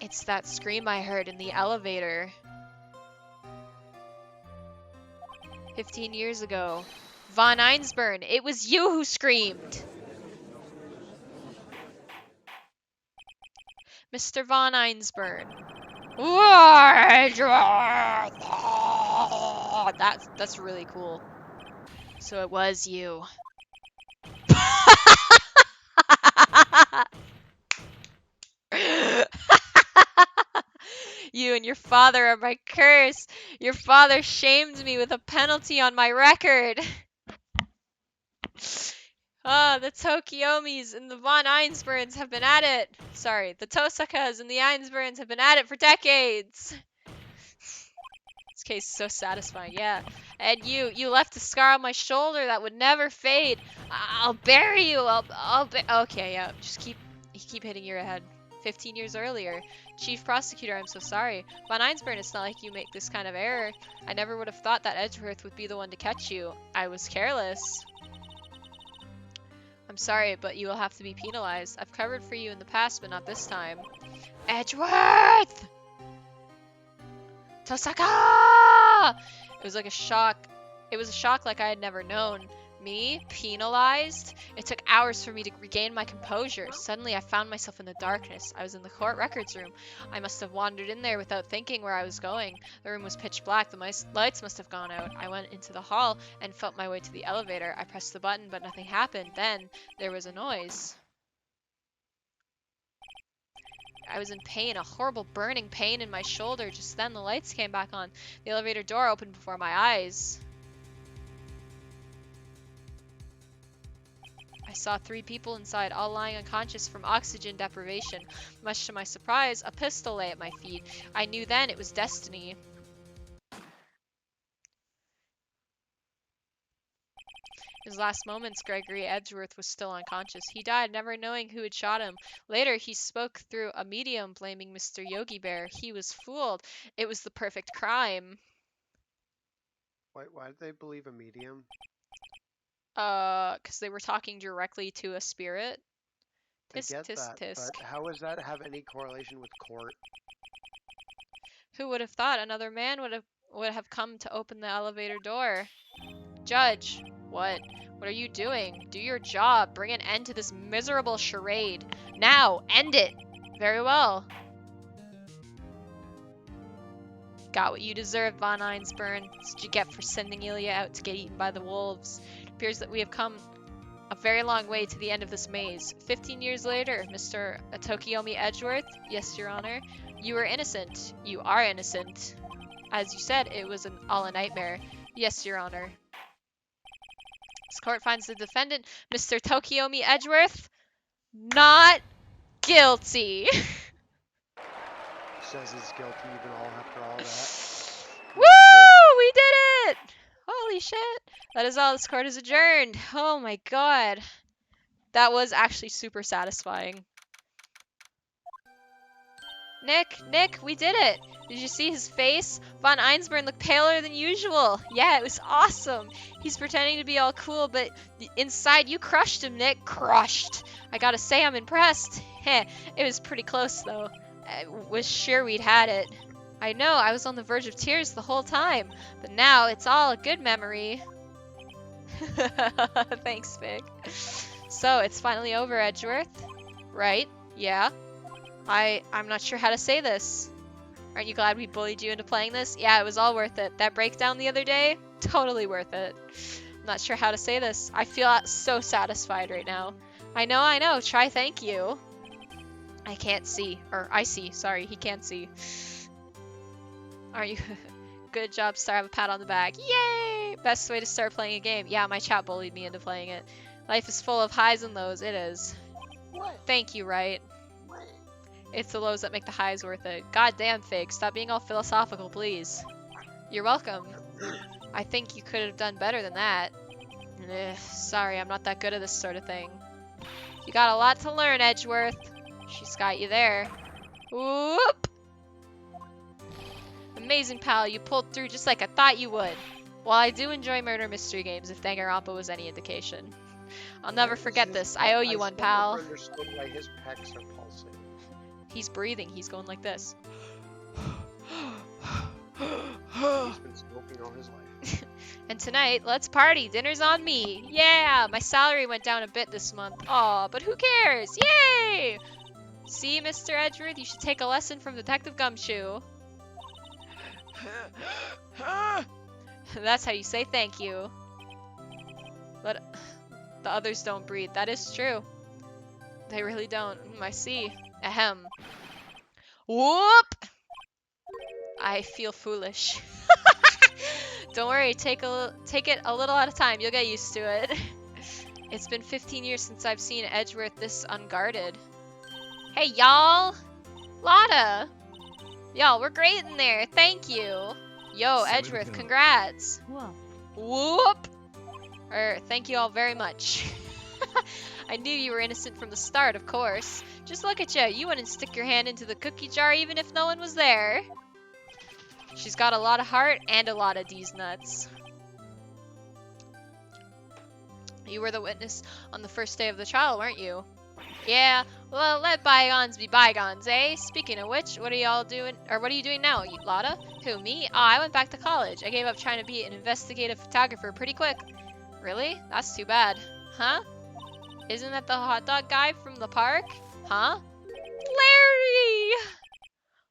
It's that scream I heard in the elevator. 15 years ago. Von Einsburn, it was you who screamed! Mr. Von Einsburn. That's really cool. So it was you. You and your father are my curse. Your father shamed me with a penalty on my record. Ah, the Tokiomis and the Von Einsburns have been at it. Sorry, the Tosakas and the Einsburns have been at it for decades. This case is so satisfying, yeah. And you left a scar on my shoulder that would never fade. I'll bury you. Okay, yeah. Just keep hitting your head. 15 years earlier. Chief Prosecutor, I'm so sorry. Von Einsburn, it's not like you make this kind of error. I never would have thought that Edgeworth would be the one to catch you. I was careless. I'm sorry, but you will have to be penalized. I've covered for you in the past, but not this time. Edgeworth! Tosaka! It was like a shock. It was a shock like I had never known. Me? Penalized? It took hours for me to regain my composure. Suddenly I found myself in the darkness. I was in the court records room. I must have wandered in there without thinking where I was going. The room was pitch black. The lights must have gone out. I went into the hall and felt my way to the elevator. I pressed the button, but nothing happened. Then there was a noise. I was in pain, a horrible burning pain in my shoulder. Just then the lights came back on. The elevator door opened before my eyes. I saw 3 people inside, all lying unconscious from oxygen deprivation. Much to my surprise, a pistol lay at my feet. I knew then it was destiny. In his last moments, Gregory Edgeworth was still unconscious. He died, never knowing who had shot him. Later, he spoke through a medium, blaming Mr. Yogi Bear. He was fooled. It was the perfect crime. Why did they believe a medium? Because they were talking directly to a spirit. Tisk, I get tisk, that, tisk. but how does that have any correlation with court? Who would have thought another man would have come to open the elevator door? Judge, what? What are you doing? Do your job. Bring an end to this miserable charade. Now, end it. Very well. Got what you deserve, Von Einsburn. That's what you get for sending Ilya out to get eaten by the wolves. It appears that we have come a very long way to the end of this maze. 15 years later, Mr. Tokiomi Edgeworth. Yes, Your Honor. You were innocent. You are innocent. As you said, it was all a nightmare. Yes, Your Honor. This court finds the defendant, Mr. Tokiomi Edgeworth, not guilty. Says he's guilty even after all that. Woo! We did it! Holy shit. That is all. This court is adjourned. Oh my god. That was actually super satisfying. Nick, we did it! Did you see his face? Von Einsburn looked paler than usual. Yeah, it was awesome. He's pretending to be all cool, but inside you crushed him, Nick. Crushed. I gotta say, I'm impressed. Heh, it was pretty close, though. I was sure we'd had it. I know, I was on the verge of tears the whole time, but now it's all a good memory. Thanks, Fig. So, it's finally over, Edgeworth. Right? Yeah. I'm not sure how to say this. Aren't you glad we bullied you into playing this? Yeah, it was all worth it. That breakdown the other day, totally worth it. I'm not sure how to say this. I feel so satisfied right now. I know. Try thank you. I can't see. Or I see. Sorry, he can't see. Aren't you? Good job, Star. Have a pat on the back. Yay! Best way to start playing a game. Yeah, my chat bullied me into playing it. Life is full of highs and lows. It is. What? Thank you, Wright. What? It's the lows that make the highs worth it. God damn, Fig. Stop being all philosophical, please. You're welcome. I think you could have done better than that. Sorry, I'm not that good at this sort of thing. You got a lot to learn, Edgeworth. She's got you there. Whoop! Amazing, pal. You pulled through just like I thought you would. Well, I do enjoy murder mystery games, if Danganronpa was any indication. I'll never forget this. I owe you one, pal. I never understood why his pecs are pulsing. He's breathing. He's going like this. He's been smoking all his life. And tonight, let's party. Dinner's on me. Yeah, my salary went down a bit this month. Aw, but who cares? Yay! See, Mr. Edgeworth, you should take a lesson from Detective Gumshoe. That's how you say thank you. But the others don't breathe. That is true. They really don't. I see. Ahem. Whoop! I feel foolish. Don't worry, take it a little at a time. You'll get used to it. It's been 15 years since I've seen Edgeworth this unguarded. Hey, y'all! Lotta! Y'all, we're great in there. Thank you. Yo, Edgeworth, congrats. Whoa. Whoop! Thank you all very much. I knew you were innocent from the start, of course. Just look at you. You wouldn't stick your hand into the cookie jar even if no one was there. She's got a lot of heart and a lot of D's nuts. You were the witness on the first day of the trial, weren't you? Yeah, well, let bygones be bygones, eh? Speaking of which, what are y'all doing, or what are you doing now, Lotta? Who, me? Oh, I went back to college. I gave up trying to be an investigative photographer pretty quick. Really? That's too bad. Huh? Isn't that the hot dog guy from the park? Huh? Larry!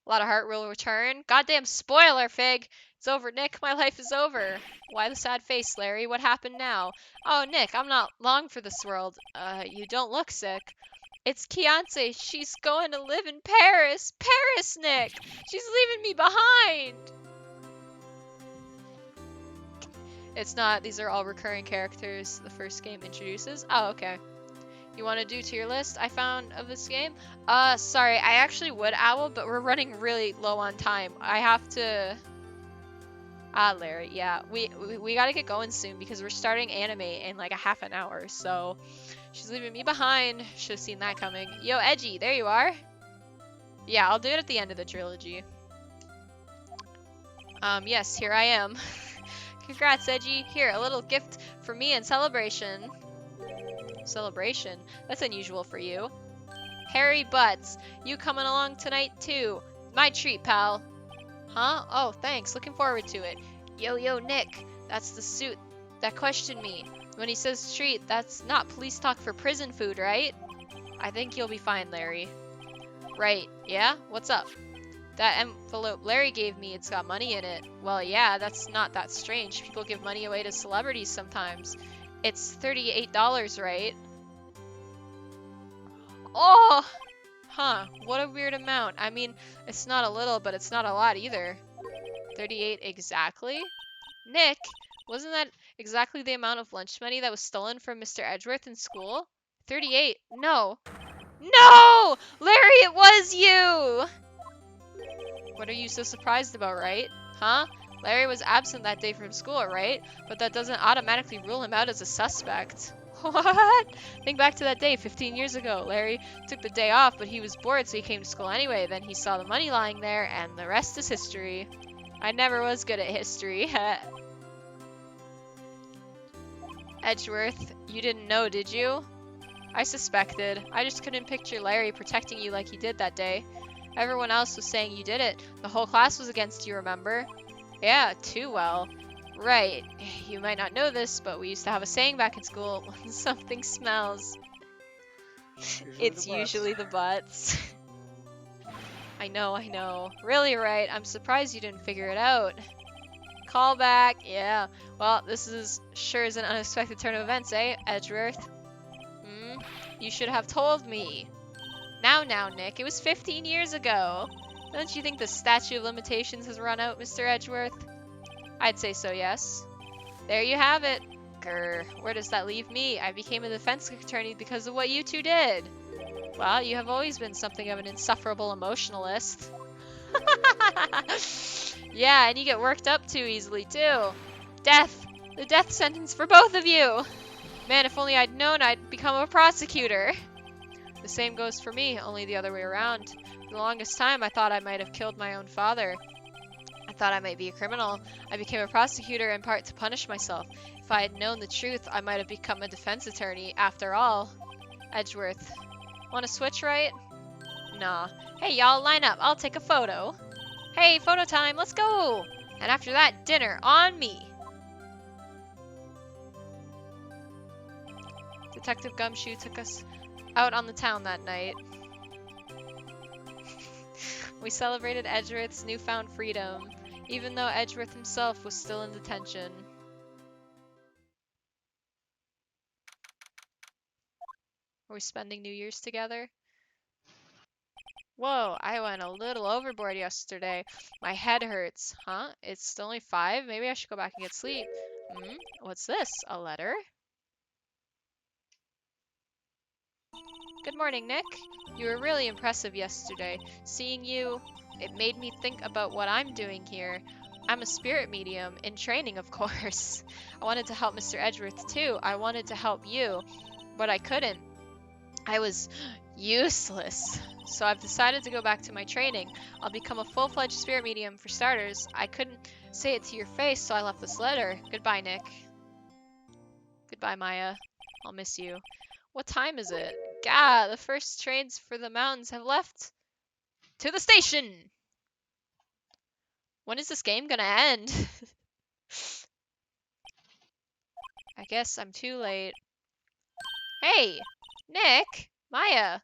A lot of heart will return. Goddamn spoiler, Fig! It's over, Nick. My life is over. Why the sad face, Larry? What happened now? Oh, Nick, I'm not long for this world. You don't look sick. It's Kiance. She's going to live in Paris. Paris, Nick! She's leaving me behind! It's not. These are all recurring characters the first game introduces. Oh, okay. You want to do to your list I found of this game? Sorry, I actually would, Owl, but we're running really low on time. I have to... Ah, Larry, yeah. We gotta get going soon because we're starting anime in like a half an hour, so... She's leaving me behind. Should have seen that coming. Yo, Edgy, there you are. Yeah, I'll do it at the end of the trilogy. Yes, here I am. Congrats, Edgy. Here, a little gift for me in celebration. Celebration? That's unusual for you. Harry Butts, you coming along tonight too. My treat, pal. Huh? Oh, thanks. Looking forward to it. Yo, Nick. That's the suit that questioned me. When he says treat, that's not police talk for prison food, right? I think you'll be fine, Larry. Right. Yeah? What's up? That envelope Larry gave me, it's got money in it. Well, yeah, that's not that strange. People give money away to celebrities sometimes. It's $38, right? Oh! Huh. What a weird amount. I mean, it's not a little, but it's not a lot either. 38 exactly? Nick, wasn't that exactly the amount of lunch money that was stolen from Mr. Edgeworth in school? 38. No. No! Larry, it was you! What are you so surprised about, right? Huh? Larry was absent that day from school, right? But that doesn't automatically rule him out as a suspect. What? Think back to that day 15 years ago. Larry took the day off, but he was bored, so he came to school anyway. Then he saw the money lying there, and the rest is history. I never was good at history. Edgeworth, you didn't know, did you? I suspected. I just couldn't picture Larry protecting you like he did that day. Everyone else was saying you did it. The whole class was against you, remember? Yeah, too well. Right. You might not know this, but we used to have a saying back in school, when something smells, it's usually the butts. I know. Really, right. I'm surprised you didn't figure it out. Call back. Yeah. Well, this is sure is an unexpected turn of events, eh, Edgeworth? You should have told me. Now, Nick. It was 15 years ago. Don't you think the statute of limitations has run out, Mr. Edgeworth? I'd say so, yes. There you have it. Grr. Where does that leave me? I became a defense attorney because of what you two did. Well, you have always been something of an insufferable emotionalist. Yeah, and you get worked up too easily, too. Death. The death sentence for both of you. Man, if only I'd known I'd become a prosecutor. The same goes for me, only the other way around. For the longest time, I thought I might have killed my own father. I thought I might be a criminal. I became a prosecutor in part to punish myself. If I had known the truth, I might have become a defense attorney after all. Edgeworth. Want to switch, right? Nah. Hey, y'all, line up. I'll take a photo. Hey, photo time. Let's go. And after that, dinner on me. Detective Gumshoe took us out on the town that night. We celebrated Edgeworth's newfound freedom, even though Edgeworth himself was still in detention. Are we spending New Year's together? Whoa, I went a little overboard yesterday. My head hurts. Huh? It's only 5? Maybe I should go back and get sleep. What's this? A letter? Good morning, Nick. You were really impressive yesterday. Seeing you, it made me think about what I'm doing here. I'm a spirit medium, in training, of course. I wanted to help Mr. Edgeworth, too. I wanted to help you, but I couldn't. I was useless. So I've decided to go back to my training. I'll become a full-fledged spirit medium for starters. I couldn't say it to your face, so I left this letter. Goodbye, Nick. Goodbye, Maya. I'll miss you. What time is it? Gah, the first trains for the mountains have left. To the station! When is this game gonna end? I guess I'm too late. Hey! Nick! Maya!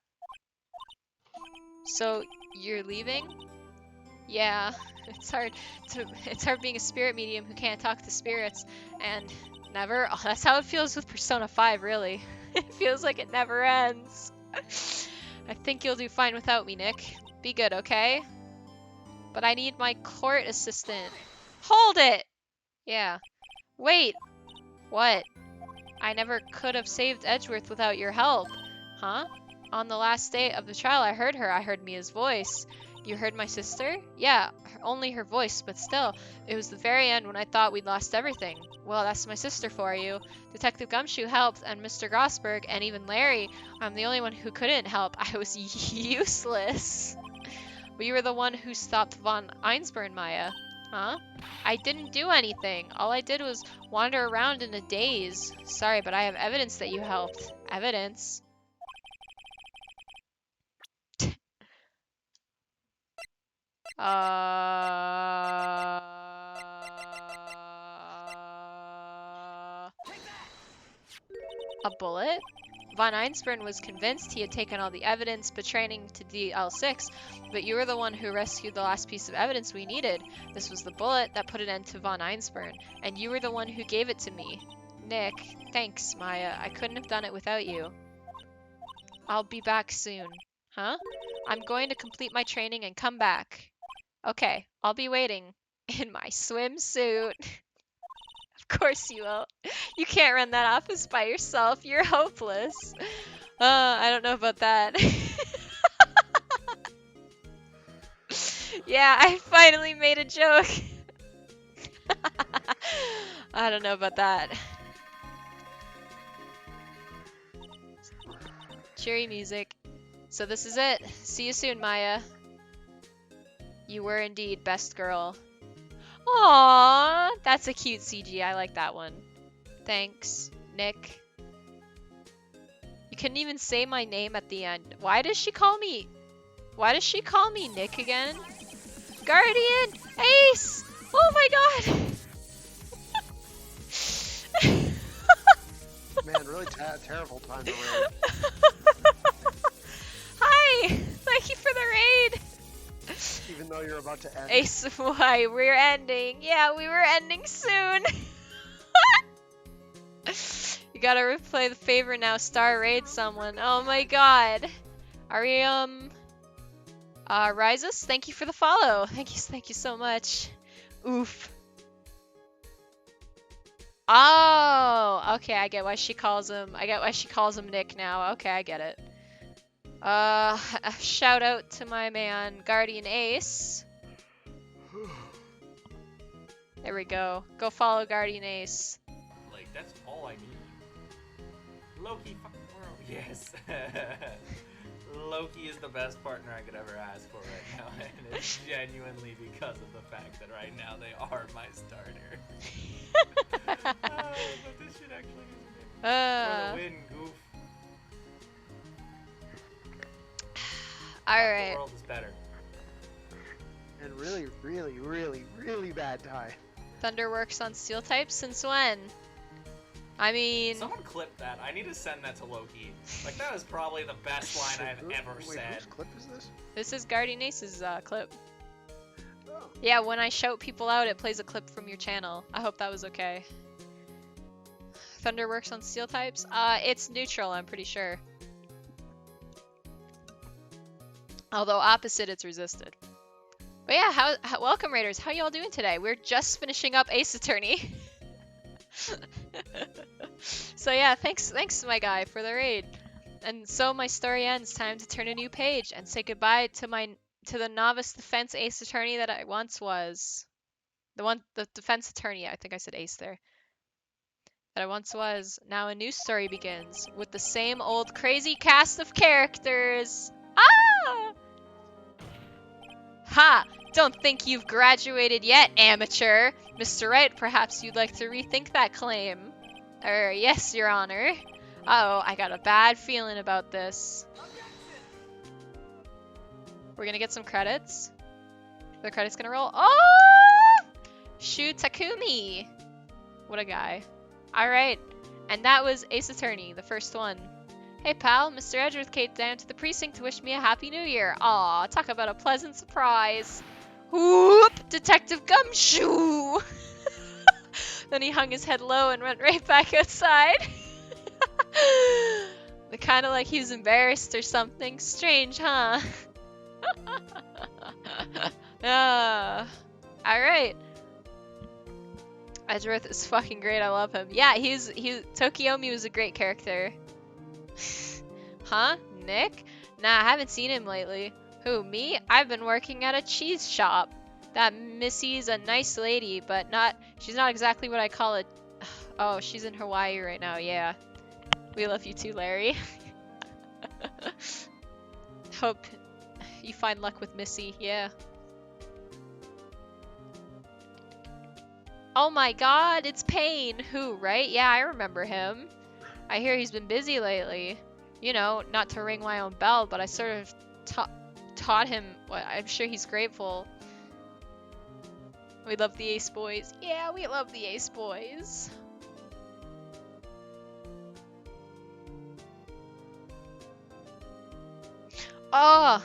So, you're leaving? Yeah, it's hard being a spirit medium who can't talk to spirits, and never. Oh, that's how it feels with Persona 5, really. It feels like it never ends. I think you'll do fine without me, Nick. Be good, okay? But I need my court assistant. Hold it! Yeah. Wait. What? I never could have saved Edgeworth without your help. Huh? On the last day of the trial, I heard her. I heard Mia's voice. You heard my sister? Yeah, only her voice, but still. It was the very end when I thought we'd lost everything. Well, that's my sister for you. Detective Gumshoe helped, and Mr. Grossberg, and even Larry. I'm the only one who couldn't help. I was useless. But you were the one who stopped von Einsburn, Maya. Huh? I didn't do anything. All I did was wander around in a daze. Sorry, but I have evidence that you helped. Evidence? A bullet? Von Einsburn was convinced he had taken all the evidence pertaining to DL6, but you were the one who rescued the last piece of evidence we needed. This was the bullet that put an end to Von Einsburn, and you were the one who gave it to me. Nick, thanks, Maya. I couldn't have done it without you. I'll be back soon. Huh? I'm going to complete my training and come back. Okay, I'll be waiting. In my swimsuit. Of course you will. You can't run that office by yourself. You're hopeless. I don't know about that. Yeah, I finally made a joke. I don't know about that. Cheery music. So this is it. See you soon, Maya. You were indeed best girl. Aww, that's a cute CG. I like that one. Thanks, Nick. You couldn't even say my name at the end. Why does she call me Nick again? Guardian! Ace! Oh my god! Man, really terrible time to raid. Hi! Thank you for the raid! Even though you're about to end. Ace, why? We're ending. Yeah, we were ending soon. You gotta replay the favor now. Star raid someone. Oh my god. Are we, Rises, thank you for the follow. Thank you so much. Oof. Oh, okay, I get why she calls him Nick now. Okay, I get it. A shout out to my man, Guardian Ace. There we go. Go follow Guardian Ace. Like, that's all I need. Loki fucking world. Yes. Loki is the best partner I could ever ask for right now, and it's genuinely because of the fact that right now they are my starter. But this shit actually is for the win, goof. The Alright. world is better. And really, really, really, really bad tie. Thunder works on steel types since when? I mean, Someone clip that. I need to send that to Loki. Like, that is probably the best line I've ever Wait, said. whose clip is this? this is Guardian Ace's clip. Oh. Yeah, when I shout people out, it plays a clip from your channel. I hope that was okay. Thunder works on steel types? It's neutral, I'm pretty sure. Although opposite, it's resisted. But yeah, welcome Raiders. How y'all doing today? We're just finishing up Ace Attorney. So yeah, thanks my guy for the raid. And so my story ends. Time to turn a new page and say goodbye to the novice defense Ace Attorney that I once was. The defense attorney, I think I said Ace there. That I once was. Now a new story begins with the same old crazy cast of characters. Ah! Ha! Don't think you've graduated yet, amateur. Mr. Wright, perhaps you'd like to rethink that claim. Yes, Your Honor. Uh-oh, I got a bad feeling about this. We're gonna get some credits. The credits gonna roll. Oh! Shu Takumi. What a guy. Alright, and that was Ace Attorney, the first one. Hey pal, Mr. Edgeworth came down to the precinct to wish me a happy new year. Aw, talk about a pleasant surprise. Whoop! Detective Gumshoe! Then he hung his head low and went right back outside. Kind of like he was embarrassed or something. Strange, huh? Alright. Edgeworth is fucking great, I love him. Yeah, Tokiomi was a great character. Huh? Nick? Nah, I haven't seen him lately. Who, me? I've been working at a cheese shop. That Missy's a nice lady, but she's not exactly what I call it. Oh, she's in Hawaii right now, yeah. We love you too, Larry. Hope you find luck with Missy, yeah. Oh my god, it's Payne. Who, right? Yeah, I remember him. I hear he's been busy lately. You know, not to ring my own bell, but I sort of taught him. Well, I'm sure he's grateful. We love the Ace Boys. Yeah, we love the Ace Boys. Oh,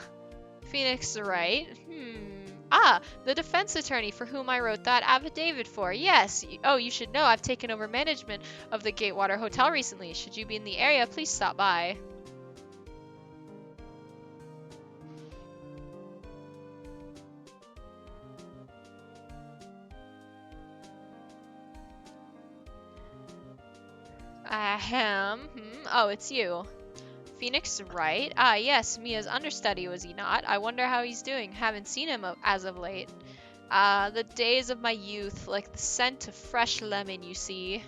Phoenix Wright. The defense attorney for whom I wrote that affidavit for. Yes. Oh, you should know I've taken over management of the Gatewater Hotel recently. Should you be in the area, please stop by. Oh, it's you. Phoenix Wright? Ah, yes, Mia's understudy, was he not? I wonder how he's doing. Haven't seen him as of late. The days of my youth, like the scent of fresh lemon, you see.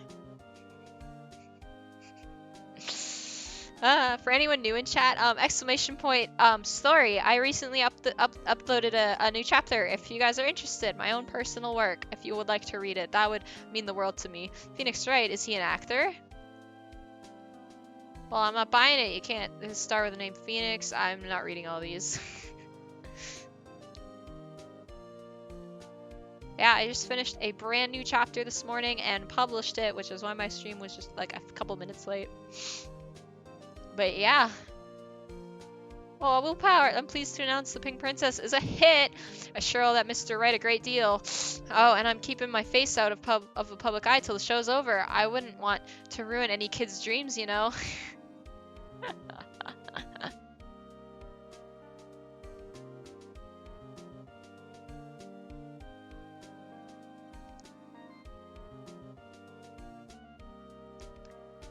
For anyone new in chat, exclamation point, story. I recently uploaded a new chapter. If you guys are interested, my own personal work, if you would like to read it, that would mean the world to me. Phoenix Wright, is he an actor? Well, I'm not buying it. You can't start with the name Phoenix. I'm not reading all these. Yeah, I just finished a brand new chapter this morning and published it, which is why my stream was just like a couple minutes late. But yeah. Oh, willpower. I'm pleased to announce the Pink Princess is a hit. I sure owe that Mr. Wright a great deal. Oh, and I'm keeping my face out of the public eye till the show's over. I wouldn't want to ruin any kid's dreams, you know.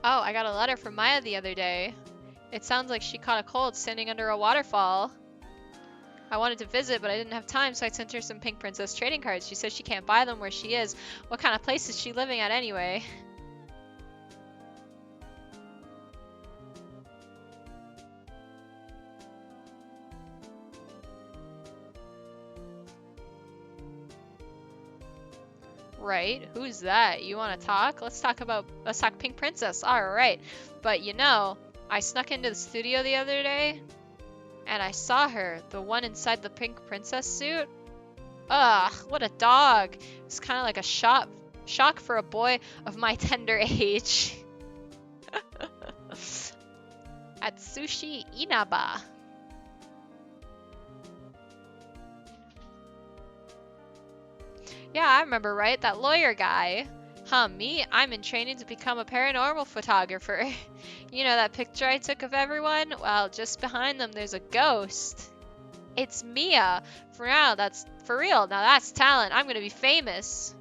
Oh, I got a letter from Maya the other day. It sounds like she caught a cold standing under a waterfall. I wanted to visit, but I didn't have time, so I sent her some Pink Princess trading cards. She says she can't buy them where she is. What kind of place is she living at anyway? Right, who's that? You want to talk? Let's talk Pink Princess. All right, but you know, I snuck into the studio the other day. And I saw her, the one inside the pink princess suit. Ugh, what a dog. It's kind of like a shock for a boy of my tender age. At Sushi Inaba. Yeah, I remember, right? That lawyer guy. Me? I'm in training to become a paranormal photographer. You know that picture I took of everyone? Well, just behind them there's a ghost. It's Mia. For now, that's for real. Now that's talent. I'm gonna be famous.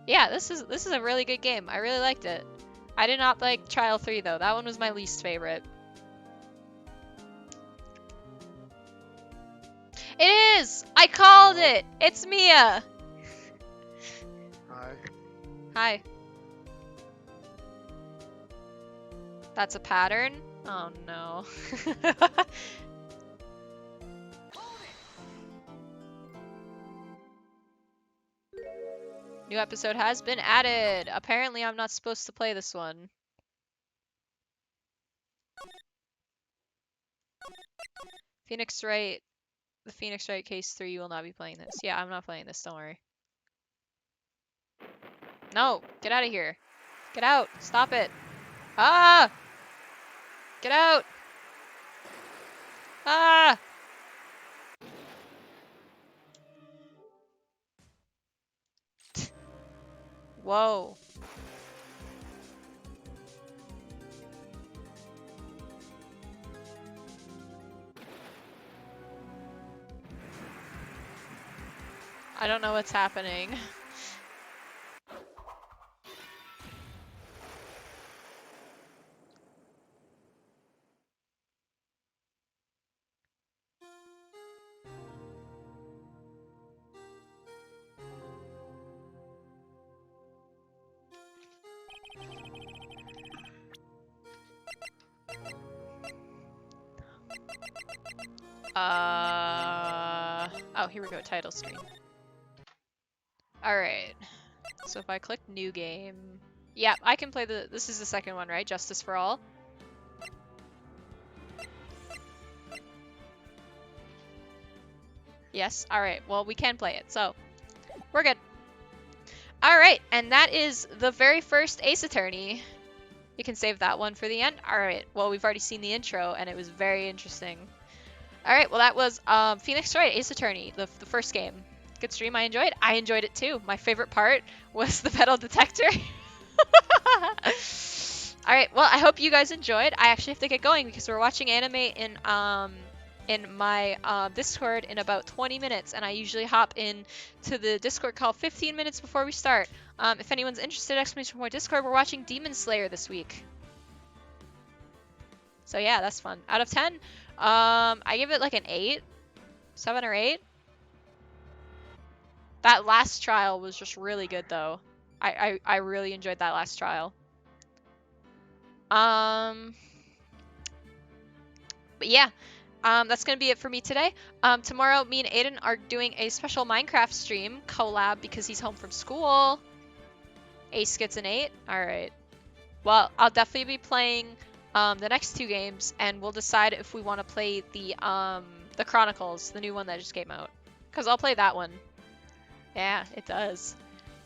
Yeah, this is a really good game. I really liked it. I did not like Trial 3 though. That one was my least favorite. It is! I called it! It's Mia! Hi. Hi. That's a pattern? Oh no. New episode has been added. Apparently I'm not supposed to play this one. Phoenix Wright. The Phoenix Wright Case 3, you will not be playing this. Yeah, I'm not playing this, don't worry. No! Get out of here. Get out! Stop it! Ah! Get out! Ah! Whoa. I don't know what's happening. Oh, here we go, title screen. Alright. So if I click new game... Yeah, I can play this is the second one, right? Justice for All. Yes, alright. Well, we can play it, so we're good. Alright, and that is the very first Ace Attorney. You can save that one for the end. Alright, well, we've already seen the intro, and it was very interesting. Alright, well, that was Phoenix Wright, Ace Attorney, the first game. Good stream, I enjoyed. I enjoyed it too. My favorite part was the metal detector. Alright, well, I hope you guys enjoyed. I actually have to get going because we're watching anime in my Discord in about 20 minutes, and I usually hop in to the Discord call 15 minutes before we start. If anyone's interested, exclamation point Discord, we're watching Demon Slayer this week. So yeah, that's fun. Out of 10, I give it like an 8, 7 or 8. That last trial was just really good though. I really enjoyed that last trial. But yeah, that's gonna be it for me today. Tomorrow, me and Aiden are doing a special Minecraft stream collab because he's home from school. Ace gets an 8. All right. Well, I'll definitely be playing the next 2 games, and we'll decide if we want to play the Chronicles, the new one that just came out. Cause I'll play that one. Yeah, it does.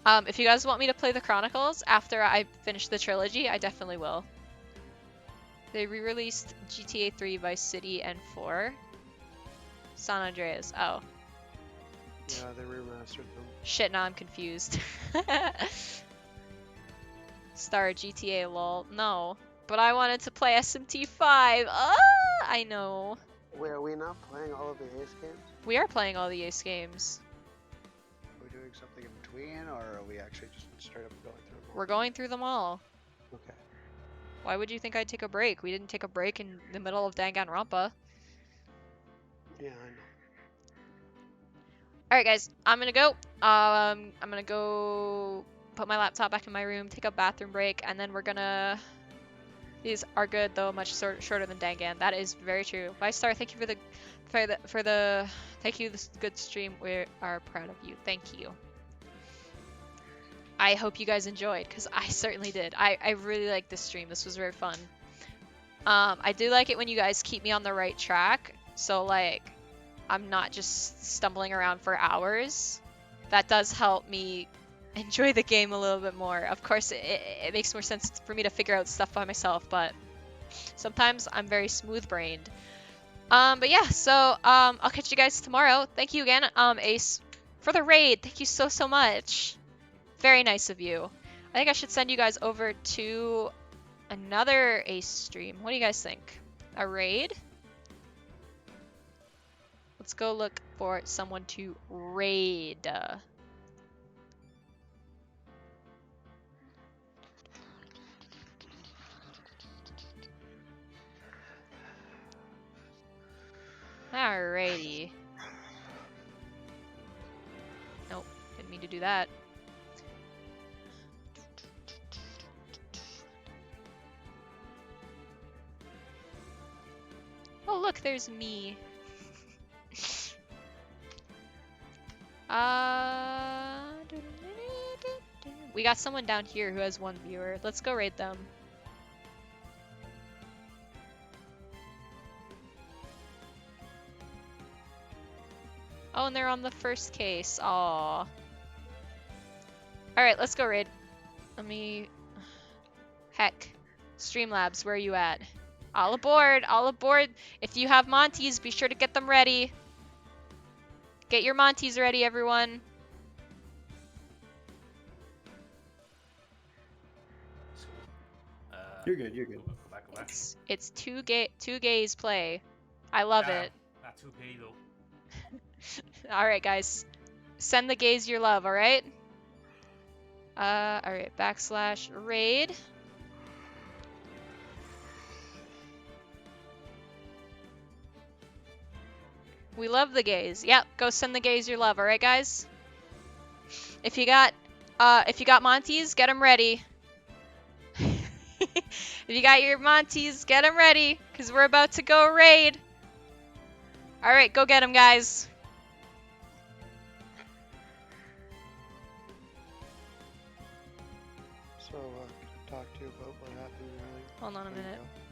If you guys want me to play the Chronicles after I finish the trilogy, I definitely will. They re-released GTA 3, Vice City, and 4. San Andreas. Oh. Yeah, they remastered them. Shit, now I'm confused. Star GTA lol. No. But I wanted to play SMT5. Ah, I know. Wait, are we not playing all of the Ace games? We are playing all the Ace games. Are we doing something in between, or are we actually just straight up going through them all? We're going through them all. Okay. Why would you think I'd take a break? We didn't take a break in the middle of Danganronpa. Yeah, I know. Alright guys, I'm gonna go. I'm gonna go put my laptop back in my room, take a bathroom break, and then we're gonna... These are good though, much shorter than Dangan. That is very true. Bye Star, thank you for the thank you, this good stream. We are proud of you. Thank you. I hope you guys enjoyed, because I certainly did. I really liked this stream. This was very fun. I do like it when you guys keep me on the right track, so like I'm not just stumbling around for hours. That does help me enjoy the game a little bit more. Of course, it makes more sense for me to figure out stuff by myself, but sometimes I'm very smooth-brained. But yeah, so I'll catch you guys tomorrow. Thank you again, Ace, for the raid. Thank you so, so much. Very nice of you. I think I should send you guys over to another Ace stream. What do you guys think? A raid? Let's go look for someone to raid. Alrighty. Nope, didn't mean to do that. Oh look, there's me. We got someone down here who has 1 viewer. Let's go raid them. Oh, and they're on the first case. Aww. Alright, let's go raid. Let me... Heck. Streamlabs, where are you at? All aboard! All aboard! If you have Monties, be sure to get them ready. Get your Monties ready, everyone. You're good, you're good. Go back. It's two gays play. I love it. Not too gay though. Alright, guys. Send the gays your love, alright? Alright, /raid. We love the gays. Yep, go send the gays your love, alright, guys? If you got Monties, get them ready. If you got your Monties, get them ready, because we're about to go raid. Alright, go get them, guys. So, talk to you about what happened earlier. Hold on a There you minute. go.